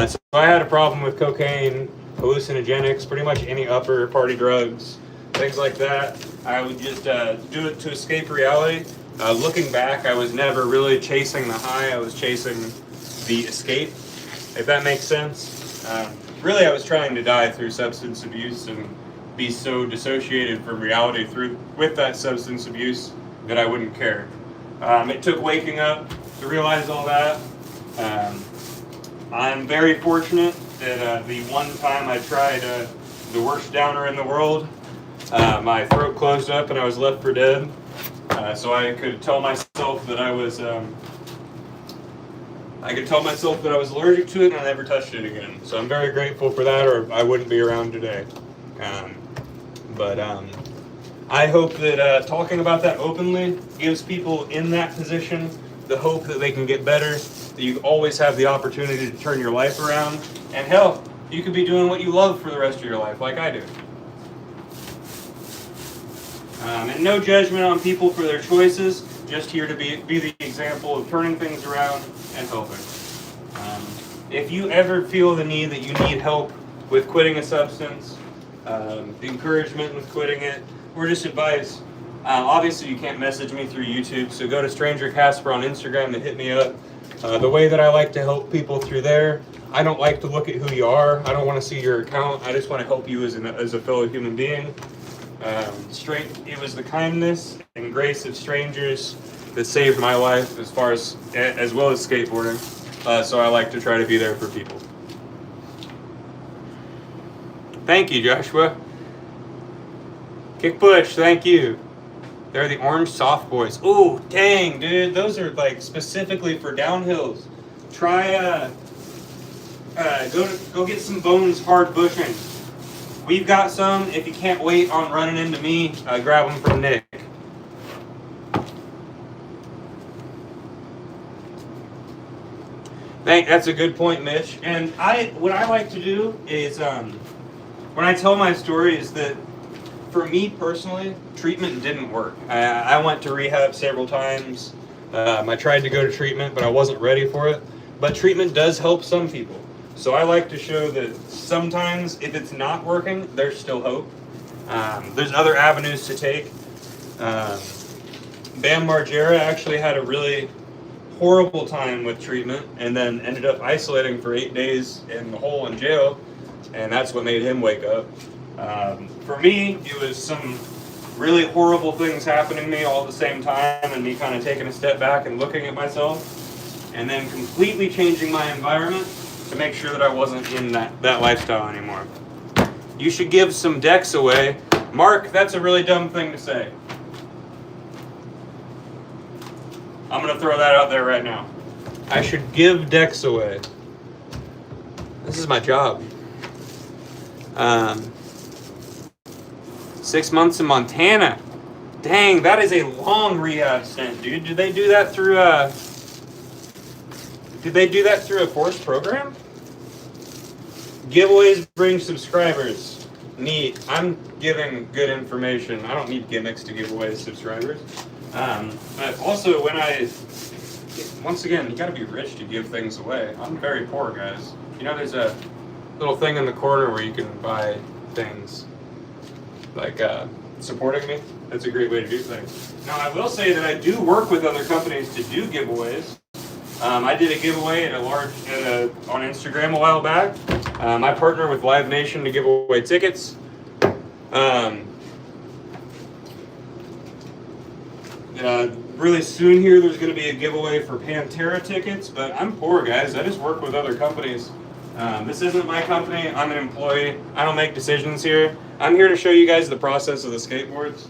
So I had a problem with cocaine, hallucinogenics, pretty much any upper party drugs, things like that. I would just do it to escape reality. Looking back, I was never really chasing the high. I was chasing the escape, if that makes sense. Really, I was trying to die through substance abuse and be so dissociated from reality with that substance abuse that I wouldn't care. It took waking up to realize all that. I'm very fortunate that the one time I tried the worst downer in the world, my throat closed up and I was left for dead. So I could tell myself that I was allergic to it and I never touched it again. So I'm very grateful for that, or I wouldn't be around today. But I hope that talking about that openly gives people in that position the hope that they can get better, that you always have the opportunity to turn your life around, and hell, you could be doing what you love for the rest of your life, like I do. And no judgment on people for their choices, just here to be the example of turning things around and helping. If you ever feel the need that you need help with quitting a substance, encouragement with quitting it, or just advice, obviously you can't message me through YouTube, so go to Stranger Casper on Instagram and hit me up. The way that I like to help people through there, I don't like to look at who you are. I don't want to see your account. I just want to help you as a fellow human being. It was the kindness and grace of strangers that saved my life, as well as skateboarding. So I like to try to be there for people. Thank you, Joshua. Kick push, thank you. They're the orange soft boys. Ooh, dang, dude, those are like specifically for downhills. Try go get some Bones hard bushing. We've got some. If you can't wait on running into me, grab them from Nick. That's a good point, Mitch. And what I like to do is, when I tell my story, is that for me personally, treatment didn't work. I went to rehab several times. I tried to go to treatment, but I wasn't ready for it. But treatment does help some people. So I like to show that sometimes if it's not working, there's still hope. There's other avenues to take. Bam Margera actually had a really horrible time with treatment and then ended up isolating for 8 days in the hole in jail, and that's what made him wake up. For me, it was some really horrible things happening to me all at the same time, and me kind of taking a step back and looking at myself, and then completely changing my environment to make sure that I wasn't in that lifestyle anymore. You should give some decks away. Mark, that's a really dumb thing to say. I'm going to throw that out there right now. I should give decks away. This is my job. 6 months in Montana. Dang, that is a long rehab stint, dude. Did they do that through a forced program? Giveaways bring subscribers. Neat. I'm giving good information. I don't need gimmicks to give away subscribers. But also, once again, you gotta be rich to give things away. I'm very poor, guys. You know, there's a little thing in the corner where you can buy things, like supporting me. That's a great way to do things. Now, I will say that I do work with other companies to do giveaways. I did a giveaway on Instagram a while back. I partner with Live Nation to give away tickets. Really soon here, there's going to be a giveaway for Pantera tickets, but I'm poor, guys. I just work with other companies. This isn't my company. I'm an employee. I don't make decisions here. I'm here to show you guys the process of the skateboards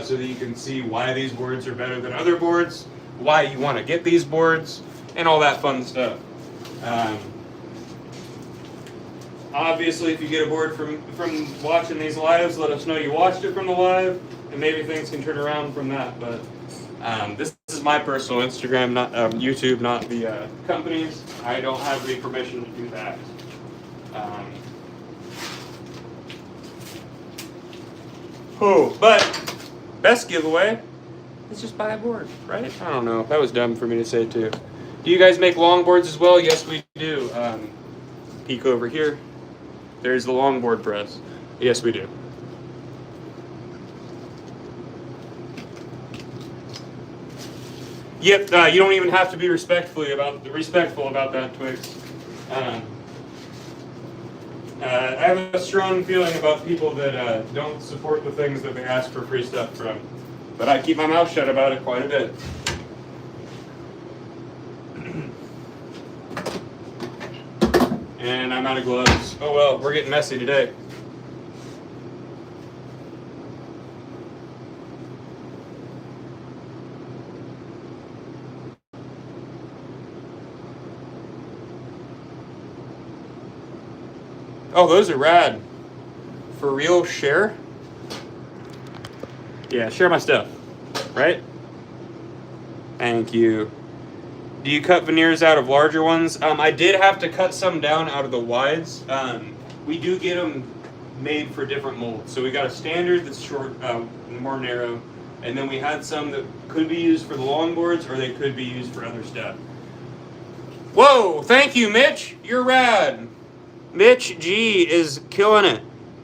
so that you can see why these boards are better than other boards, why you want to get these boards, and all that fun stuff. Obviously, if you get a board from watching these lives, let us know you watched it from the live, and maybe things can turn around from that. But this is my personal Instagram, not YouTube, not the company's. I don't have the permission to do that. But best giveaway is just buy a board, right? I don't know. That was dumb for me to say too. Do you guys make longboards as well? Yes, we do. Peek over here. There's the longboard press. Yes, we do. Yep, you don't even have to be respectful about that, Twix. I have a strong feeling about people that don't support the things that they ask for free stuff from, but I keep my mouth shut about it quite a bit. And I'm out of gloves. Oh well, we're getting messy today. Oh, those are rad. For real, share? Yeah, share my stuff, right? Thank you. Do you cut veneers out of larger ones? I did have to cut some down out of the wides. We do get them made for different molds. So we got a standard that's short, more narrow, and then we had some that could be used for the longboards or they could be used for other stuff. Whoa, thank you, Mitch. You're rad. Mitch G is killing it.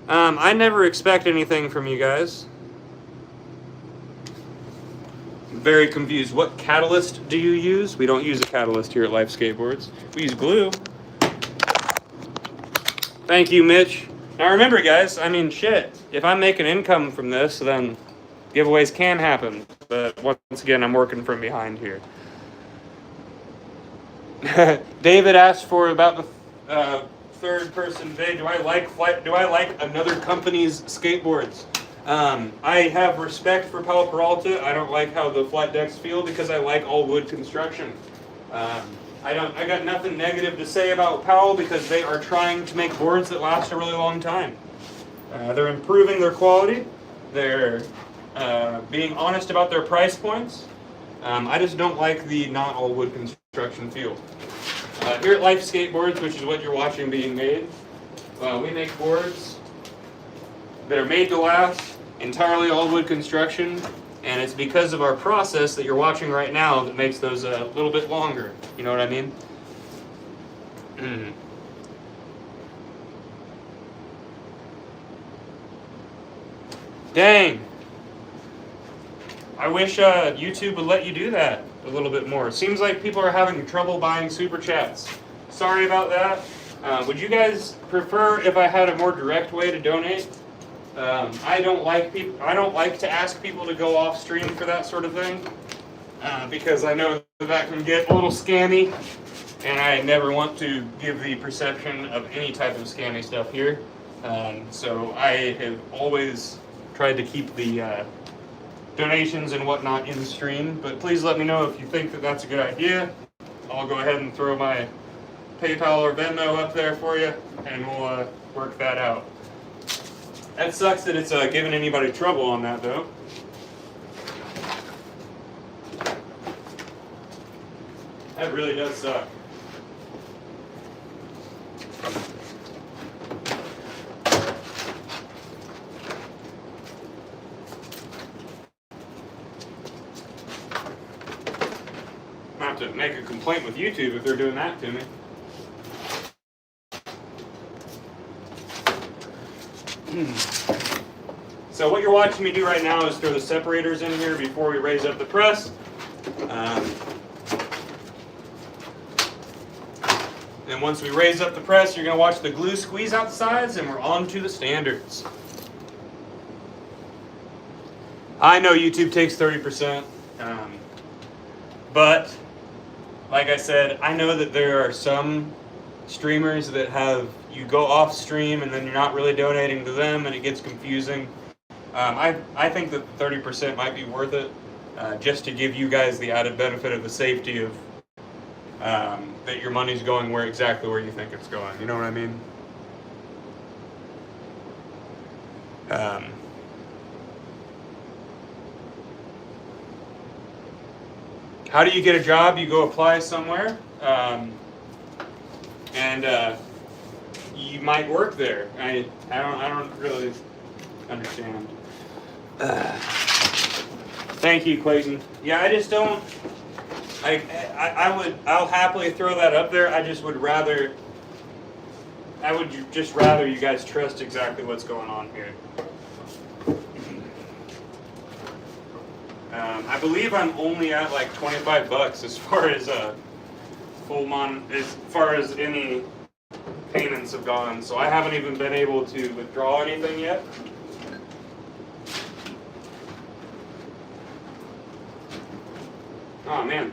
I never expect anything from you guys. Very confused. What catalyst do you use? We don't use a catalyst here at Life Skateboards. We use glue. Thank you, Mitch. Now remember, guys, I mean, shit. If I'm making income from this, then giveaways can happen. But once again, I'm working from behind here. David asked for about the third person vid. Do I like another company's skateboards? I have respect for Powell Peralta. I don't like how the flat decks feel because I like all wood construction. I got nothing negative to say about Powell because they are trying to make boards that last a really long time. They're improving their quality. They're being honest about their price points. I just don't like the not all wood construction feel. Here at Life Skateboards, which is what you're watching being made, we make boards that are made to last, entirely all wood construction, and it's because of our process that you're watching right now that makes those a little bit longer. You know what I mean? Dang. I wish YouTube would let you do that a little bit more. It seems like people are having trouble buying super chats. Sorry about that. Would you guys prefer if I had a more direct way to donate? I don't like to ask people to go off stream for that sort of thing because I know that can get a little scammy, and I never want to give the perception of any type of scammy stuff here. So I have always tried to keep the donations and whatnot in the stream, but please let me know if you think that that's a good idea. I'll go ahead and throw my PayPal or Venmo up there for you, and we'll work that out. That sucks that it's giving anybody trouble on that, though. That really does suck. I have to make a complaint with YouTube if they're doing that to me. So what you're watching me do right now is throw the separators in here before we raise up the press. And once we raise up the press, you're going to watch the glue squeeze out the sides, and we're on to the standards. I know YouTube takes 30%, but like I said, I know that there are some streamers that have you go off stream and then you're not really donating to them, and it gets confusing. I think that 30% might be worth it, just to give you guys the added benefit of the safety of that your money's going exactly where you think it's going. You know what I mean? How do you get a job? You go apply somewhere, and you might work there. I don't really understand. Thank you, Clayton. Yeah, I just don't. I'll happily throw that up there. I would just rather you guys trust exactly what's going on here. I believe I'm only at like $25 as far as as far as any payments have gone, so I haven't even been able to withdraw anything yet. Oh man.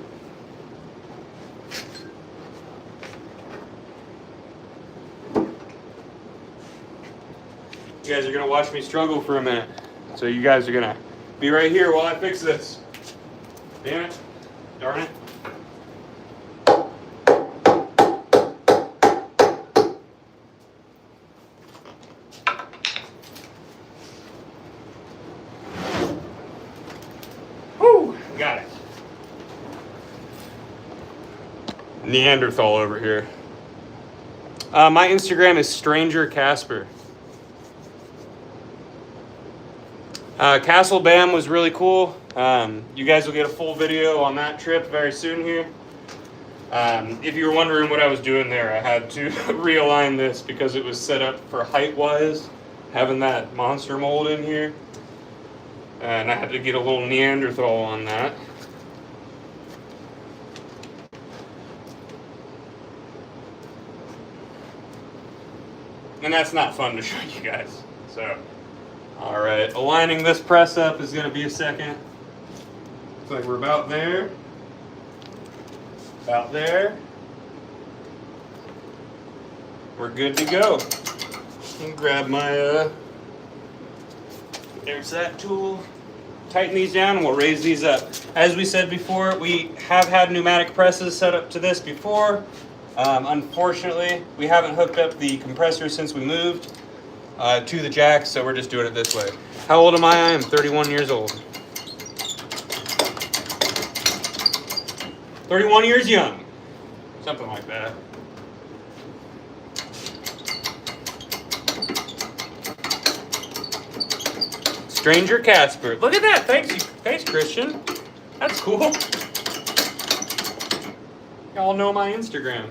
You guys are gonna watch me struggle for a minute, so you guys are gonna be right here while I fix this. Damn it. Darn it. Neanderthal over here. My Instagram is Stranger Casper. Castle Bam was really cool. You guys will get a full video on that trip very soon here. If you were wondering what I was doing there, I had to realign this because it was set up for height-wise, having that monster mold in here. And I had to get a little Neanderthal on that. And that's not fun to show you guys. So, all right, aligning this press up is going to be a second. Looks like we're about there. About there. We're good to go. And grab my, there's that tool. Tighten these down and we'll raise these up. As we said before, we have had pneumatic presses set up to this before. Unfortunately, we haven't hooked up the compressor since we moved to the jack, so we're just doing it this way. How old am I? I am 31 years old. 31 years young. Something like that. Stranger Casper. Look at that. Thanks, Christian. That's cool. Y'all know my Instagram.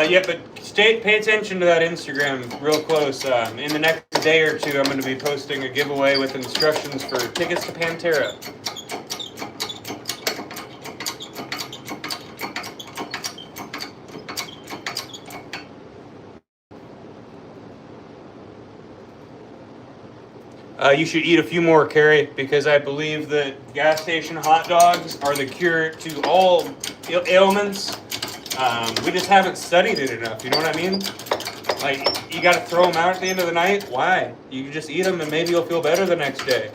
Yeah, but pay attention to that Instagram real close. In the next day or two, I'm going to be posting a giveaway with instructions for tickets to Pantera. You should eat a few more, Carrie, because I believe that gas station hot dogs are the cure to all ailments. We just haven't studied it enough, you know what I mean? Like, you gotta throw them out at the end of the night? Why? You can just eat them and maybe you'll feel better the next day.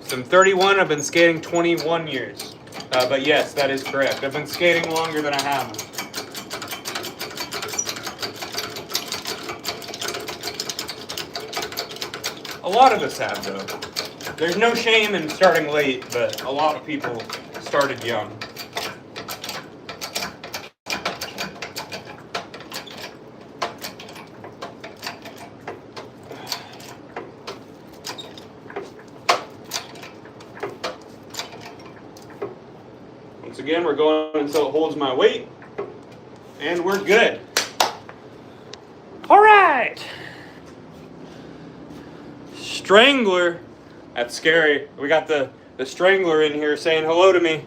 So I'm 31, I've been skating 21 years. But yes, that is correct. I've been skating longer than I have. A lot of us have, though. There's no shame in starting late, but a lot of people started young. Once again, we're going until it holds my weight, and we're good. All right. Strangler. That's scary. We got the Strangler in here saying hello to me.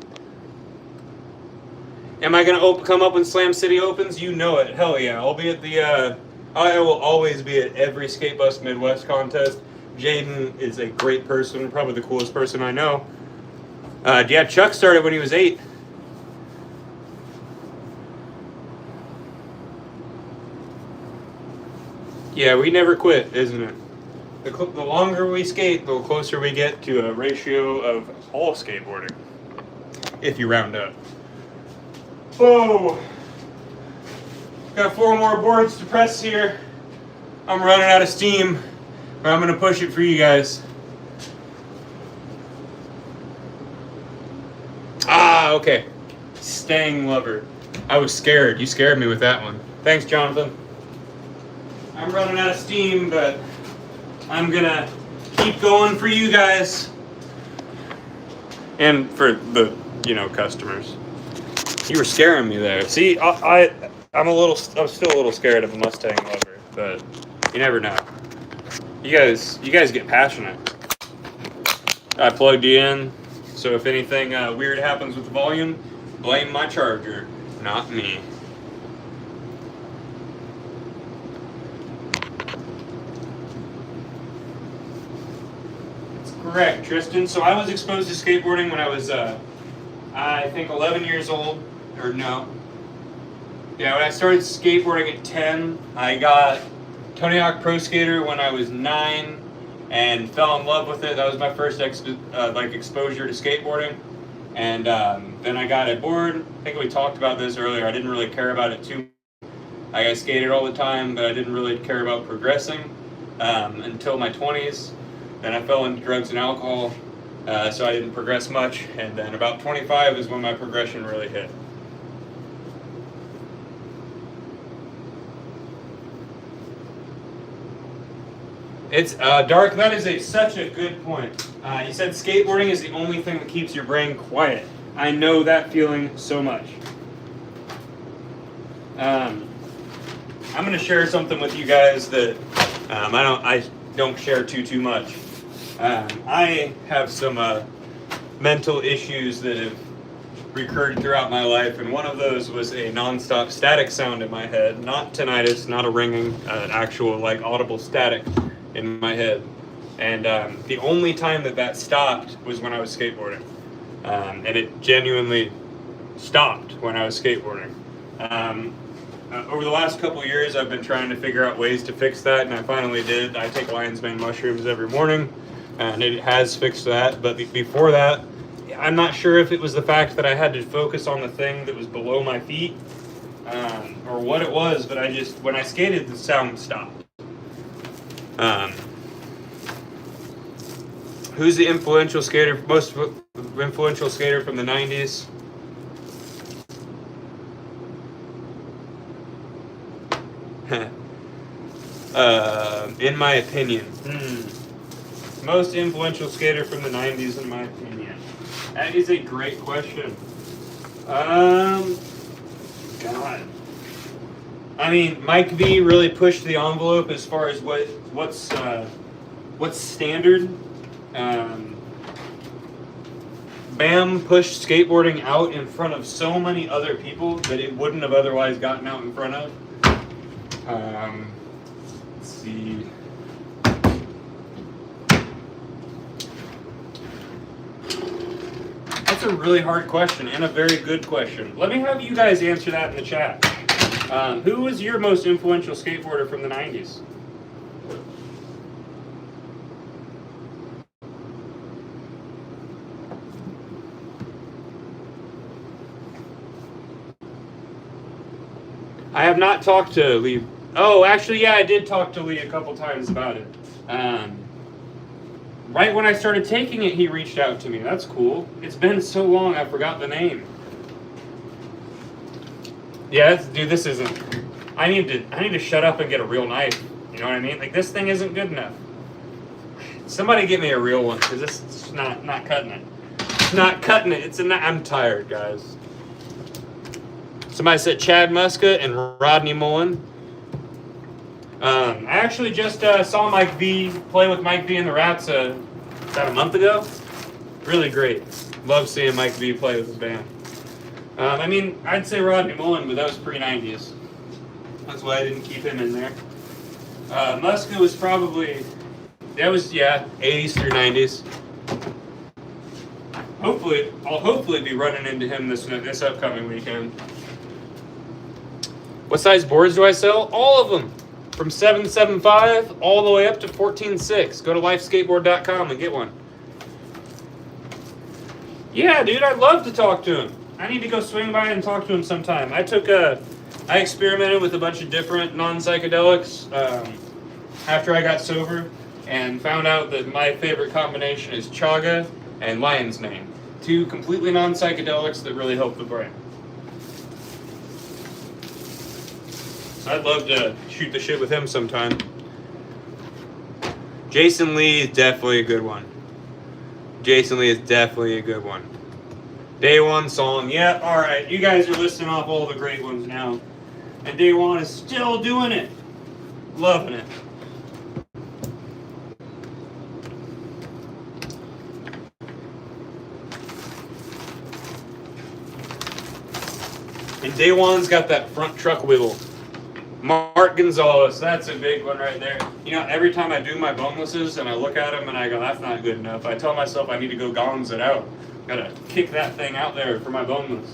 Am I going to come up when Slam City opens? You know it. Hell yeah. I'll be at the, I will always be at every Skate Bus Midwest contest. Jaden is a great person, probably the coolest person I know. Yeah, Chuck started when he was 8. Yeah, we never quit, isn't it? The longer we skate, the closer we get to a ratio of all skateboarding, if you round up. Oh, got 4 more boards to press here. I'm running out of steam, but I'm gonna push it for you guys. Ah, okay. Stang Lover. I was scared. You scared me with that one. Thanks, Jonathan. I'm running out of steam, but I'm gonna keep going for you guys and for the customers. You were scaring me there. See, I'm still a little scared of a Mustang Lover, but you never know. You guys get passionate. I plugged you in, so if anything weird happens with the volume, blame my charger, not me. Correct, Tristan. So I was exposed to skateboarding when I was, I think 11 years old, or no. Yeah, when I started skateboarding at 10, I got Tony Hawk Pro Skater when I was 9 and fell in love with it. That was my first exposure to skateboarding. And then I got a board. I think we talked about this earlier. I didn't really care about it too much. I skated all the time, but I didn't really care about progressing until my 20s. Then I fell into drugs and alcohol, so I didn't progress much. And then about 25 is when my progression really hit. It's Dark. That is such a good point. You said skateboarding is the only thing that keeps your brain quiet. I know that feeling so much. I'm going to share something with you guys that I don't share too much. I have some mental issues that have recurred throughout my life, and one of those was a nonstop static sound in my head. Not tinnitus, not a ringing, actual like audible static in my head. And the only time that stopped was when I was skateboarding. And it genuinely stopped when I was skateboarding. Over the last couple of years, I've been trying to figure out ways to fix that, and I finally did. I take lion's mane mushrooms every morning, and it has fixed that. But before that, I'm not sure if it was the fact that I had to focus on the thing that was below my feet, or what it was, but when I skated, the sound stopped. Who's the most influential skater from the 90s? In my opinion. Most influential skater from the 90s, in my opinion. That is a great question. God. I mean, Mike V really pushed the envelope as far as what's standard. Bam pushed skateboarding out in front of so many other people that it wouldn't have otherwise gotten out in front of. Let's see. That's a really hard question and a very good question. Let me have you guys answer that in the chat. Who was your most influential skateboarder from the 90s? I have not talked to Lee. Oh, actually, yeah, I did talk to Lee a couple times about it. Right when I started taking it, he reached out to me. That's cool. It's been so long, I forgot the name. Yeah, dude, this isn't. I need to shut up and get a real knife. You know what I mean? Like, this thing isn't good enough. Somebody get me a real one, because this is not cutting it. It's not cutting it. I'm tired, guys. Somebody said Chad Muska and Rodney Mullen. I actually just saw Mike V play with Mike V and the Rats about a month ago. Really great. Love seeing Mike V play with his band. I mean, I'd say Rodney Mullen, but that was pre-90s. That's why I didn't keep him in there. Muska was probably, 80s through 90s. I'll hopefully be running into him this upcoming weekend. What size boards do I sell? All of them. From 7.75 all the way up to 14.6. Go to lifeskateboard.com and get one. Yeah, dude, I'd love to talk to him. I need to go swing by and talk to him sometime. I experimented with a bunch of different non-psychedelics after I got sober, and found out that my favorite combination is chaga and lion's mane. Two completely non-psychedelics that really help the brain. So I'd love to shoot the shit with him sometime. Jason Lee is definitely a good one. Day One song. Yeah, alright. You guys are listing off all the great ones now. And Day One is still doing it. Loving it. And Day One's got that front truck wiggle. Mark Gonzalez, that's a big one right there. You know, every time I do my bonelesses and I look at them and I go, that's not good enough, I tell myself I need to go gongs it out. Gotta kick that thing out there for my boneless.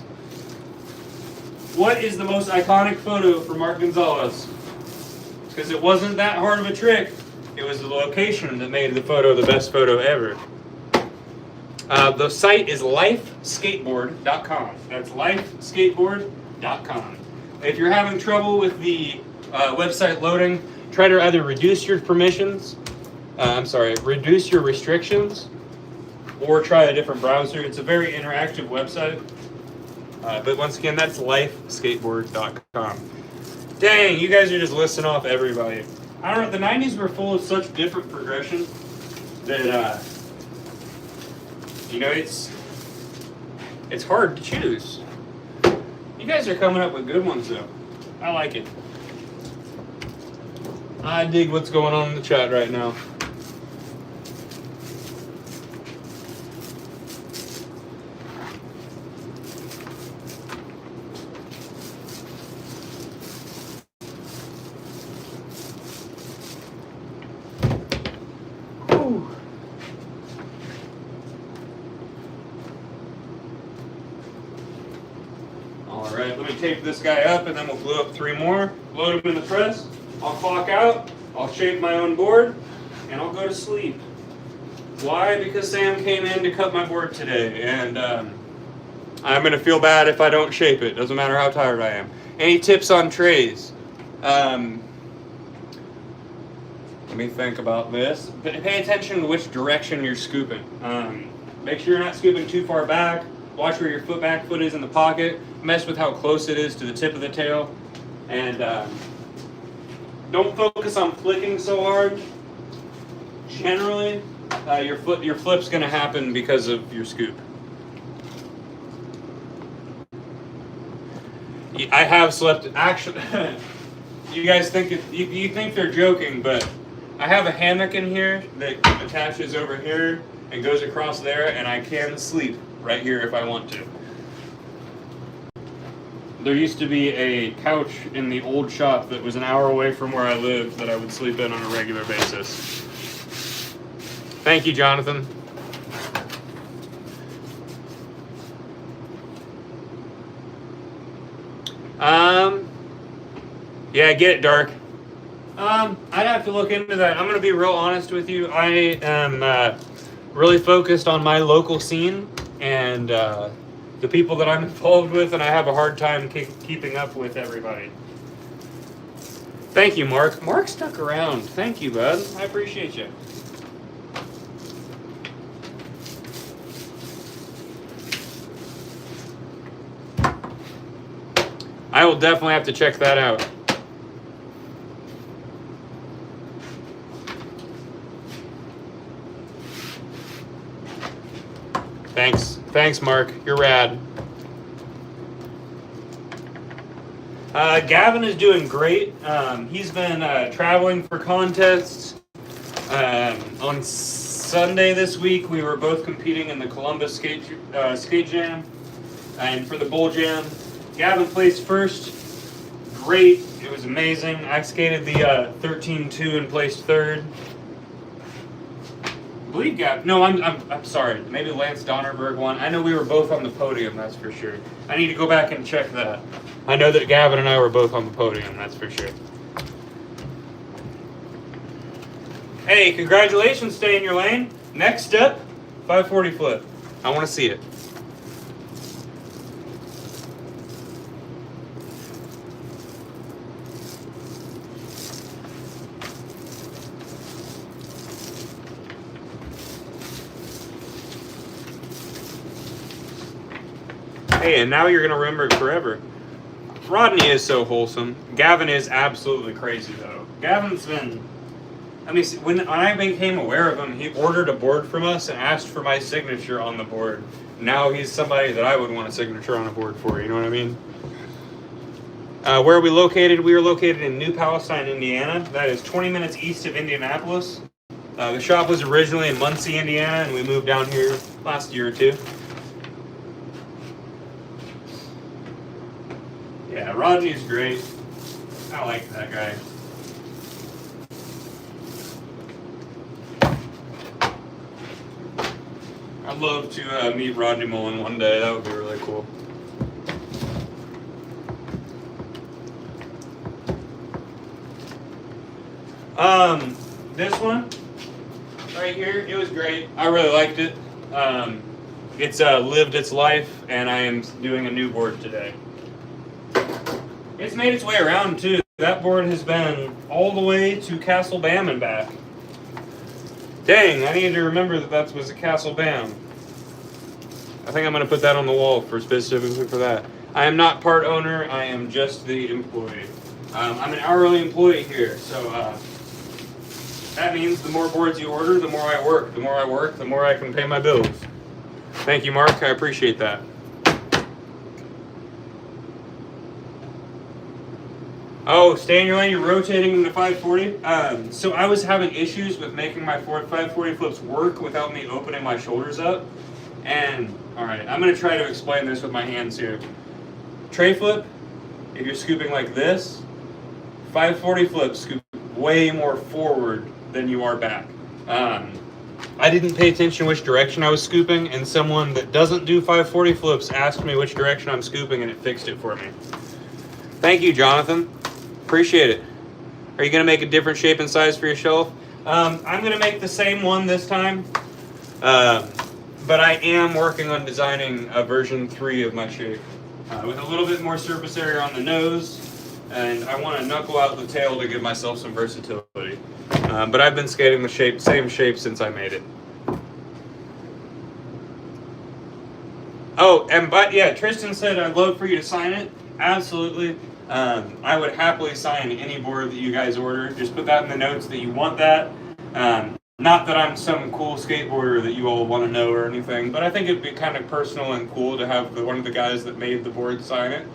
What is the most iconic photo for Mark Gonzalez? Because it wasn't that hard of a trick. It was the location that made the photo the best photo ever. The site is lifeskateboard.com. That's lifeskateboard.com. If you're having trouble with the website loading, try to either reduce your permissions reduce your restrictions or try a different browser. It's a very interactive website. But once again, that's lifeskateboards.com. Dang, you guys are just listing off everybody. I don't know, the 90s were full of such different progression that, it's hard to choose. You guys are coming up with good ones, though. I like it. I dig what's going on in the chat right now. Tape this guy up and then we'll glue up 3 more, load them in the press, I'll clock out, I'll shape my own board, and I'll go to sleep. Why? Because Sam came in to cut my board today, and I'm going to feel bad if I don't shape it, doesn't matter how tired I am. Any tips on trays? Let me think about this. Pay attention to which direction you're scooping. Make sure you're not scooping too far back. Watch where your back foot is in the pocket. Mess with how close it is to the tip of the tail. And don't focus on flicking so hard. Generally, your flip's going to happen because of your scoop. I have slept, actually, you guys think, you think they're joking, but I have a hammock in here that attaches over here and goes across there, and I can sleep right here if I want to. There used to be a couch in the old shop that was an hour away from where I lived that I would sleep in on a regular basis. Thank you, Jonathan. Yeah, get it, Dark. I'd have to look into that. I'm going to be real honest with you. I am really focused on my local scene and the people that I'm involved with, and I have a hard time keeping up with everybody. Thank you, Mark. Mark stuck around. Thank you, bud. I appreciate you. I will definitely have to check that out. Thanks, Mark. You're rad. Gavin is doing great. He's been traveling for contests. On Sunday this week, we were both competing in the Columbus Skate Jam. And for the Bowl Jam, Gavin placed first. Great. It was amazing. I skated the 13-2 and placed third. I believe Gavin. No, I'm sorry. Maybe Lance Donnerberg won. I know we were both on the podium, that's for sure. I need to go back and check that. I know that Gavin and I were both on the podium, that's for sure. Hey, congratulations, stay in your lane. Next step, 540 flip. I want to see it. Hey, and now you're going to remember it forever. Rodney is so wholesome. Gavin is absolutely crazy, though. Gavin's been... I mean, when I became aware of him, he ordered a board from us and asked for my signature on the board. Now he's somebody that I would want a signature on a board for, you know what I mean? Where are we located? We are located in New Palestine, Indiana. That is 20 minutes east of Indianapolis. The shop was originally in Muncie, Indiana, and we moved down here last year or two. Yeah, Rodney's great. I like that guy. I'd love to meet Rodney Mullen one day. That would be really cool. This one right here, it was great. I really liked it. It's lived its life, and I am doing a new board today. It's made its way around too. That board has been all the way to Castle Bam and back. Dang, I need to remember that was a Castle Bam. I think I'm going to put that on the wall for specifically for that. I am not part owner. I am just the employee. I'm an hourly employee here, so that means the more boards you order, the more I work. The more I work, the more I can pay my bills. Thank you, Mark. I appreciate that. Oh, stay in your lane. You're rotating into 540. So I was having issues with making my 540 flips work without me opening my shoulders up. And all right, I'm going to try to explain this with my hands here. Tray flip, if you're scooping like this, 540 flips scoop way more forward than you are back. I didn't pay attention which direction I was scooping, and someone that doesn't do 540 flips asked me which direction I'm scooping, and it fixed it for me. Thank you, Jonathan. Appreciate it. Are you going to make a different shape and size for your shelf? I'm going to make the same one this time, but I am working on designing a version 3 of my shape with a little bit more surface area on the nose, and I want to knuckle out the tail to give myself some versatility. But I've been skating the same shape since I made it. Oh, but yeah, Tristan said I'd love for you to sign it. Absolutely. I would happily sign any board that you guys order. Just put that in the notes that you want that. Not that I'm some cool skateboarder that you all want to know or anything, but I think it'd be kind of personal and cool to have one of the guys that made the board sign it.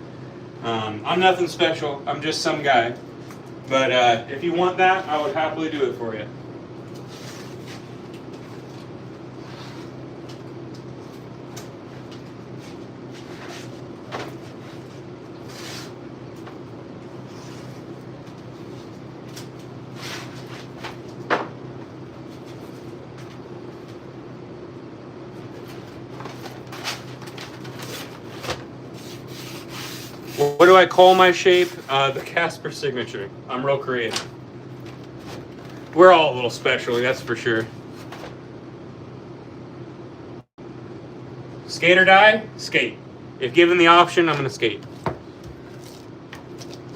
I'm nothing special. I'm just some guy. But if you want that, I would happily do it for you. What do I call my shape? The Casper signature. I'm real creative. We're all a little special, that's for sure. Skate or die? Skate. If given the option, I'm going to skate.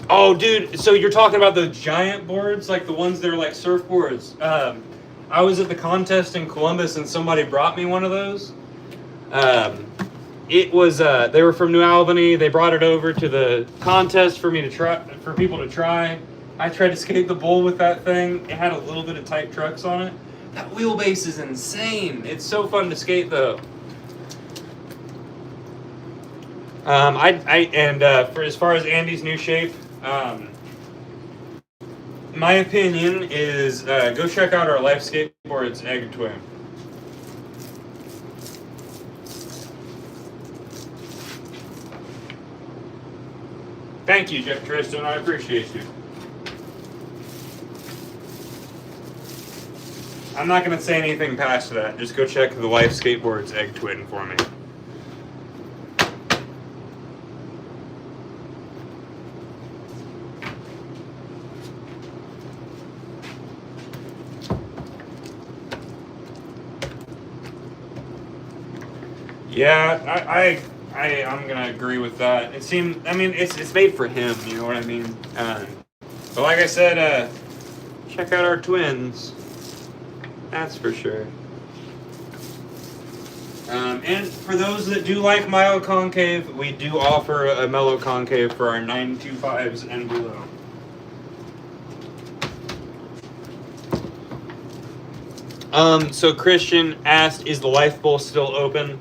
Oh, dude, so you're talking about the giant boards? Like the ones that are like surfboards. I was at the contest in Columbus and somebody brought me one of those. It was they were from New Albany. They brought it over to the contest for me to try, for people to try. I tried to skate the bowl with that thing. It had a little bit of tight trucks on it. That wheelbase is insane. It's so fun to skate though. For as far as Andy's new shape, my opinion is go check out our Life Skateboards Egg Twin. Thank you, Jeff Tristan. I appreciate you. I'm not going to say anything past that. Just go check the Life Skateboards Egg Twin for me. Yeah, I'm gonna agree with that. It seemed, I mean, it's made for him, you know what I mean? But like I said, check out our twins. That's for sure. And for those that do like mild concave, we do offer a mellow concave for our 925s and below. So Christian asked, is the Life Bowl still open?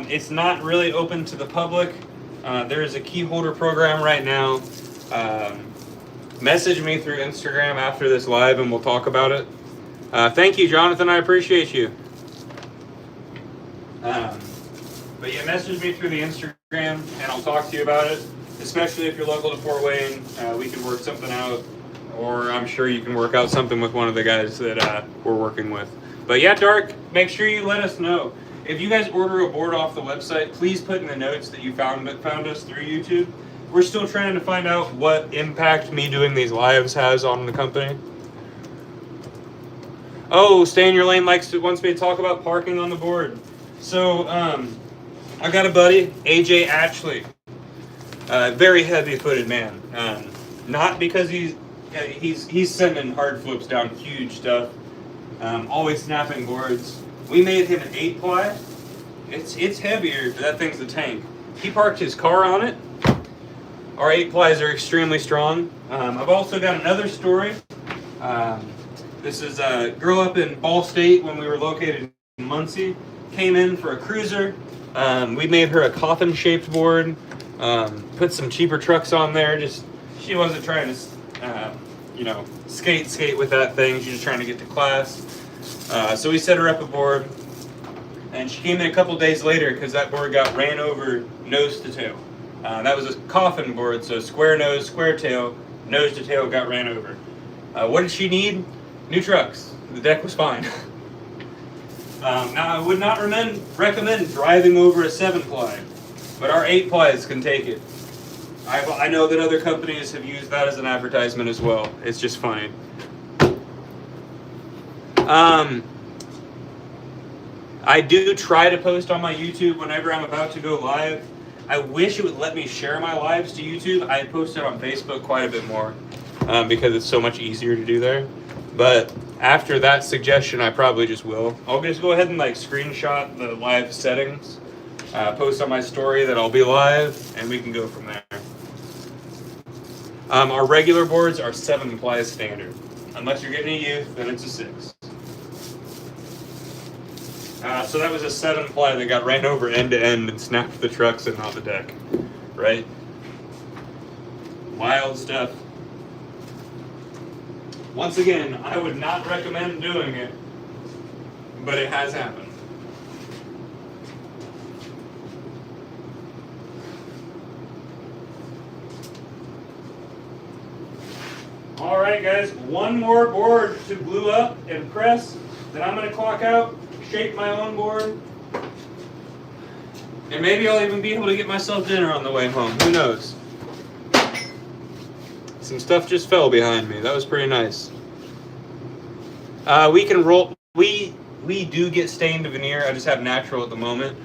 It's not really open to the public. There is a key holder program right now. Message me through Instagram after this live and we'll talk about it. Thank you, Jonathan. I appreciate you. But yeah, message me through the Instagram and I'll talk to you about it. Especially if you're local to Fort Wayne, we can work something out. Or I'm sure you can work out something with one of the guys that we're working with. But yeah, Dark, make sure you let us know. If you guys order a board off the website, please put in the notes that you found us through YouTube. We're still trying to find out what impact me doing these lives has on the company. Oh, Stay in Your Lane wants me to talk about parking on the board. So, I got a buddy, AJ Ashley. Very heavy-footed man. Not because he's sending hard flips down huge stuff. always snapping boards. We made him an 8-ply. It's heavier, but that thing's a tank. He parked his car on it. Our 8-plies are extremely strong. I've also got another story. This is a girl up in Ball State when we were located in Muncie. Came in for a cruiser. We made her a coffin-shaped board. Put some cheaper trucks on there. Just she wasn't trying to, skate with that thing. She was just trying to get to class. So we set her up a board, and she came in a couple days later because that board got ran over nose to tail. That was a coffin board, so square nose, square tail, nose to tail got ran over. What did she need? New trucks. The deck was fine. Now, I would not recommend driving over a 7-ply, but our 8-plies can take it. I know that other companies have used that as an advertisement as well. It's just funny. I do try to post on my YouTube whenever I'm about to go live. I wish it would let me share my lives to YouTube. I post it on Facebook quite a bit more because it's so much easier to do there. But after that suggestion, I probably just will. I'll just go ahead and screenshot the live settings, post on my story that I'll be live, and we can go from there. Our regular boards are 7-ply standard. Unless you're getting a youth, then it's a 6. So that was a 7-ply that got ran over end to end and snapped the trucks and not the deck, right? Wild stuff. Once again, I would not recommend doing it, but it has happened. All right, guys, one more board to glue up and press, then I'm going to clock out, shape my own board, and maybe I'll even be able to get myself dinner on the way home. Who knows? Some stuff just fell behind me. That was pretty nice. We can roll. We do get stained veneer. I just have natural at the moment.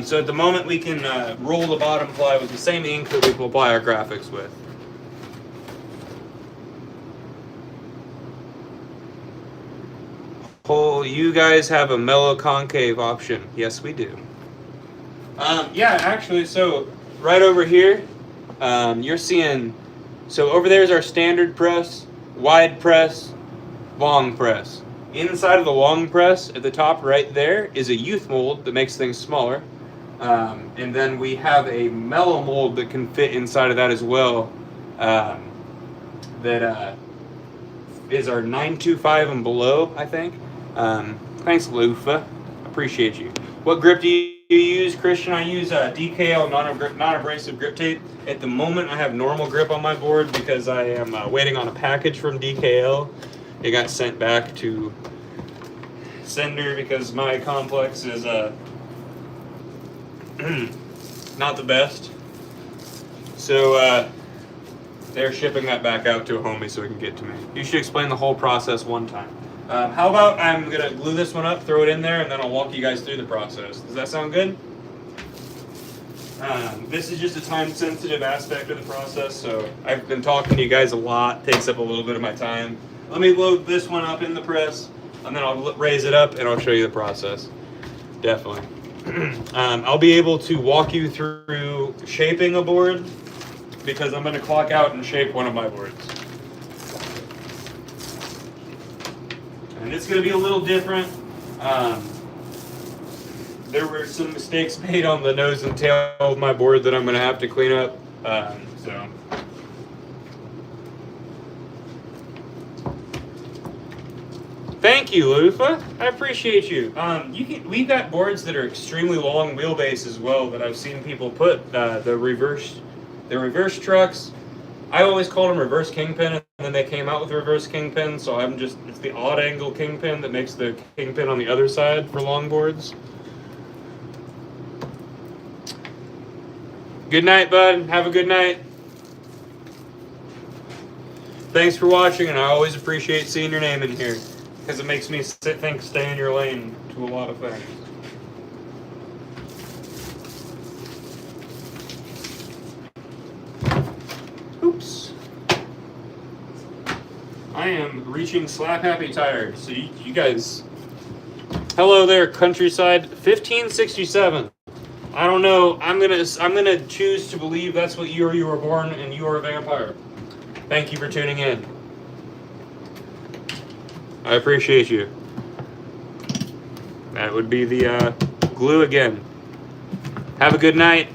So at the moment we can roll the bottom ply with the same ink that we will apply our graphics with. Oh, you guys have a mellow concave option. Yes, we do. Yeah, actually, so right over here, you're seeing. So over there is our standard press, wide press, long press. Inside of the long press, at the top right there, is a youth mold that makes things smaller. And then we have a mellow mold that can fit inside of that as well. That is our 925 and below, I think. Thanks, Lufa. Appreciate you. What grip do you use, Christian? I use DKL non-abrasive grip tape. At the moment, I have normal grip on my board because I am waiting on a package from DKL. It got sent back to sender because my complex is not the best. So they're shipping that back out to a homie so it can get to me. You should explain the whole process one time. How about I'm going to glue this one up, throw it in there, and then I'll walk you guys through the process. Does that sound good? This is just a time-sensitive aspect of the process, so I've been talking to you guys a lot. Takes up a little bit of my time. Let me load this one up in the press, and then I'll raise it up, and I'll show you the process. Definitely. I'll be able to walk you through shaping a board, because I'm going to clock out and shape one of my boards. And it's going to be a little different. There were some mistakes made on the nose and tail of my board that I'm going to have to clean up. So. Thank you, Lufa. I appreciate you. We've got boards that are extremely long wheelbase as well that I've seen people put. The reverse trucks. I always called them reverse kingpin, and then they came out with reverse kingpin, so it's the odd angle kingpin that makes the kingpin on the other side for longboards. Good night, bud. Have a good night. Thanks for watching, and I always appreciate seeing your name in here, because it makes me think stay in your lane to a lot of things. Oops. I am reaching slap happy tired, so you guys Hello there, countryside. 1567. I don't know. I'm gonna choose to believe that's what year you were born, and you are a vampire. Thank you for tuning in. I appreciate you. That would be the glue again. Have a good night.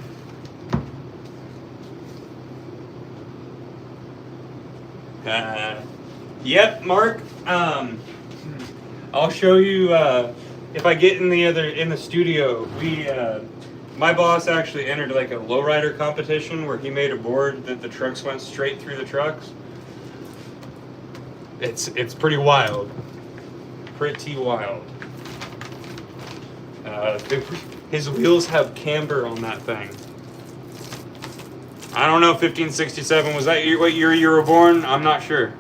Yep, Mark. I'll show you if I get in the studio. My boss actually entered like a lowrider competition where he made a board that the trucks went straight through the trucks. It's pretty wild. Pretty wild. His wheels have camber on that thing. I don't know, 1567, was that what year you were born? I'm not sure.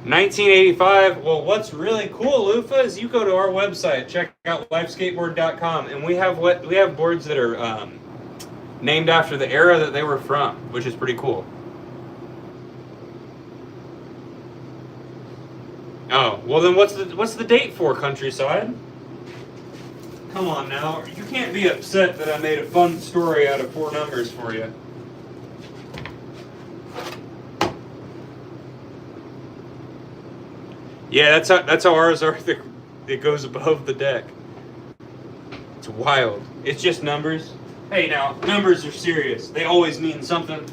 1985. Well, what's really cool, Lufa, is you go to our website, check out lifeskateboard.com, and we have boards that are named after the era that they were from, which is pretty cool. Oh, well then what's the date for, countryside? Come on now, you can't be upset that I made a fun story out of 4 numbers for you. Yeah, that's how ours are. It goes above the deck. It's wild. It's just numbers. Hey, now numbers are serious. They always mean something.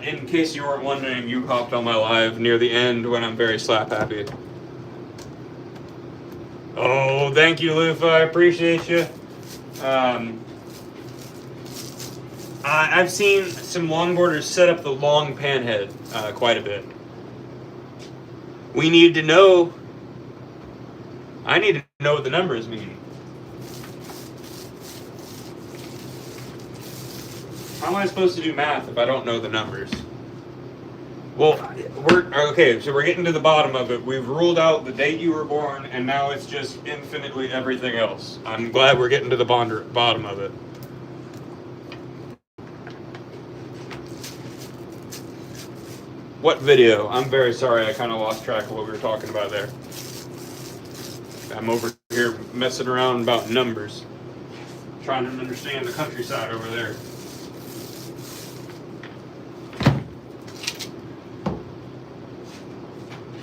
In case you weren't wondering, you hopped on my live near the end when I'm very slap happy. Oh, thank you, Lufa. I appreciate you. I've seen some longboarders set up the long panhead quite a bit. We need to know. I need to know what the numbers mean. How am I supposed to do math if I don't know the numbers? Well, we're getting to the bottom of it. We've ruled out the date you were born, and now it's just infinitely everything else. I'm glad we're getting to the bottom of it. What video? I'm very sorry, I kind of lost track of what we were talking about there. I'm over here messing around about numbers. Trying to understand the countryside over there.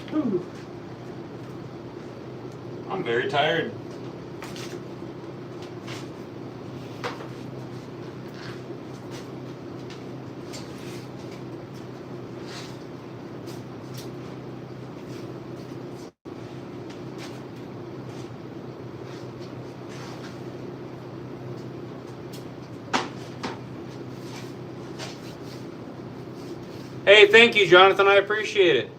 Whew. I'm very tired. Hey, thank you, Jonathan. I appreciate it.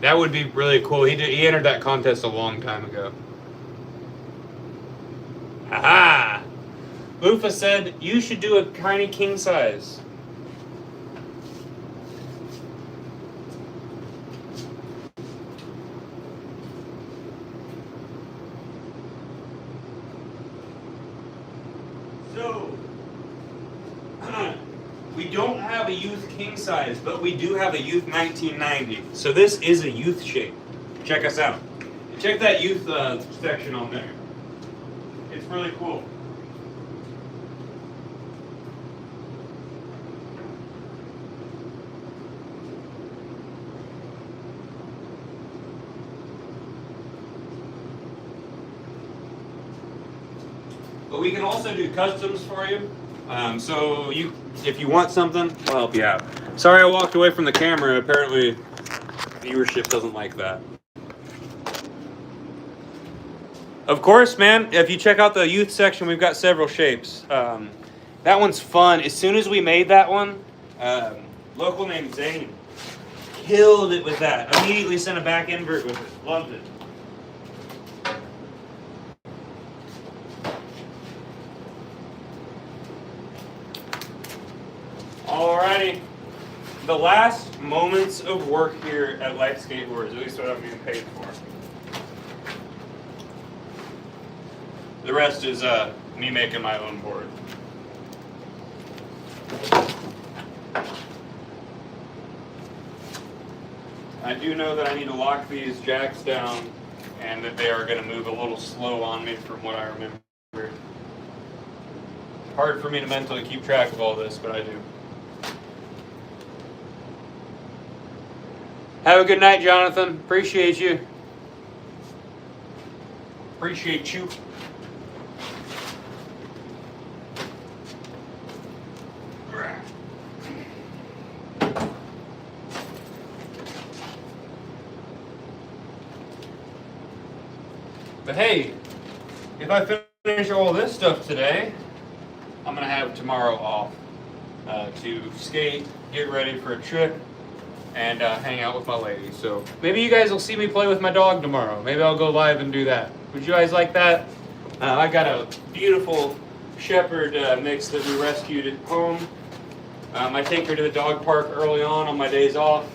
That would be really cool. He entered that contest a long time ago. Aha! Lufa said you should do a tiny king size. So, we don't have a youth king size, but we do have a youth 1990. So this is a youth shape. Check us out. Check that youth section on there. It's really cool. But we can also do customs for you. So if you want something, I'll help you out. Sorry I walked away from the camera. Apparently viewership doesn't like that. Of course, man, if you check out the youth section, we've got several shapes. That one's fun. As soon as we made that one, local named Zane killed it with that. Immediately sent a back invert with it. Loved it. Alrighty, the last moments of work here at Life Skateboards, at least what I'm being paid for. The rest is me making my own board. I do know that I need to lock these jacks down and that they are going to move a little slow on me from what I remember. Hard for me to mentally keep track of all this, but I do. Have a good night, Jonathan. Appreciate you. Appreciate you. But hey, if I finish all this stuff today, I'm going to have tomorrow off to skate, get ready for a trip, and hang out with my lady. So maybe you guys will see me play with my dog tomorrow. Maybe I'll go live and do that. Would you guys like that? I got a beautiful shepherd mix that we rescued at home. I take her to the dog park early on my days off.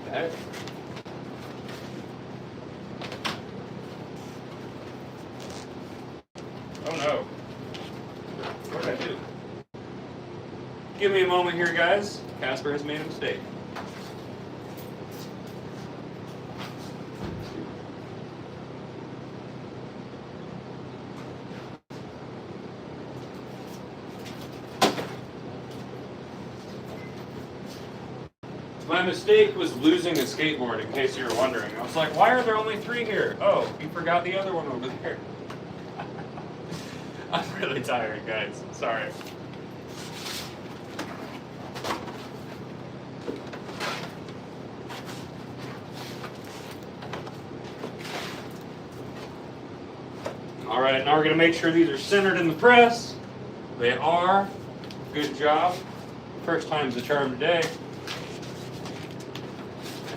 Okay. Oh no. What did I do? Give me a moment here, guys. Casper has made a mistake. My mistake was losing a skateboard, in case you were wondering. I was like, why are there only 3 here? Oh, you forgot the other one over there. I'm really tired, guys. Sorry. All right, now we're going to make sure these are centered in the press. They are. Good job. First time's the charm today.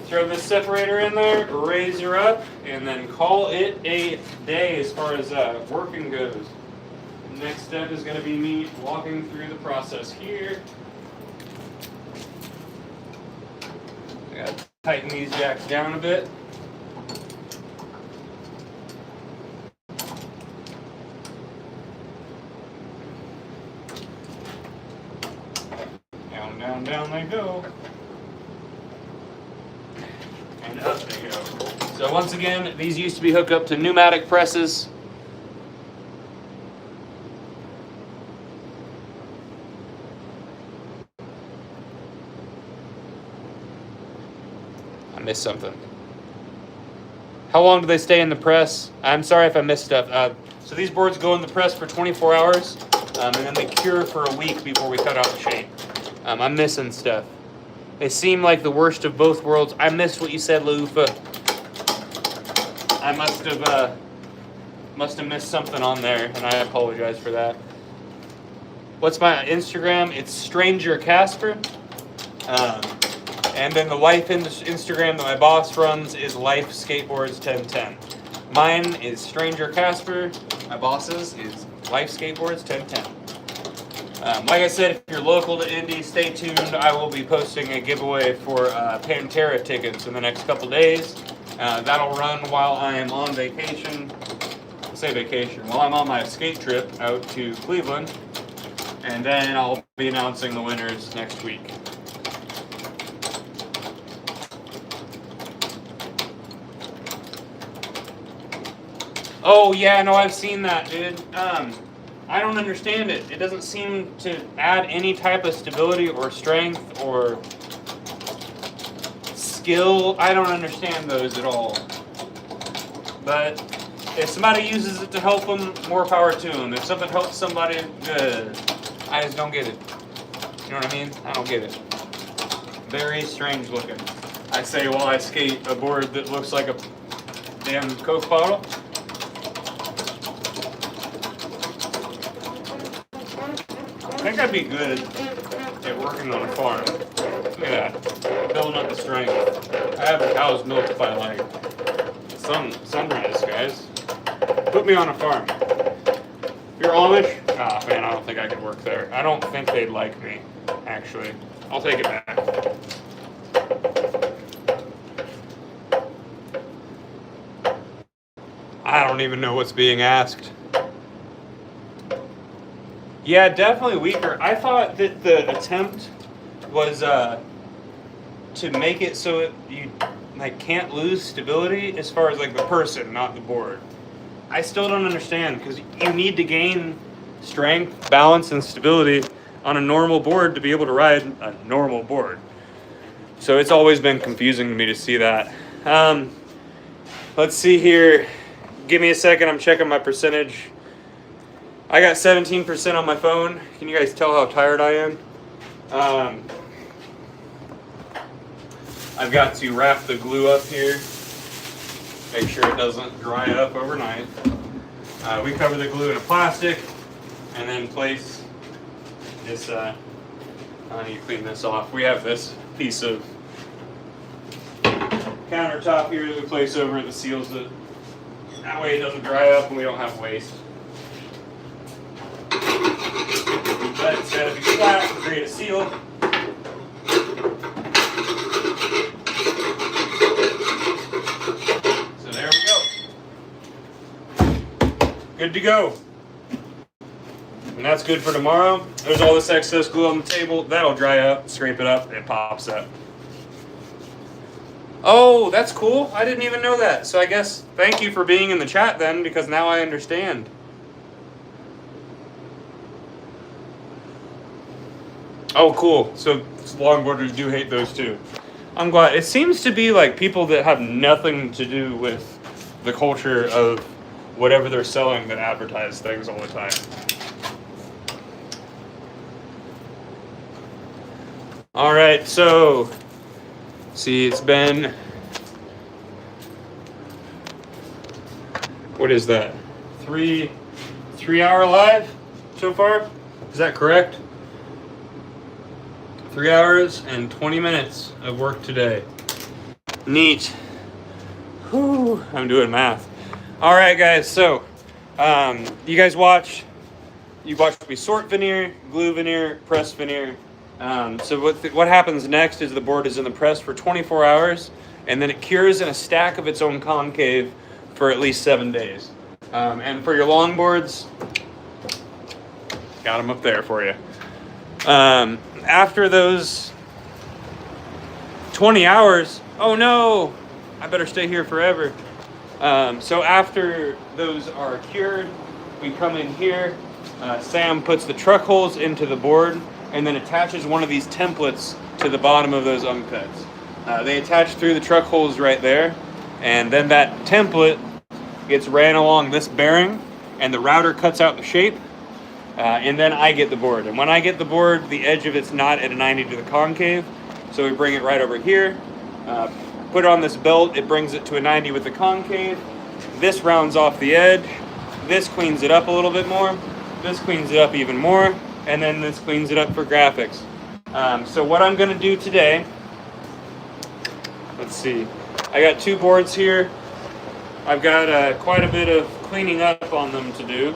Throw this separator in there, raise her up, and then call it a day as far as working goes. Next step is going to be me walking through the process here. I got to tighten these jacks down a bit. Down, down, down they go. And up they go. So once again, these used to be hooked up to pneumatic presses. I missed something. How long do they stay in the press? I'm sorry if I missed stuff. So these boards go in the press for 24 hours, and then they cure for a week before we cut out the shape. I'm missing stuff. They seem like the worst of both worlds. I missed what you said, Laufa. I must have missed something on there, and I apologize for that. What's my Instagram? It's Stranger Casper. And then the Life Instagram that my boss runs is Life Skateboards 1010. Mine is Stranger Casper. My boss's is Life Skateboards 1010. Like I said, if you're local to Indy, stay tuned. I will be posting a giveaway for Pantera tickets in the next couple days. That'll run while I am on vacation. I say vacation. While I'm on my skate trip out to Cleveland. And then I'll be announcing the winners next week. Oh yeah, no, I've seen that, dude. I don't understand it. It doesn't seem to add any type of stability or strength or skill. I don't understand those at all. But if somebody uses it to help them, more power to them. If something helps somebody, good. I just don't get it. You know what I mean? I don't get it. Very strange looking. I say while I skate a board that looks like a damn Coke bottle. I think I'd be good at working on a farm. Look at that. Building up the strength. I have a cow's milk if I like. Sunrise, guys. Put me on a farm. If you're Amish? Ah, man, I don't think I could work there. I don't think they'd like me, actually. I'll take it back. I don't even know what's being asked. Yeah, definitely weaker. I thought that the attempt was to make it so you like can't lose stability as far as like the person, not the board. I still don't understand because you need to gain strength, balance, and stability on a normal board to be able to ride a normal board. So it's always been confusing to me to see that. Let's see here. Give me a second. I'm checking my percentage. I got 17% on my phone. Can you guys tell how tired I am? I've got to wrap the glue up here. Make sure it doesn't dry up overnight. We cover the glue in a plastic and then place this, I need to clean this off. We have this piece of countertop here that we place over that seals it. That way it doesn't dry up and we don't have waste. But it's got to be flat to create a seal. So there we go. Good to go. And that's good for tomorrow. There's all this excess glue on the table. That'll dry up, scrape it up, it pops up. Oh, that's cool. I didn't even know that. So I guess thank you for being in the chat then, because now I understand. Oh, cool. So longboarders do hate those too. I'm glad. It seems to be like people that have nothing to do with the culture of whatever they're selling that advertise things all the time. All right, so see, it's been, what is that? Three hour live so far? Is that correct? 3 hours and 20 minutes of work today. Neat. Whew, I'm doing math. All right, guys, so you guys watched me sort veneer, glue veneer, press veneer. So what happens next is the board is in the press for 24 hours, and then it cures in a stack of its own concave for at least 7 days. And for your longboards, got them up there for you. After those 20 hours, oh no, I better stay here forever. So after those are cured, we come in here. Sam puts the truck holes into the board and then attaches one of these templates to the bottom of those uncuts. They attach through the truck holes right there, and then that template gets ran along this bearing, and the router cuts out the shape, and then I get the board. And when I get the board, the edge of it's not at a 90 to the concave, so we bring it right over here, put it on this belt, it brings it to a 90 with the concave. This rounds off the edge, this cleans it up a little bit more, this cleans it up even more, and then this cleans it up for graphics. So what I'm gonna do today, let's see, I got 2 boards here. I've got quite a bit of cleaning up on them to do.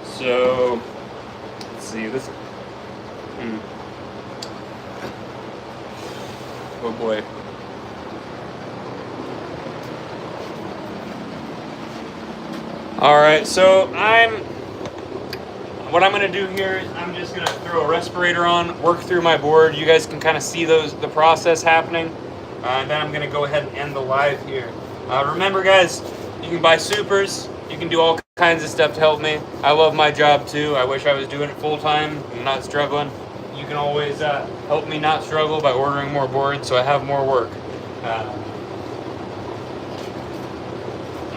So, let's see, this, oh boy. All right, so what I'm gonna do here is I'm just gonna throw a respirator on, work through my board. You guys can kind of see the process happening. And then I'm gonna go ahead and end the live here. Remember guys, you can buy supers, you can do all kinds of stuff to help me. I love my job too. I wish I was doing it full time and not struggling. You can always help me not struggle by ordering more boards so I have more work.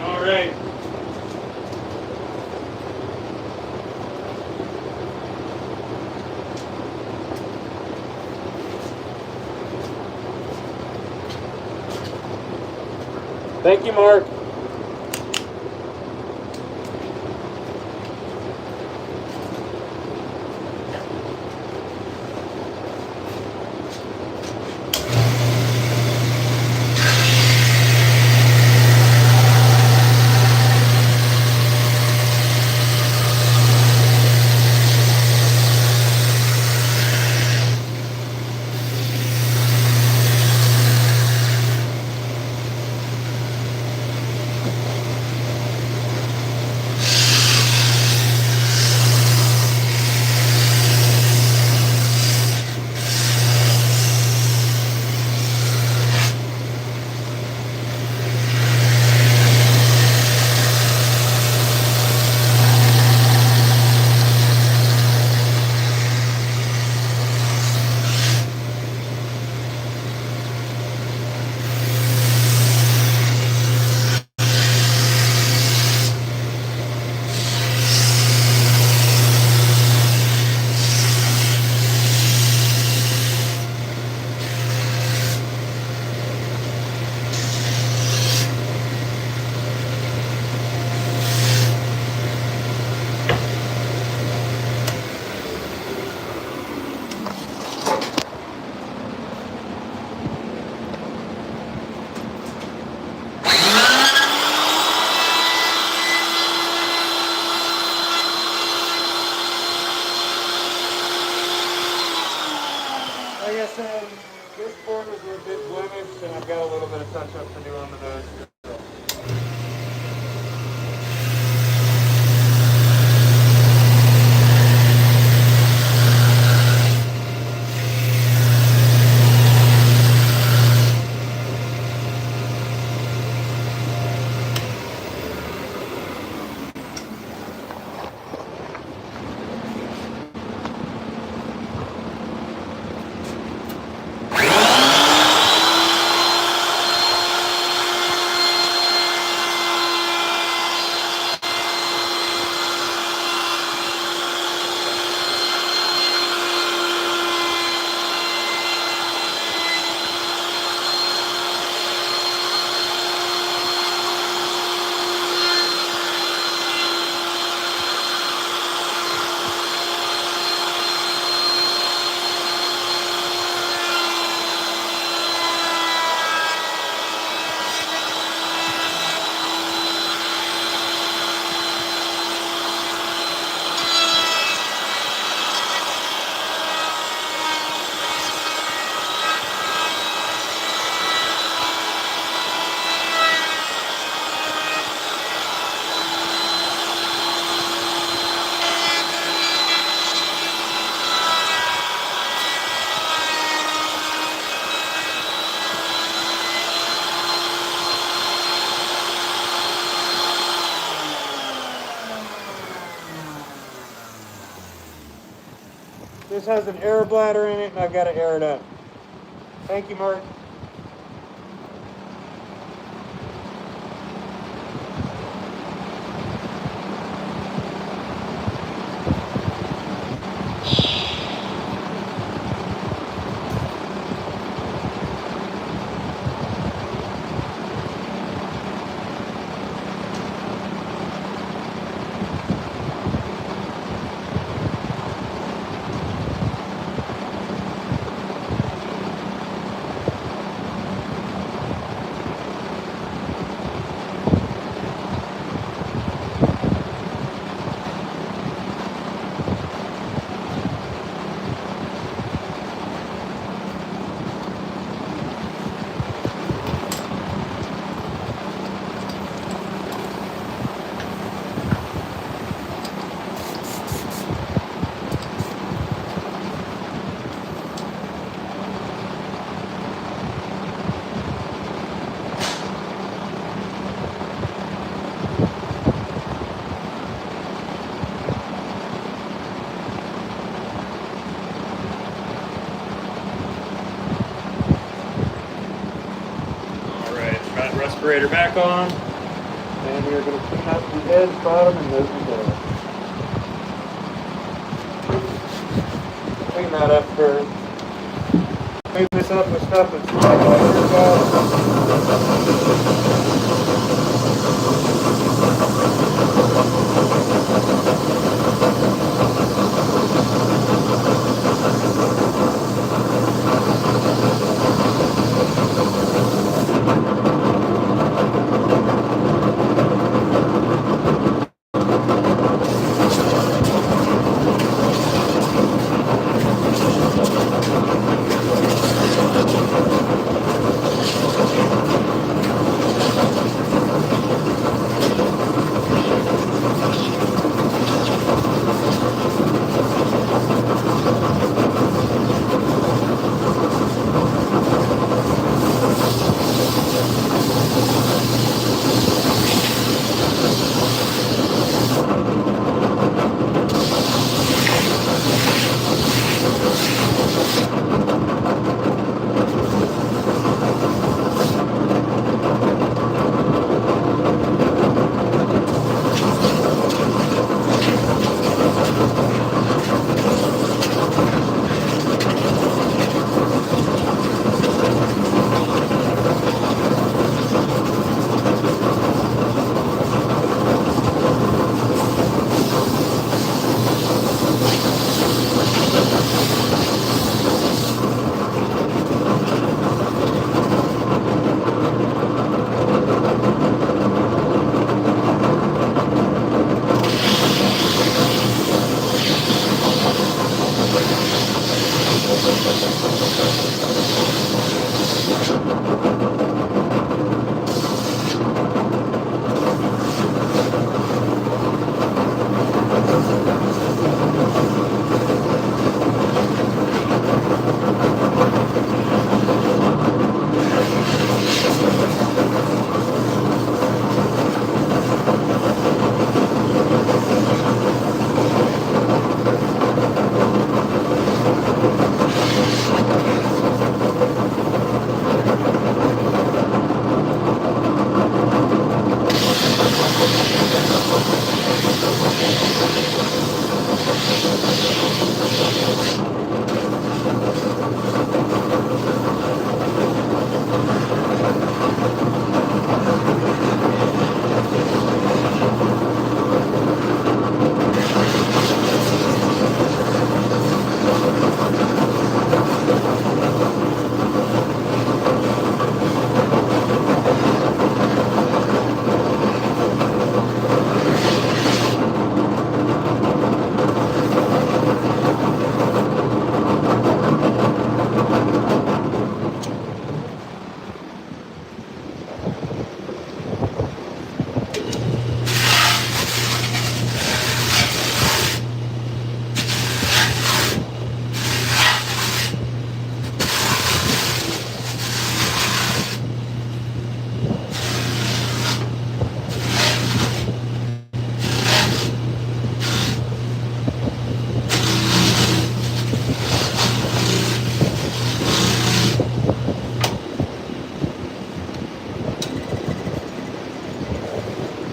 All right. Thank you, Mark. I said, this board was a bit blemished, and I've got a little bit of touch-up to do on the nose. This has an air bladder in it, and I've got to air it up. Thank you, Mark. Respirator back on, and we're going to clean up the edge, bottom, and nose and tail. Clean that up first. Clean this up with stuff that's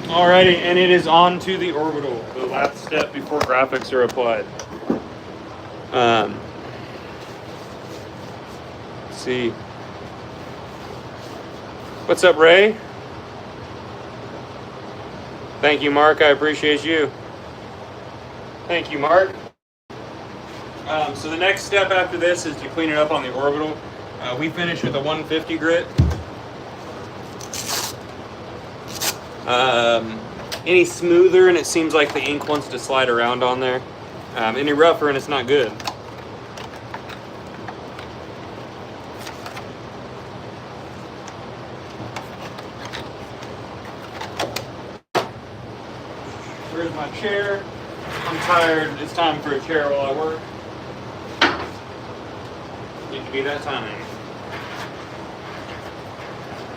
Alrighty, and it is on to the orbital, the last step before graphics are applied. Let's see. What's up, Ray? Thank you, Mark. I appreciate you. Thank you, Mark. So the next step after this is to clean it up on the orbital. We finish with a 150 grit. Any smoother and it seems like the ink wants to slide around on there. Any rougher and it's not good. Where's my chair? I'm tired. It's time for a chair while I work. Need to be that time.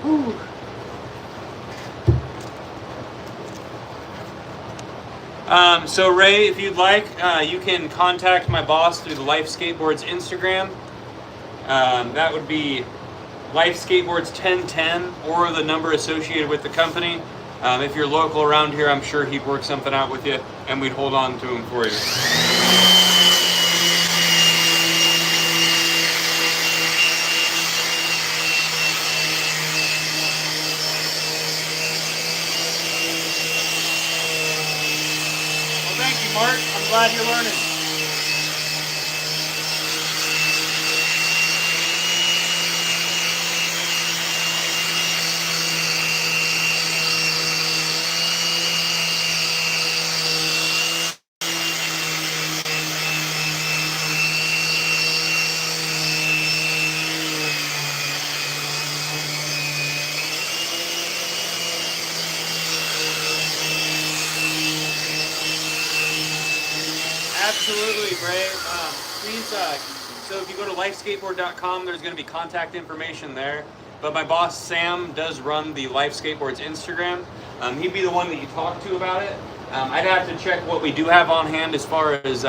Whew. So Ray, if you'd like, you can contact my boss through the Life Skateboards Instagram. That would be Life Skateboards 1010 or the number associated with the company. If you're local around here, I'm sure he'd work something out with you, and we'd hold on to him for you. Mark, I'm glad you're learning. Absolutely, Ray. Please, so if you go to lifeskateboard.com, there's going to be contact information there. But my boss, Sam, does run the Life Skateboards Instagram. He'd be the one that you talk to about it. I'd have to check what we do have on hand as far as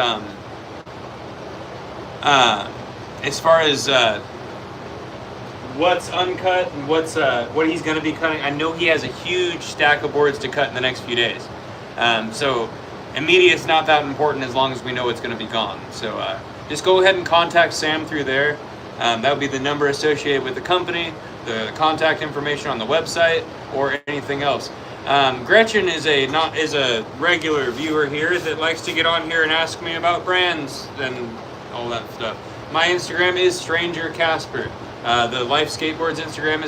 what's uncut and what he's going to be cutting. I know he has a huge stack of boards to cut in the next few days. So immediate's not that important as long as we know it's going to be gone. So just go ahead and contact Sam through there. That would be the number associated with the company, the contact information on the website, or anything else. Gretchen is a regular viewer here that likes to get on here and ask me about brands and all that stuff. My Instagram is Stranger Casper. The Life Skateboards Instagram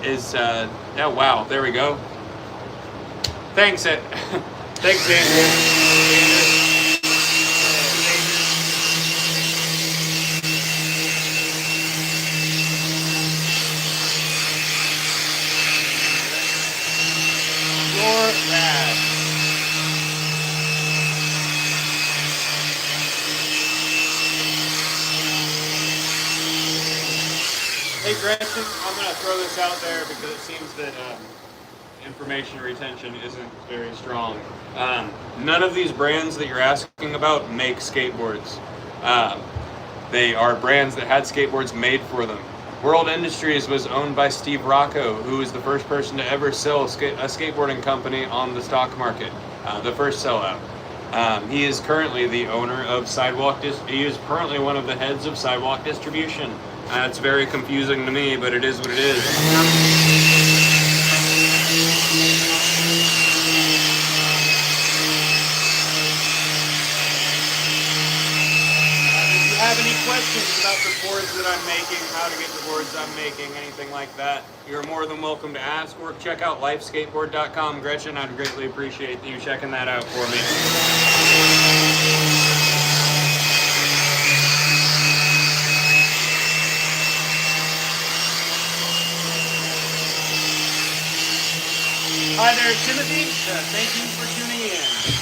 is oh wow, there we go. Thanks, thanks, Andrew. Hey Gretchen, I'm going to throw this out there because it seems that information retention isn't very strong. None of these brands that you're asking about make skateboards. They are brands that had skateboards made for them. World Industries was owned by Steve Rocco, who was the first person to ever sell a skateboarding company on the stock market, the first sellout. He is currently the owner of he is currently one of the heads of Sidewalk Distribution. It's very confusing to me, but it is what it is. If you have any questions about the boards that I'm making, how to get the boards I'm making, anything like that, you're more than welcome to ask, or check out lifeskateboard.com. Gretchen, I'd greatly appreciate you checking that out for me. Hi there, Timothy. Thank you for tuning in.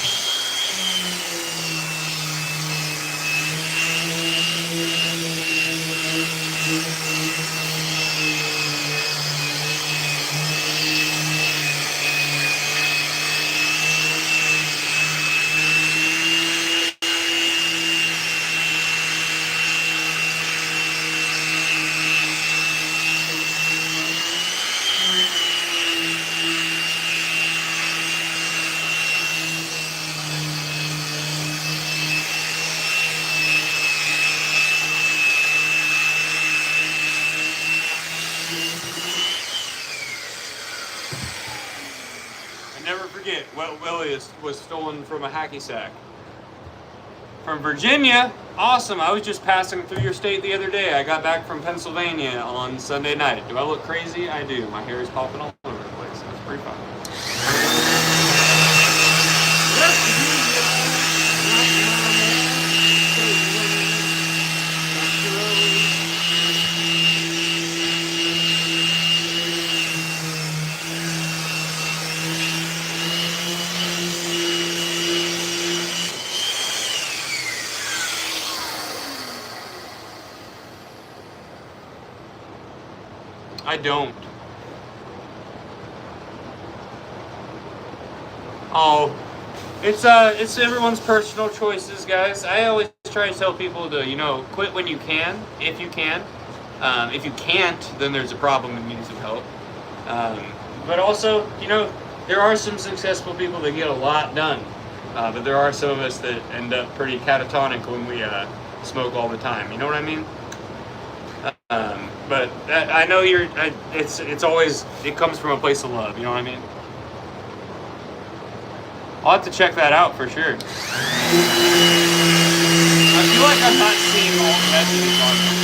Never forget, Willie was stolen from a hacky sack. From Virginia? Awesome, I was just passing through your state the other day. I got back from Pennsylvania on Sunday night. Do I look crazy? I do. My hair is popping all over the place. That's pretty fun. I don't. Oh, it's everyone's personal choices, guys. I always try to tell people to, quit when you can, if you can. If you can't, then there's a problem and need some help. But also, there are some successful people that get a lot done. But there are some of us that end up pretty catatonic when we smoke all the time. You know what I mean? But I know it's always, it comes from a place of love, you know what I mean? I'll have to check that out for sure. I feel like I'm not seeing all the messages on this.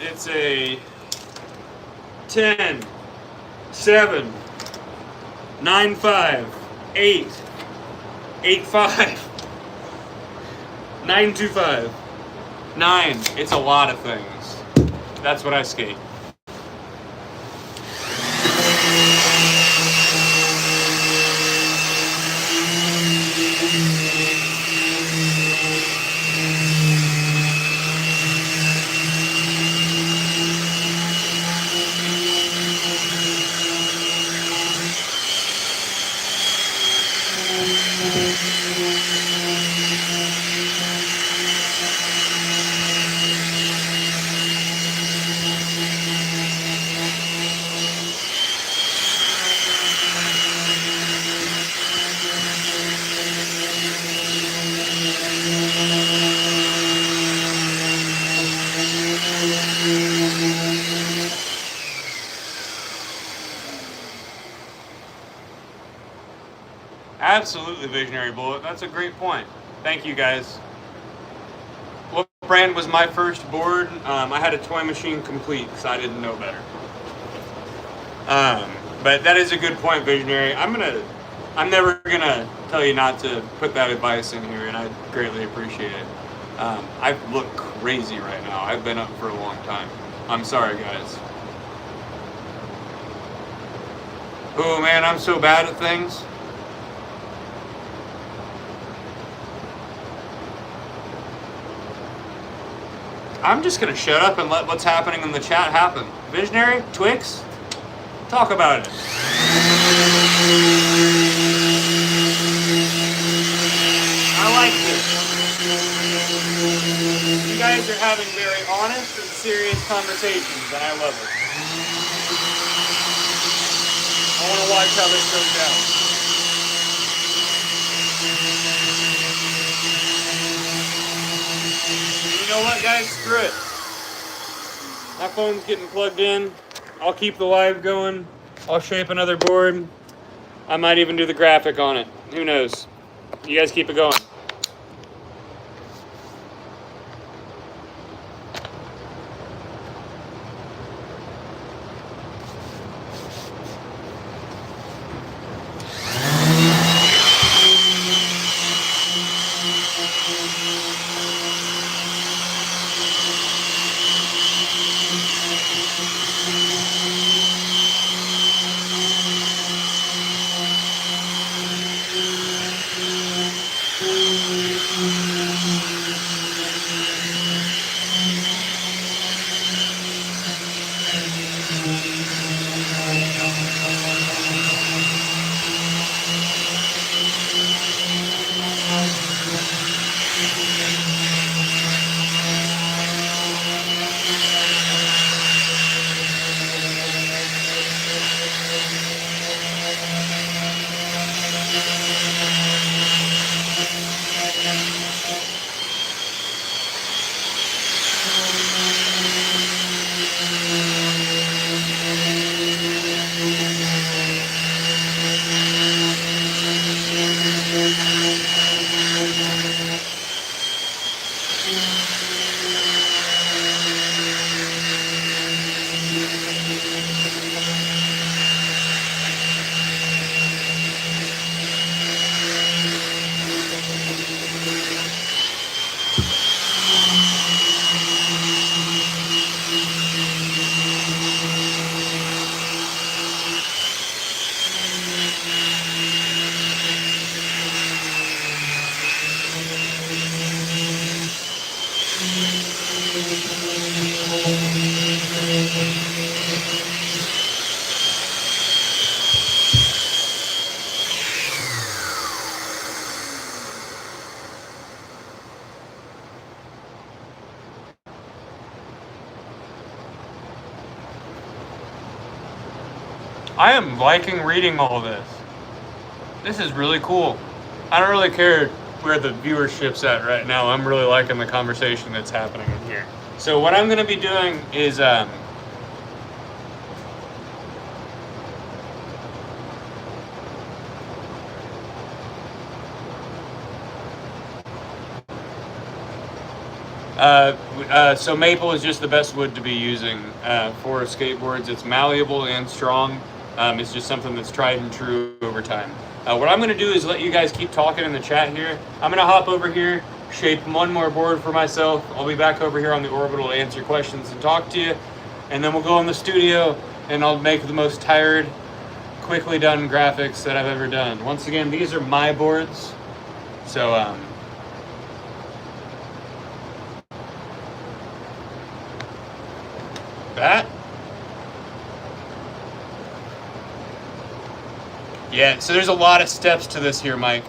It's a 10, 7, 9, 5, 8, 8, 5, 9, 2, 5, 9. It's a lot of things. That's what I skate. Absolutely, Visionary Bullet. That's a great point. Thank you, guys. What brand was my first board? I had a Toy Machine Complete because I didn't know better. But that is a good point, Visionary. I'm never gonna tell you not to put that advice in here, and I greatly appreciate it. I look crazy right now. I've been up for a long time. I'm sorry, guys. Oh man, I'm so bad at things. I'm just gonna shut up and let what's happening in the chat happen. Visionary, Twix, talk about it. I like this. You guys are having very honest and serious conversations, and I love it. I want to watch how this goes down. You know what, guys? Screw it. My phone's getting plugged in. I'll keep the live going. I'll shape another board. I might even do the graphic on it. Who knows? You guys keep it going. I am liking reading all this. This is really cool. I don't really care where the viewership's at right now. I'm really liking the conversation that's happening in here. So what I'm going to be doing is so maple is just the best wood to be using for skateboards. It's malleable and strong. It's just something that's tried and true over time. What I'm going to do is let you guys keep talking in the chat here. I'm going to hop over here, shape one more board for myself. I'll be back over here on the orbital to answer questions and talk to you. And then we'll go in the studio and I'll make the most tired, quickly done graphics that I've ever done. Once again, these are my boards. So, that. Yeah, so there's a lot of steps to this here, Mike.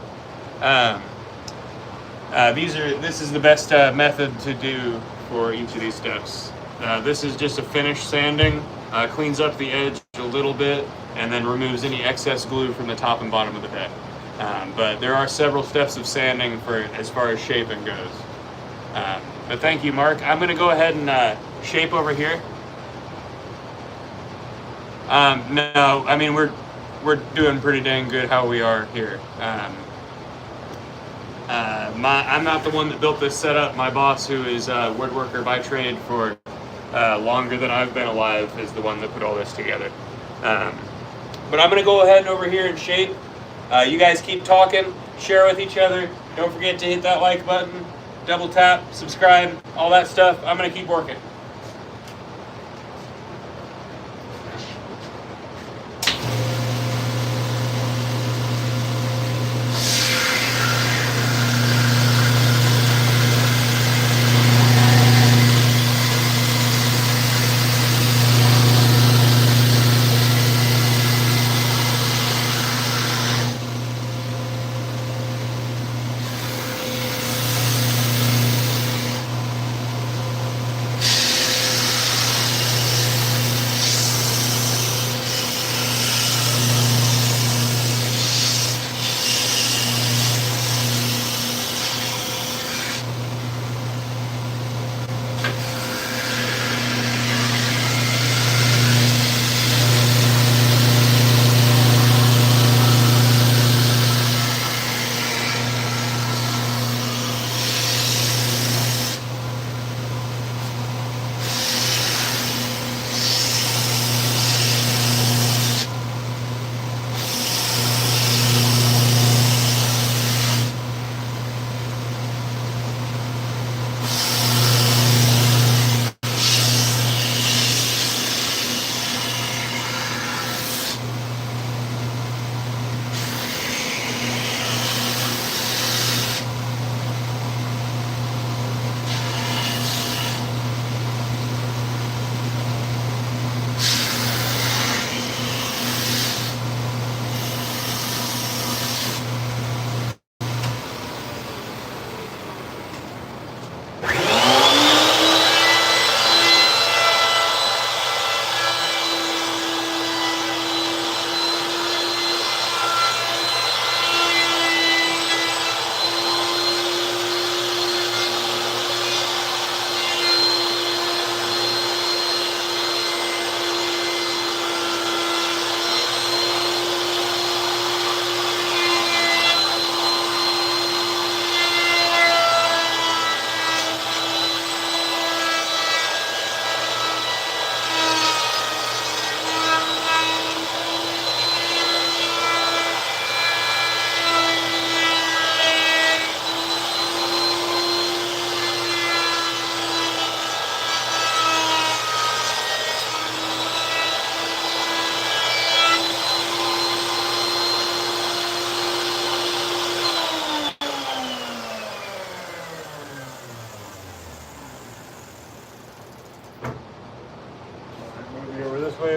This is the best method to do for each of these steps. This is just a finish sanding, cleans up the edge a little bit, and then removes any excess glue from the top and bottom of the deck. But there are several steps of sanding for as far as shaping goes. But thank you, Mark. I'm going to go ahead and shape over here. No, I mean we're doing pretty dang good how we are here. I'm not the one that built this setup. My boss, who is a woodworker by trade for longer than I've been alive, is the one that put all this together. But I'm gonna go ahead over here and shape. You guys keep talking, share with each other. Don't forget to hit that like button, double tap, subscribe, all that stuff. I'm gonna keep working.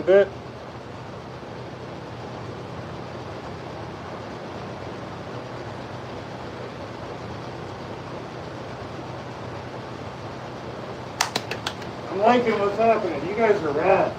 with it. I'm liking what's happening. You guys are rad.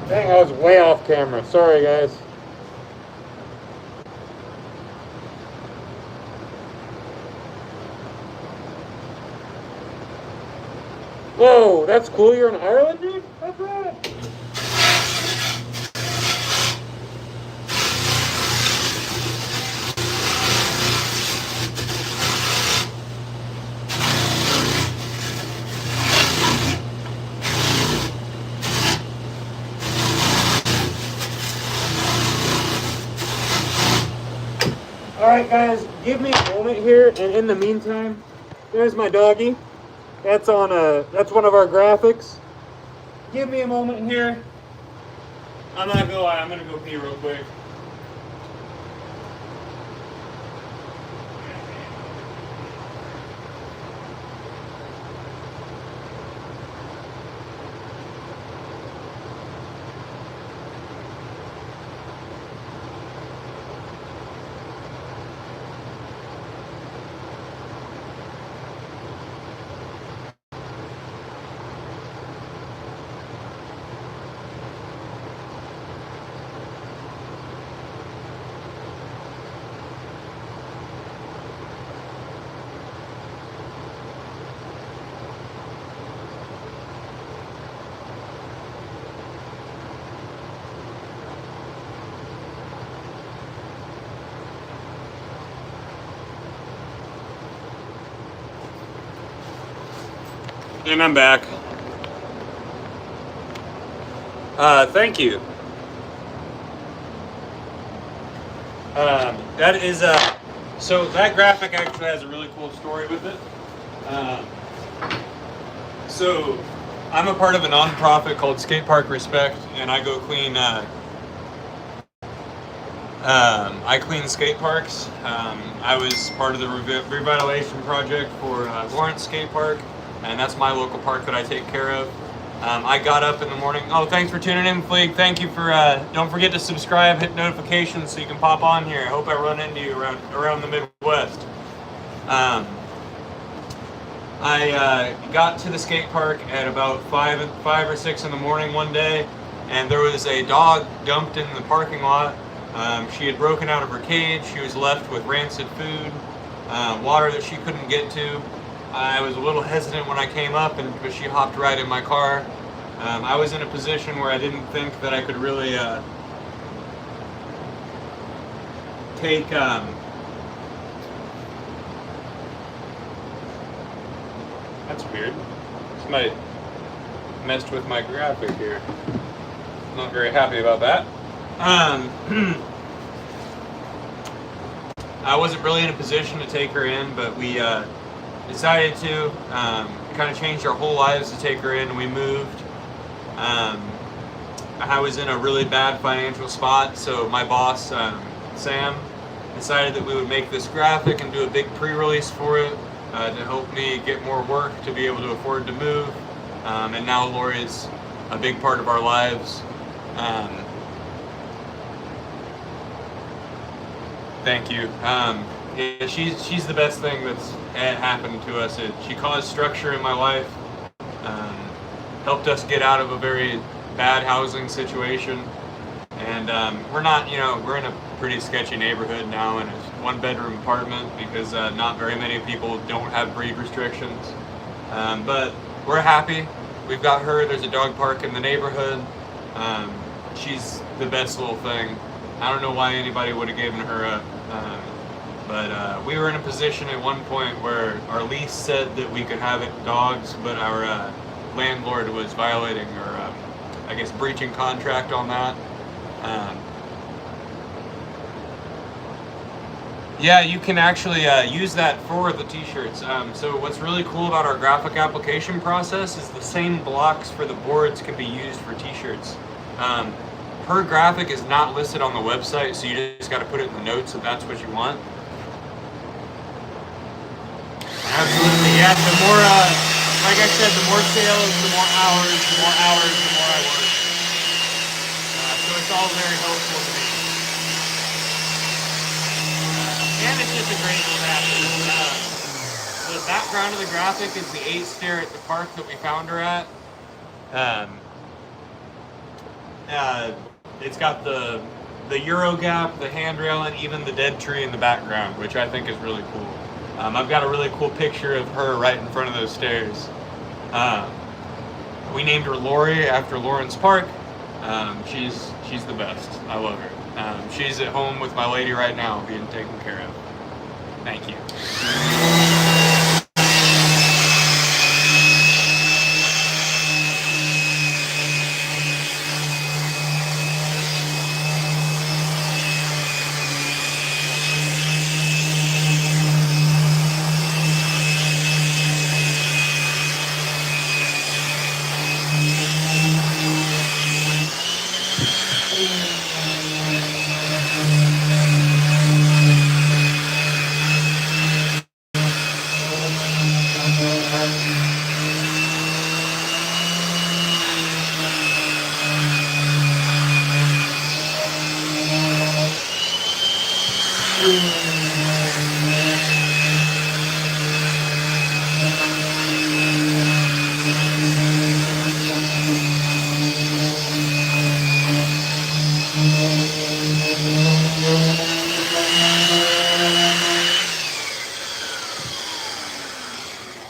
Dang, I was way off camera. Sorry, guys. Whoa, that's cool. You're in Ireland, dude? That's rad. Alright guys, give me a moment here, and in the meantime, there's my doggy. That's one of our graphics. Give me a moment here. I'm not gonna lie, I'm gonna go pee real quick. And I'm back. Thank you. That is so that graphic actually has a really cool story with it. So I'm a part of a nonprofit called Skate Park Respect, and I go clean. I clean skate parks. I was part of the revitalization project for Lawrence Skate Park, and that's my local park that I take care of. I got up in the morning. Oh, thanks for tuning in, Fleek. Thank you for. Don't forget to subscribe, hit notifications so you can pop on here. I hope I run into you around the Midwest. I got to the skate park at about 5 or 6 in the morning one day, and there was a dog dumped in the parking lot. She had broken out of her cage. She was left with rancid food, water that she couldn't get to. I was a little hesitant when I came up, but she hopped right in my car. I was in a position where I didn't think that I could really take. That's weird. Somebody messed with my graphic here. Not very happy about that. I wasn't really in a position to take her in, but we decided to. kind of changed our whole lives to take her in. We moved. I was in a really bad financial spot, so my boss, Sam, decided that we would make this graphic and do a big pre-release for it to help me get more work to be able to afford to move. And now Lori's a big part of our lives. Thank you. Yeah, she's the best thing that's happened to us. She caused structure in my life, helped us get out of a very bad housing situation, and we're not, we're in a pretty sketchy neighborhood now, and it's a one-bedroom apartment because not very many people don't have breed restrictions, but we're happy. We've got her. There's a dog park in the neighborhood. She's the best little thing. I don't know why anybody would have given her up, but we were in a position at one point where our lease said that we could have dogs, but our landlord was violating or I guess breaching contract on that. Yeah, you can actually use that for the t-shirts. So what's really cool about our graphic application process is the same blocks for the boards can be used for t-shirts. Her graphic is not listed on the website, so you just got to put it in the notes if that's what you want. Absolutely, yeah. The more, like I said, the more sales, the more hours, the more I work. So it's all very helpful to me. And it's just a great graphic. The background of the graphic is the 8 stair at the park that we found her at. It's got the Euro gap, the handrail, and even the dead tree in the background, which I think is really cool. I've got a really cool picture of her right in front of those stairs. We named her Lori after Lawrence Park. She's the best. I love her. She's at home with my lady right now, being taken care of. Thank you.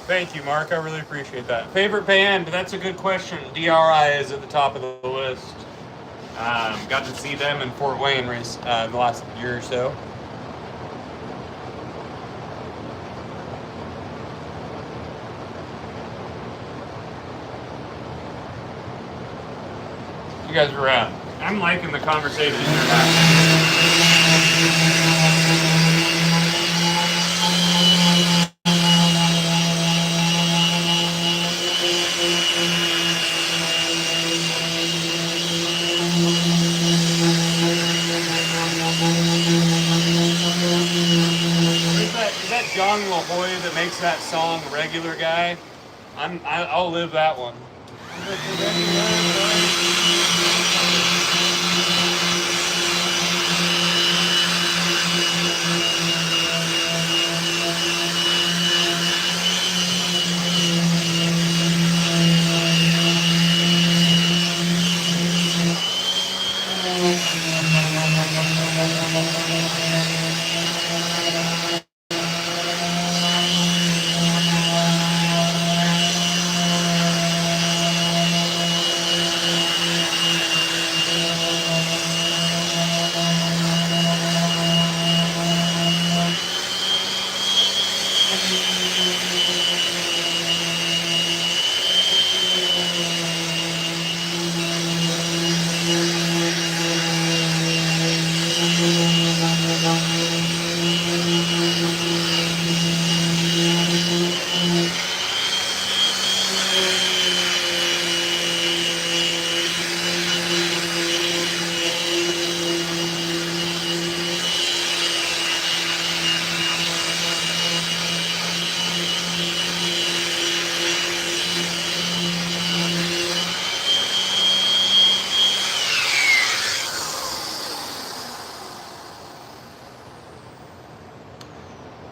Thank you, Mark. I really appreciate that. Favorite band? That's a good question. DRI is at the top of the list. Got to see them in Fort Wayne the last year or so. You guys are rad. I'm liking the conversations you're having. Is that John LaHoy that makes that song Regular Guy? I'll live that one.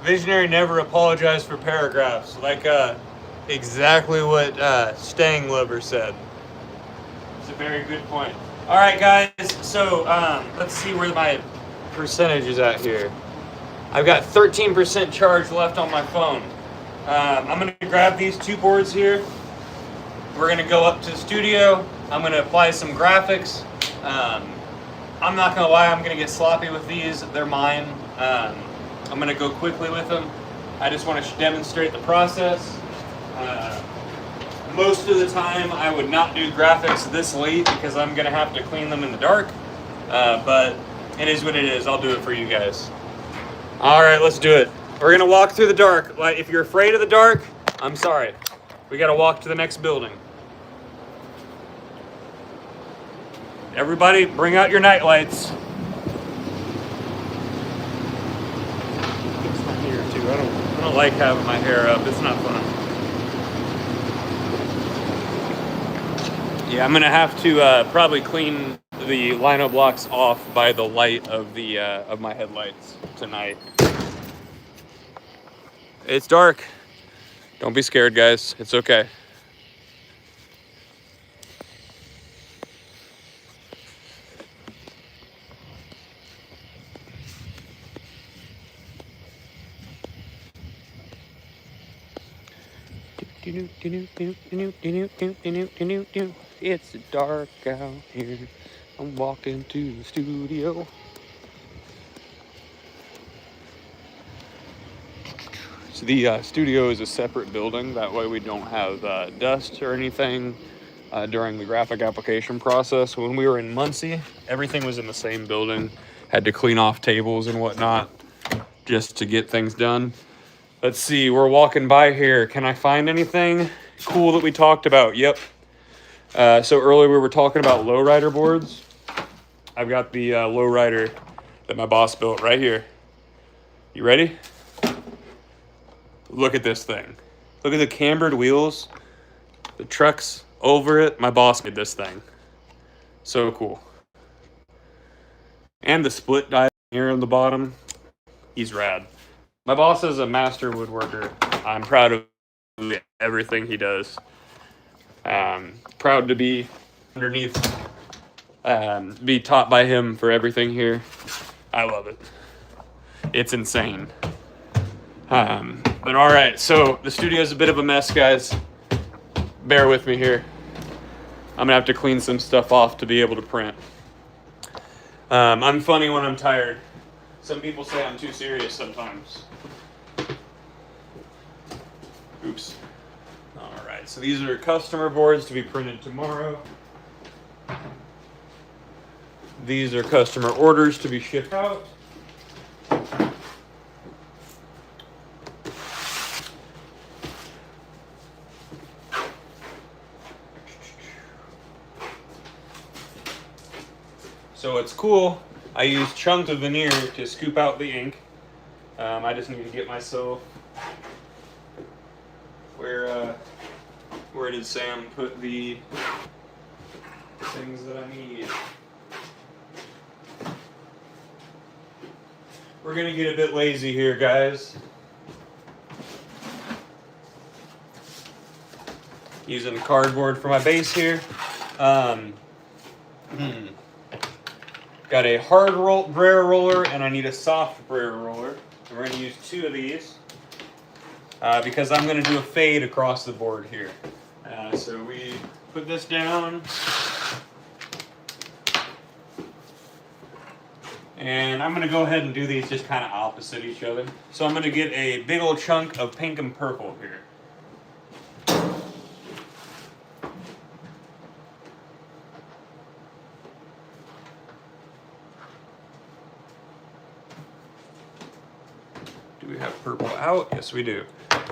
Visionary never apologized for paragraphs, like exactly what Stang Lover said. It's a very good point. All right, guys, so let's see where my percentage is at here. I've got 13% charge left on my phone. I'm gonna grab these two boards here. We're gonna go up to the studio. I'm gonna apply some graphics. I'm not gonna lie, I'm gonna get sloppy with these. They're mine. I'm gonna go quickly with them. I just want to demonstrate the process. Most of the time, I would not do graphics this late because I'm gonna have to clean them in the dark. But it is what it is. I'll do it for you guys. All right, let's do it. We're gonna walk through the dark. Like, if you're afraid of the dark, I'm sorry. We gotta walk to the next building. Everybody, bring out your night lights. Fix my hair too. I don't like having my hair up. It's not fun. Yeah, I'm gonna have to probably clean the lino blocks off by the light of the of my headlights tonight. It's dark. Don't be scared, guys. It's okay. It's dark out here. I'm walking to the studio. So the studio is a separate building. That way we don't have dust or anything during the graphic application process. When we were in Muncie, everything was in the same building. Had to clean off tables and whatnot just to get things done. Let's see, we're walking by here. Can I find anything cool that we talked about? Yep. So earlier we were talking about lowrider boards. I've got the lowrider that my boss built right here. You ready? Look at this thing. Look at the cambered wheels. The truck's over it. My boss made this thing. So cool. And the split die here on the bottom. He's rad. My boss is a master woodworker. I'm proud of everything he does. Proud to be underneath, be taught by him for everything here. I love it. It's insane. But all right, so the studio's a bit of a mess, guys. Bear with me here. I'm gonna have to clean some stuff off to be able to print. I'm funny when I'm tired. Some people say I'm too serious sometimes. Oops. All right, so these are customer boards to be printed tomorrow. These are customer orders to be shipped out. So it's cool. I use chunks of veneer to scoop out the ink. I just need to get myself where did Sam put the things that I need? We're gonna get a bit lazy here, guys. Using cardboard for my base here. Got a hard brayer roller and I need a soft brayer roller. And we're going to use two of these because I'm going to do a fade across the board here. So we put this down. And I'm going to go ahead and do these just kind of opposite each other. So I'm going to get a big old chunk of pink and purple here. Do we have purple out? Yes, we do.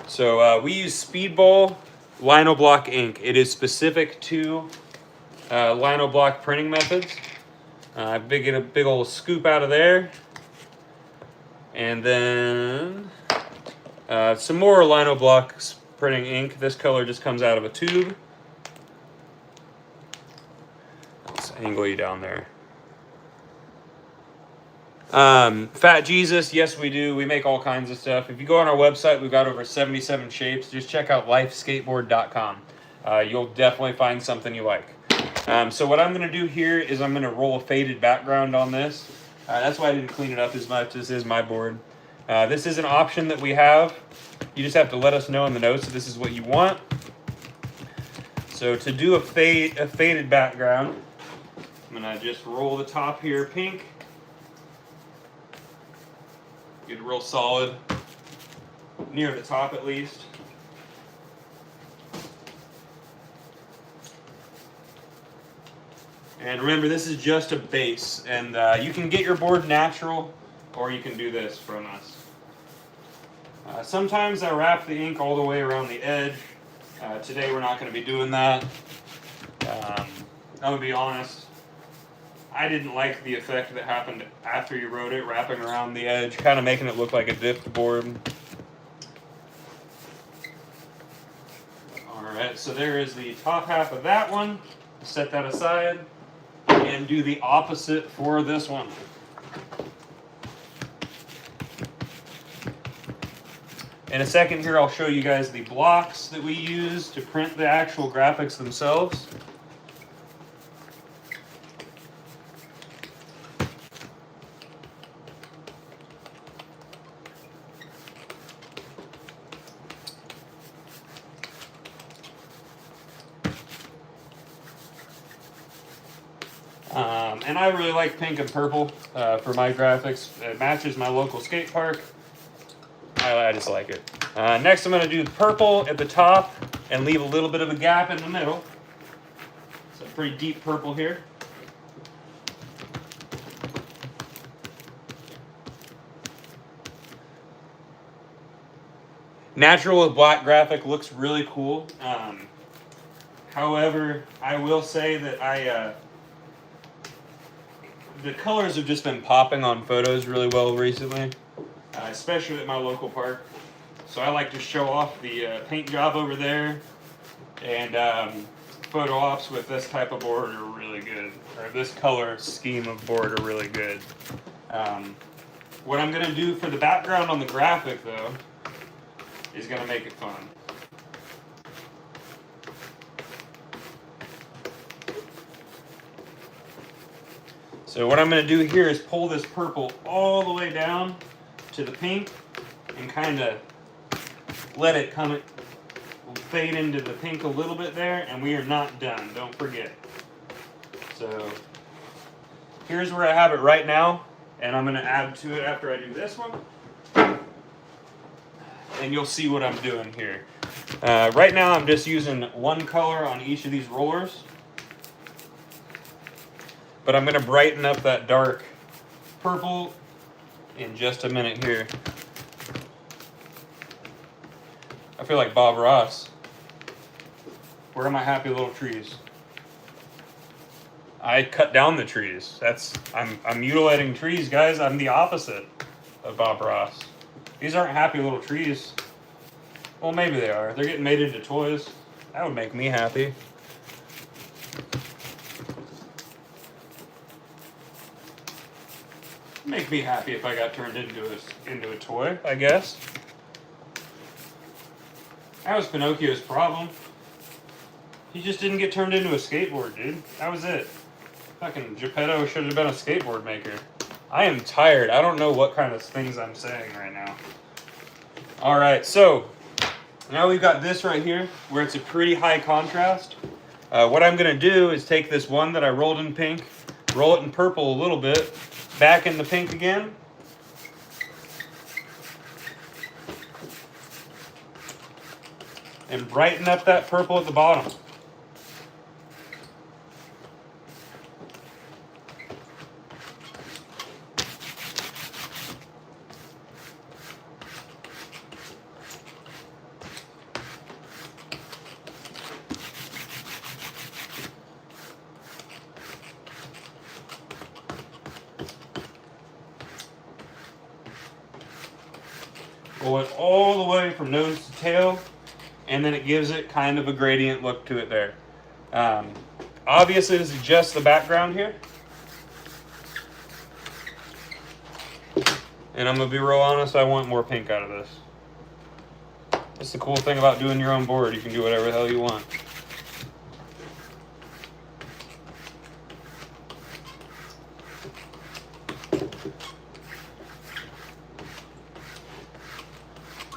So we use Speedball lino block ink. It is specific to lino block printing methods. Get a big old scoop out of there. And then some more lino block printing ink. This color just comes out of a tube. Let's angle you down there. Fat Jesus, yes we do. We make all kinds of stuff. If you go on our website, we've got over 77 shapes. Just check out lifeskateboard.com. You'll definitely find something you like. So what I'm going to do here is I'm going to roll a faded background on this. That's why I didn't clean it up as much. This is my board. This is an option that we have. You just have to let us know in the notes that this is what you want. So to do a faded background, I'm going to just roll the top here pink. Get it real solid, near the top at least. And remember, this is just a base, and you can get your board natural, or you can do this from us. Sometimes I wrap the ink all the way around the edge. Today we're not going to be doing that. I'm going to be honest, I didn't like the effect that happened after you wrote it, wrapping around the edge, kind of making it look like a dipped board. Alright, so there is the top half of that one. Set that aside and do the opposite for this one. In a second here, I'll show you guys the blocks that we use to print the actual graphics themselves. And I really like pink and purple for my graphics. It matches my local skate park. I just like it. Next I'm going to do purple at the top and leave a little bit of a gap in the middle. So pretty deep purple here. Natural with black graphic looks really cool. However, I will say that the colors have just been popping on photos really well recently, especially at my local park. So I like to show off the paint job over there, and photo ops with this type of board are really good, or this color scheme of board are really good. What I'm going to do for the background on the graphic, though, is going to make it fun. So what I'm going to do here is pull this purple all the way down to the pink and kind of let it fade into the pink a little bit there, and we are not done, don't forget. So here's where I have it right now, and I'm going to add to it after I do this one. And you'll see what I'm doing here. Right now I'm just using one color on each of these rollers. But I'm going to brighten up that dark purple in just a minute here. I feel like Bob Ross. Where are my happy little trees? I cut down the trees. I'm mutilating trees, guys. I'm the opposite of Bob Ross. These aren't happy little trees. Well, maybe they are. They're getting made into toys. That would make me happy. Make me happy if I got turned into a toy, I guess. That was Pinocchio's problem. He just didn't get turned into a skateboard, dude. That was it. Fucking Geppetto should have been a skateboard maker. I am tired. I don't know what kind of things I'm saying right now. Alright, so now we've got this right here where it's a pretty high contrast. What I'm going to do is take this one that I rolled in pink, roll it in purple a little bit, back in the pink again. And brighten up that purple at the bottom. Roll it all the way from nose to tail, and then it gives it kind of a gradient look to it there. Obviously, this is just the background here. And I'm gonna be real honest, I want more pink out of this. That's the cool thing about doing your own board. You can do whatever the hell you want.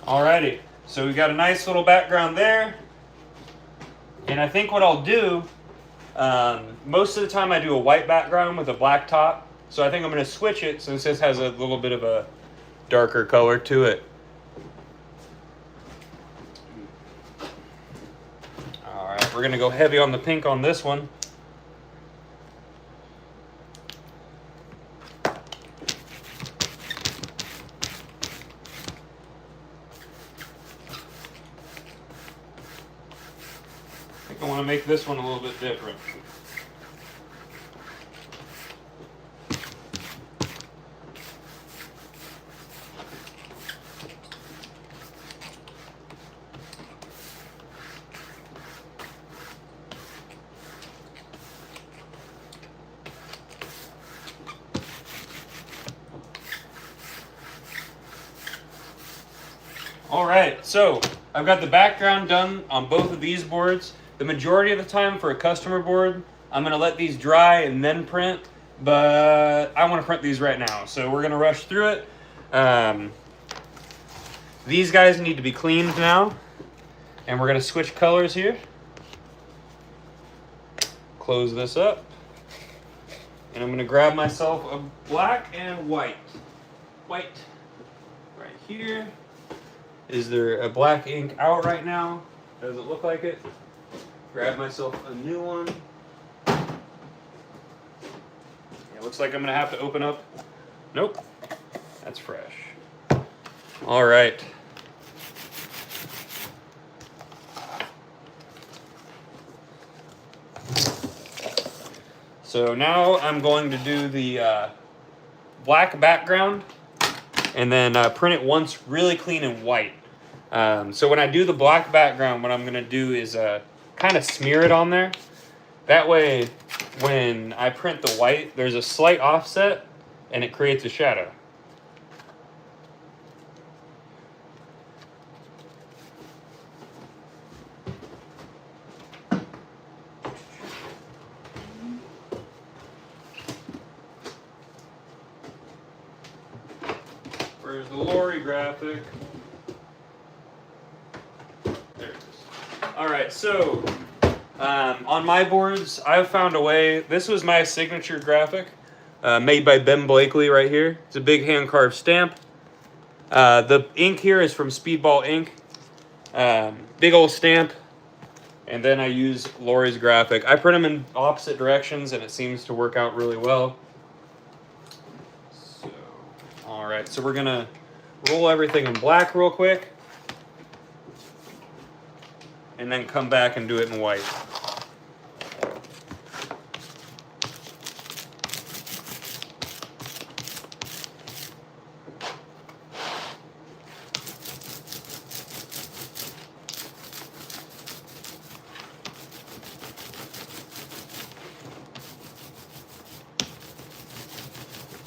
Alrighty, so we got a nice little background there. And I think what I'll do, most of the time I do a white background with a black top. So I think I'm going to switch it since this has a little bit of a darker color to it. Alright, we're going to go heavy on the pink on this one. I want to make this one a little bit different. Alright, so I've got the background done on both of these boards. The majority of the time for a customer board, I'm going to let these dry and then print, but I want to print these right now, so we're going to rush through it. These guys need to be cleaned now, and we're going to switch colors here. Close this up, and I'm going to grab myself a black and white. White right here. Is there a black ink out right now? Does it look like it? Grab myself a new one. It looks like I'm gonna have to open up. Nope, that's fresh. All right. So now I'm going to do the black background and then print it once really clean and white. So when I do the black background, what I'm gonna do is kind of smear it on there. That way, when I print the white, there's a slight offset and it creates a shadow. Where's the Lori graphic? There it is. Alright, so on my boards, I've found a way. This was my signature graphic made by Ben Blakely right here. It's a big hand-carved stamp. The ink here is from Speedball ink. Big old stamp. And then I use Lori's graphic. I print them in opposite directions, and it seems to work out really well. So, all right, so we're going to roll everything in black real quick. And then come back and do it in white.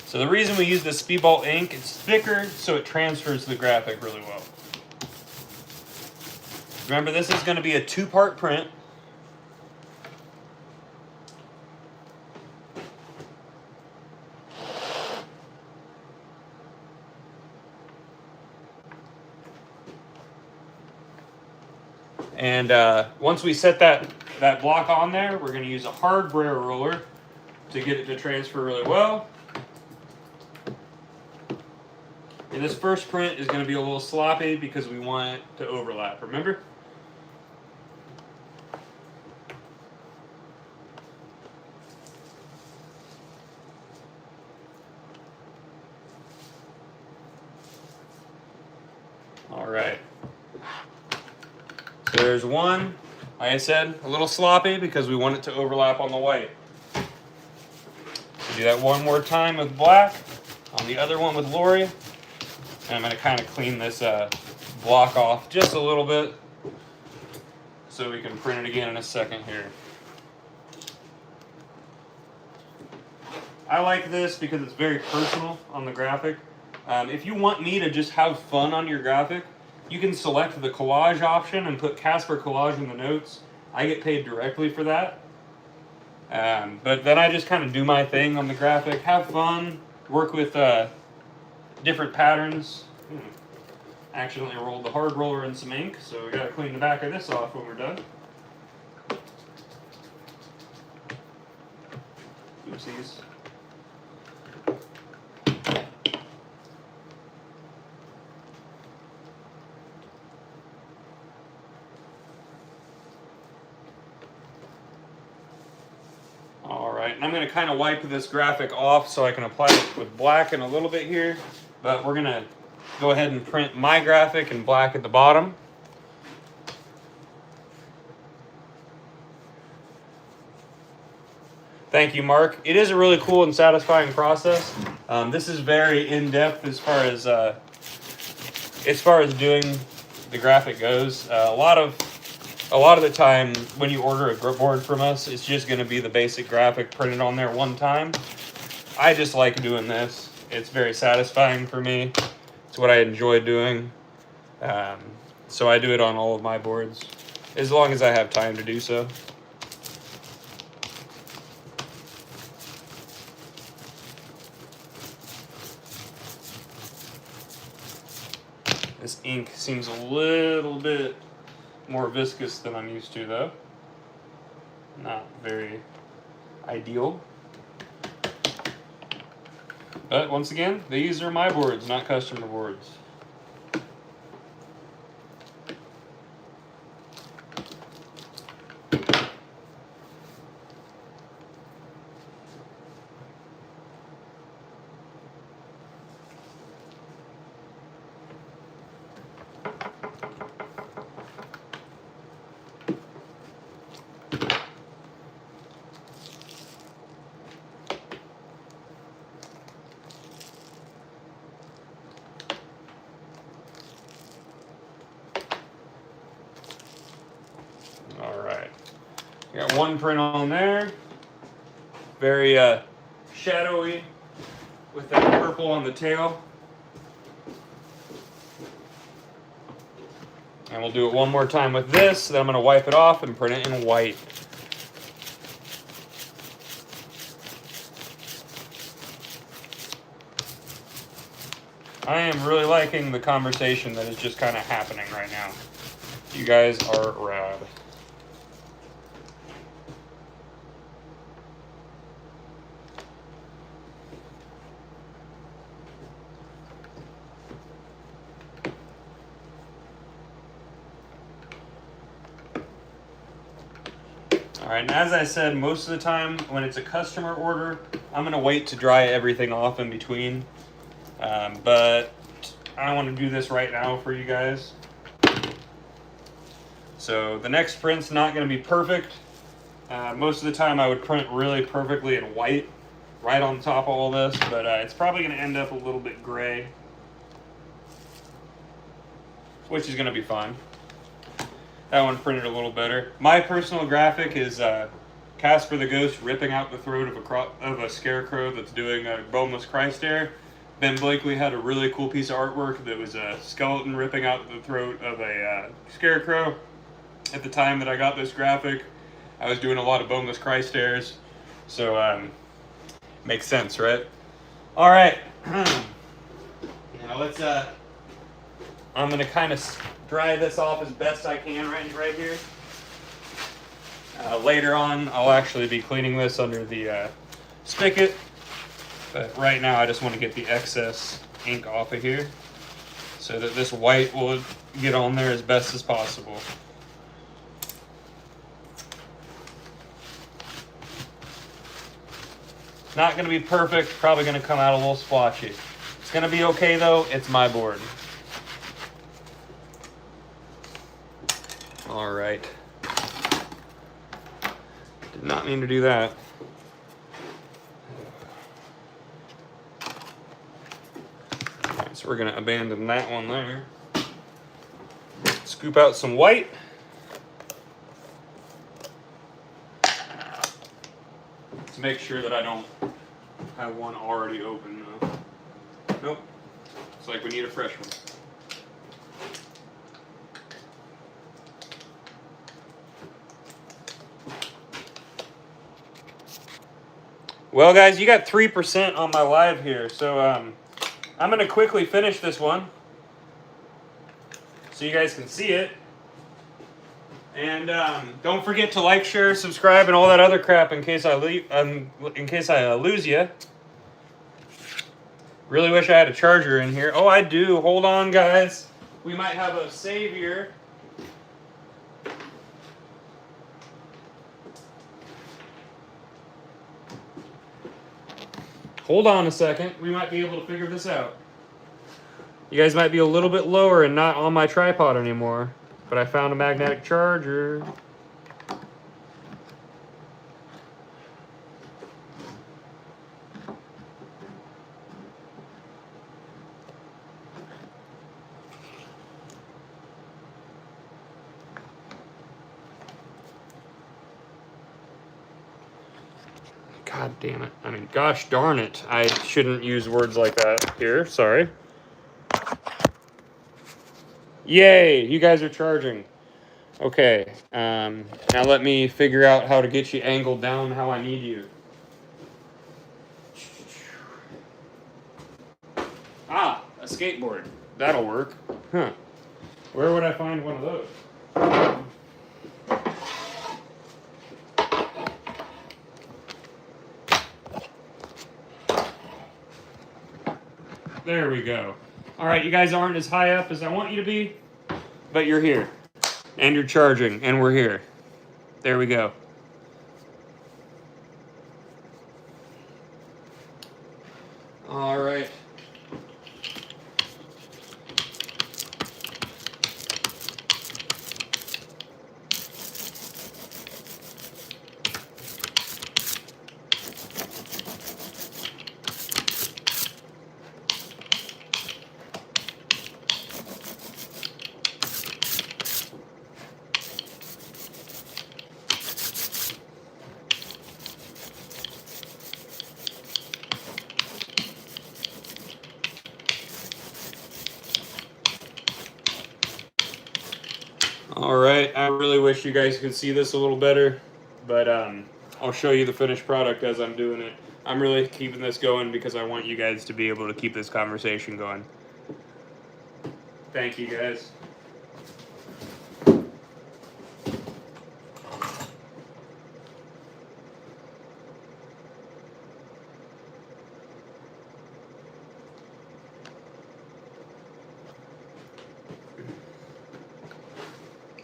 So the reason we use the Speedball ink, it's thicker, so it transfers the graphic really well. Remember, this is going to be a two-part print. And once we set that block on there, we're going to use a hard brayer roller to get it to transfer really well. And this first print is going to be a little sloppy because we want it to overlap, remember? All right. So there's one, like I said, a little sloppy because we want it to overlap on the white. So do that one more time with black, on the other one with Lori. And I'm going to kind of clean this block off just a little bit so we can print it again in a second here. I like this because it's very personal on the graphic. If you want me to just have fun on your graphic, you can select the collage option and put Casper Collage in the notes. I get paid directly for that. But then I just kind of do my thing on the graphic, have fun, work with different patterns. Accidentally rolled the hard roller in some ink, so we gotta clean the back of this off when we're done. Oopsies. Alright, and I'm going to kind of wipe this graphic off so I can apply it with black in a little bit here. But we're going to go ahead and print my graphic in black at the bottom. Thank you, Mark. It is a really cool and satisfying process. This is very in-depth as far as doing the graphic goes. A lot of the time when you order a grip board from us, it's just going to be the basic graphic printed on there one time. I just like doing this. It's very satisfying for me. It's what I enjoy doing. So I do it on all of my boards, as long as I have time to do so. This ink seems a little bit more viscous than I'm used to, though. Not very ideal. But once again, these are my boards, not customer boards. Got one print on there, very shadowy with that purple on the tail. And we'll do it one more time with this, then I'm going to wipe it off and print it in white. I am really liking the conversation that is just kind of happening right now. You guys are rad. Alright, and as I said, most of the time when it's a customer order, I'm going to wait to dry everything off in between. But I want to do this right now for you guys. So the next print's not going to be perfect. Most of the time I would print really perfectly in white right on top of all this, but it's probably going to end up a little bit gray, which is going to be fine. That one printed a little better. My personal graphic is Casper the Ghost ripping out the throat of a scarecrow that's doing a boneless Christ stare. Ben Blakely had a really cool piece of artwork that was a skeleton ripping out the throat of a scarecrow. At the time that I got this graphic, I was doing a lot of boneless Christ stares. So, makes sense, right? All right. Now let's, I'm going to kind of dry this off as best I can right here. Later on, I'll actually be cleaning this under the spigot. But right now, I just want to get the excess ink off of here so that this white will get on there as best as possible. Not going to be perfect, probably going to come out a little splotchy. It's going to be okay though, it's my board. Alright. Did not mean to do that. Alright, so we're going to abandon that one there. Scoop out some white. Make sure that I don't have one already open. Nope. It's like we need a fresh one. Well, guys, you got 3% on my live here, so I'm going to quickly finish this one so you guys can see it. And don't forget to like, share, subscribe, and all that other crap in case I lose you. Really wish I had a charger in here. Oh, I do. Hold on, guys. We might have a save here. Hold on a second. We might be able to figure this out. You guys might be a little bit lower and not on my tripod anymore, but I found a magnetic charger. God damn it. I mean, gosh darn it. I shouldn't use words like that here. Sorry. Yay, you guys are charging. Okay, now let me figure out how to get you angled down how I need you. Ah, a skateboard. That'll work. Huh. Where would I find one of those? There we go. All right, you guys aren't as high up as I want you to be, but you're here. And you're charging, and we're here. There we go. All right. All right, I really wish you guys could see this a little better, but I'll show you the finished product as I'm doing it. I'm really keeping this going because I want you guys to be able to keep this conversation going. Thank you, guys.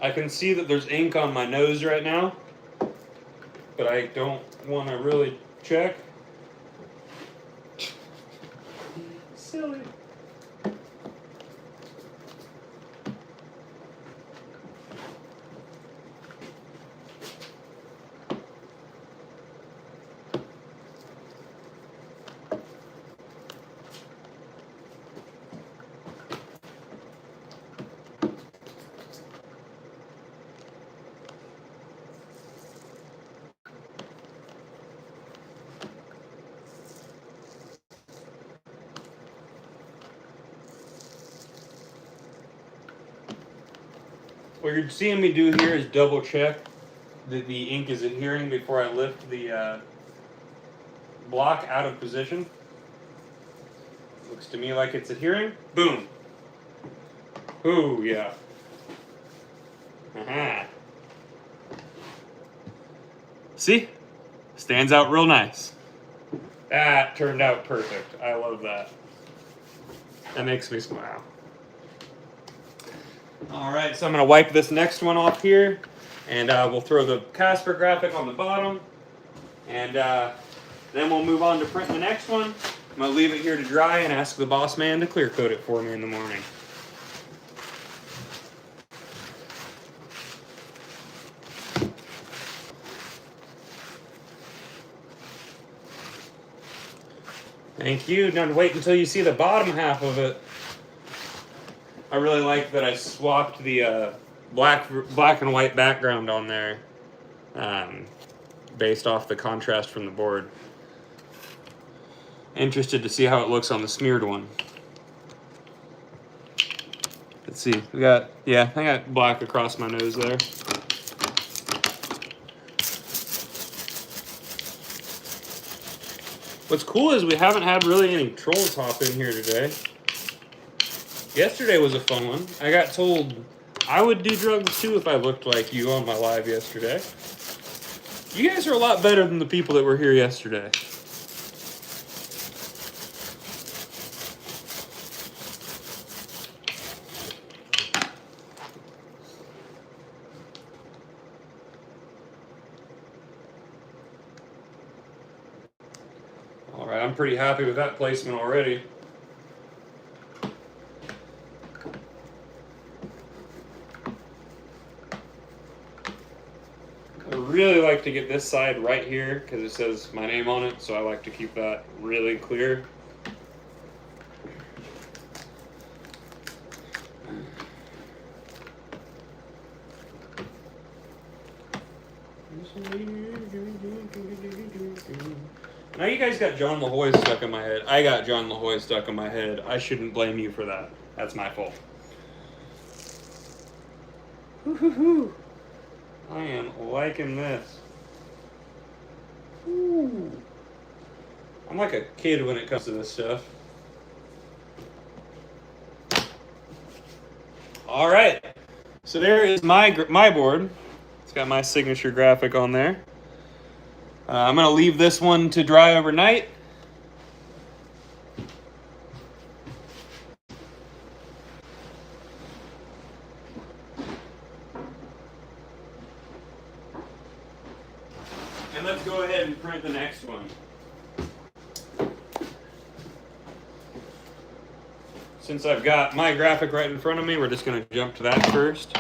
I can see that there's ink on my nose right now, but I don't want to really check. Silly. What you're seeing me do here is double check that the ink is adhering before I lift the block out of position. Looks to me like it's adhering. Boom. Ooh, yeah. Aha. See? Stands out real nice. That turned out perfect. I love that. That makes me smile. All right, so I'm going to wipe this next one off here, and we'll throw the Casper graphic on the bottom, and then we'll move on to print the next one. I'm going to leave it here to dry and ask the boss man to clear coat it for me in the morning. Thank you. Now wait until you see the bottom half of it. I really like that I swapped the black and white background on there based off the contrast from the board. Interested to see how it looks on the smeared one. Let's see. We got, yeah, I got black across my nose there. What's cool is we haven't had really any trolls hop in here today. Yesterday was a fun one. I got told I would do drugs too if I looked like you on my live yesterday. You guys are a lot better than the people that were here yesterday. All right, I'm pretty happy with that placement already. I really like to get this side right here because it says my name on it, so I like to keep that really clear. Now you guys got John LaHoy stuck in my head. I got John LaHoy stuck in my head. I shouldn't blame you for that. That's my fault. Woo-hoo-hoo. I am liking this. Ooh. I'm like a kid when it comes to this stuff. All right. So there is my board. It's got my signature graphic on there. I'm going to leave this one to dry overnight. And let's go ahead and print the next one. Since I've got my graphic right in front of me, we're just going to jump to that first.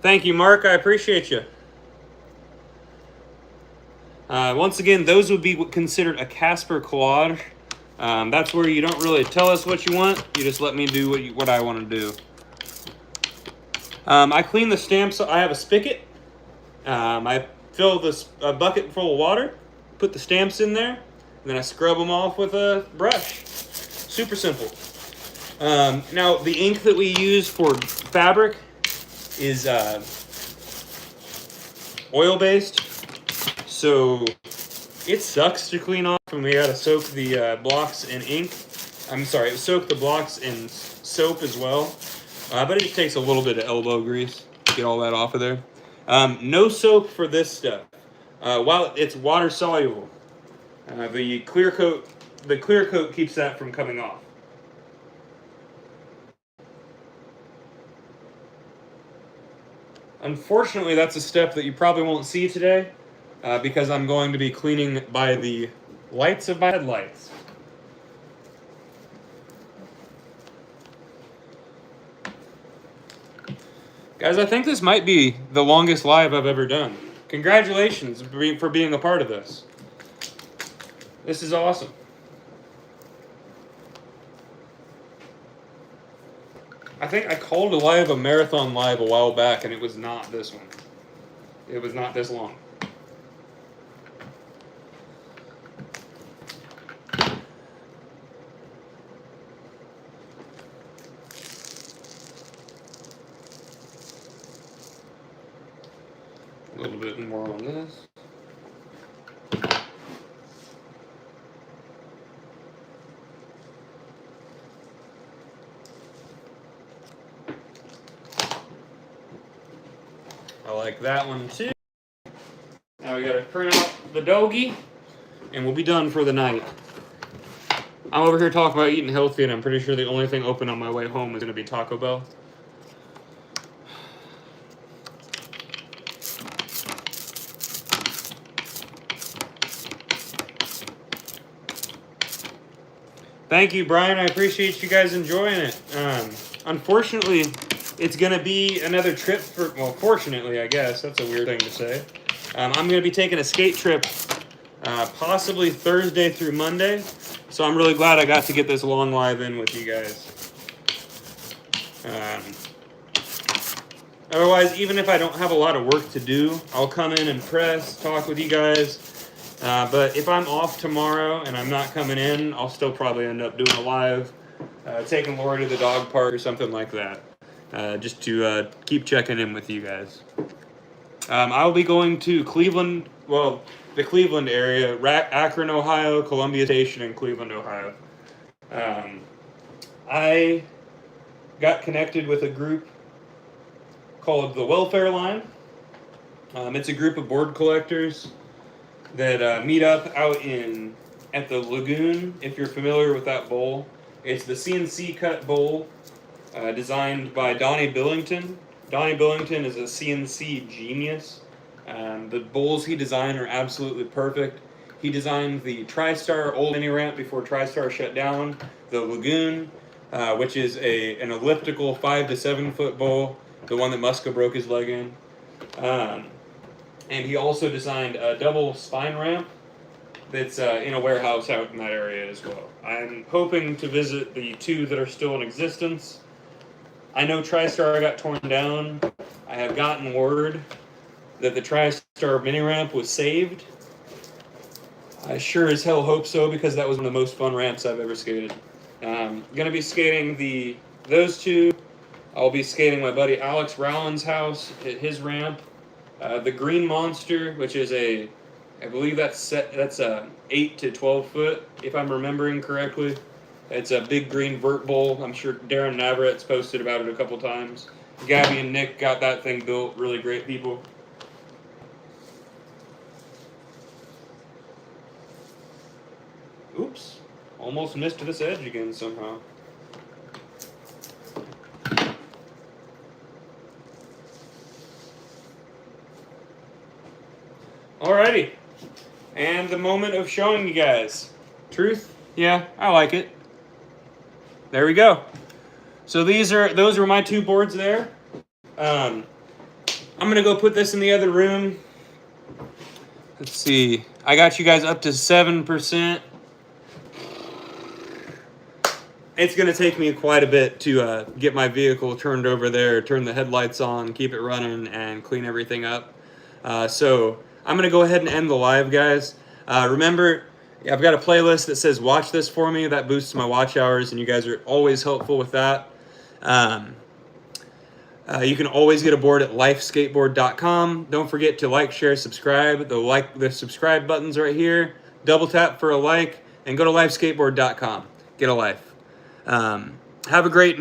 Thank you, Mark. I appreciate you. Once again, those would be considered a Casper collage. That's where you don't really tell us what you want. You just let me do what I want to do. I clean the stamps. I have a spigot. I fill this bucket full of water, put the stamps in there, and then I scrub them off with a brush. Super simple. Now, the ink that we use for fabric is oil-based. So it sucks to clean off, and we gotta soak the blocks in ink. I'm sorry, soak the blocks in soap as well. But it just takes a little bit of elbow grease to get all that off of there. No soap for this stuff. While it's water soluble, the clear coat keeps that from coming off. Unfortunately, that's a step that you probably won't see today. Because I'm going to be cleaning by the lights of my headlights. Guys, I think this might be the longest live I've ever done. Congratulations for being a part of this. This is awesome. I think I called a live a marathon live a while back, and it was not this one. It was not this long. A little bit more on this. I like that one too. Now we gotta print out the doggy, and we'll be done for the night. I'm over here talking about eating healthy, and I'm pretty sure the only thing open on my way home is gonna be Taco Bell. Thank you, Brian. I appreciate you guys enjoying it. Unfortunately, it's going to be another trip for, well, fortunately, I guess. That's a weird thing to say. I'm going to be taking a skate trip possibly Thursday through Monday. So I'm really glad I got to get this long live in with you guys. Otherwise, even if I don't have a lot of work to do, I'll come in and press, talk with you guys. But if I'm off tomorrow and I'm not coming in, I'll still probably end up doing a live taking Lori to the dog park or something like that. Just to keep checking in with you guys. I'll be going to Cleveland, well, the Cleveland area, Akron, Ohio, Columbia Station, and Cleveland, Ohio. I got connected with a group called the Welfare Line. It's a group of board collectors that meet up out at the Lagoon, if you're familiar with that bowl. It's the CNC cut bowl designed by Donnie Billington. Donnie Billington is a CNC genius. The bowls he designed are absolutely perfect. He designed the TriStar old mini ramp before TriStar shut down, the Lagoon, which is an elliptical 5 to 7 foot bowl, the one that Muska broke his leg in. And he also designed a double spine ramp that's in a warehouse out in that area as well. I'm hoping to visit the 2 that are still in existence. I know TriStar got torn down. I have gotten word that the TriStar mini ramp was saved. I sure as hell hope so, because that was one of the most fun ramps I've ever skated. Gonna be skating those 2. I'll be skating my buddy Alex Rowland's house at his ramp. The Green Monster, which is I believe that's 8 to 12 foot, if I'm remembering correctly. It's a big green vert bowl. I'm sure Darren Navarrette's posted about it a couple times. Gabby and Nick got that thing built. Really great people. Oops. Almost missed this edge again somehow. Alrighty. And the moment of showing you guys. Truth? Yeah, I like it. There we go. So those were my 2 boards there. I'm gonna go put this in the other room. Let's see. I got you guys up to 7%. It's gonna take me quite a bit to get my vehicle turned over there, turn the headlights on, keep it running, and clean everything up. So I'm gonna go ahead and end the live, guys. Remember, I've got a playlist that says watch this for me. That boosts my watch hours, and you guys are always helpful with that. You can always get a board at lifeskateboard.com. Don't forget to like, share, subscribe. The subscribe button's right here. Double tap for a like, and go to lifeskateboard.com. Get a life. Have a great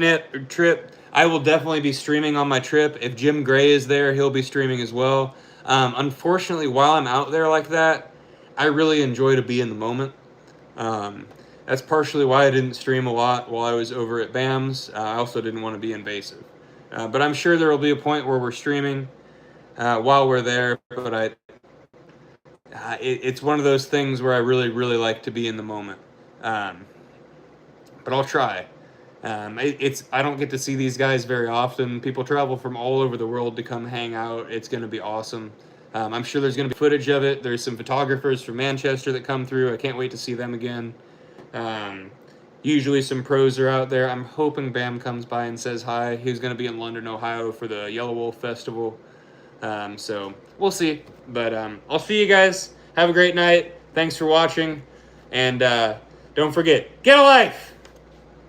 trip. I will definitely be streaming on my trip. If Jim Gray is there, he'll be streaming as well. Unfortunately, while I'm out there like that, I really enjoy to be in the moment. That's partially why I didn't stream a lot while I was over at BAM's. I also didn't want to be invasive. But I'm sure there will be a point where we're streaming while we're there. But it's one of those things where I really, really like to be in the moment. But I'll try. I don't get to see these guys very often. People travel from all over the world to come hang out. It's going to be awesome. I'm sure there's going to be footage of it. There's some photographers from Manchester that come through. I can't wait to see them again. Usually some pros are out there. I'm hoping Bam comes by and says hi. He's going to be in London, Ohio for the Yellow Wolf Festival. So we'll see. But I'll see you guys. Have a great night. Thanks for watching. And don't forget, get a life!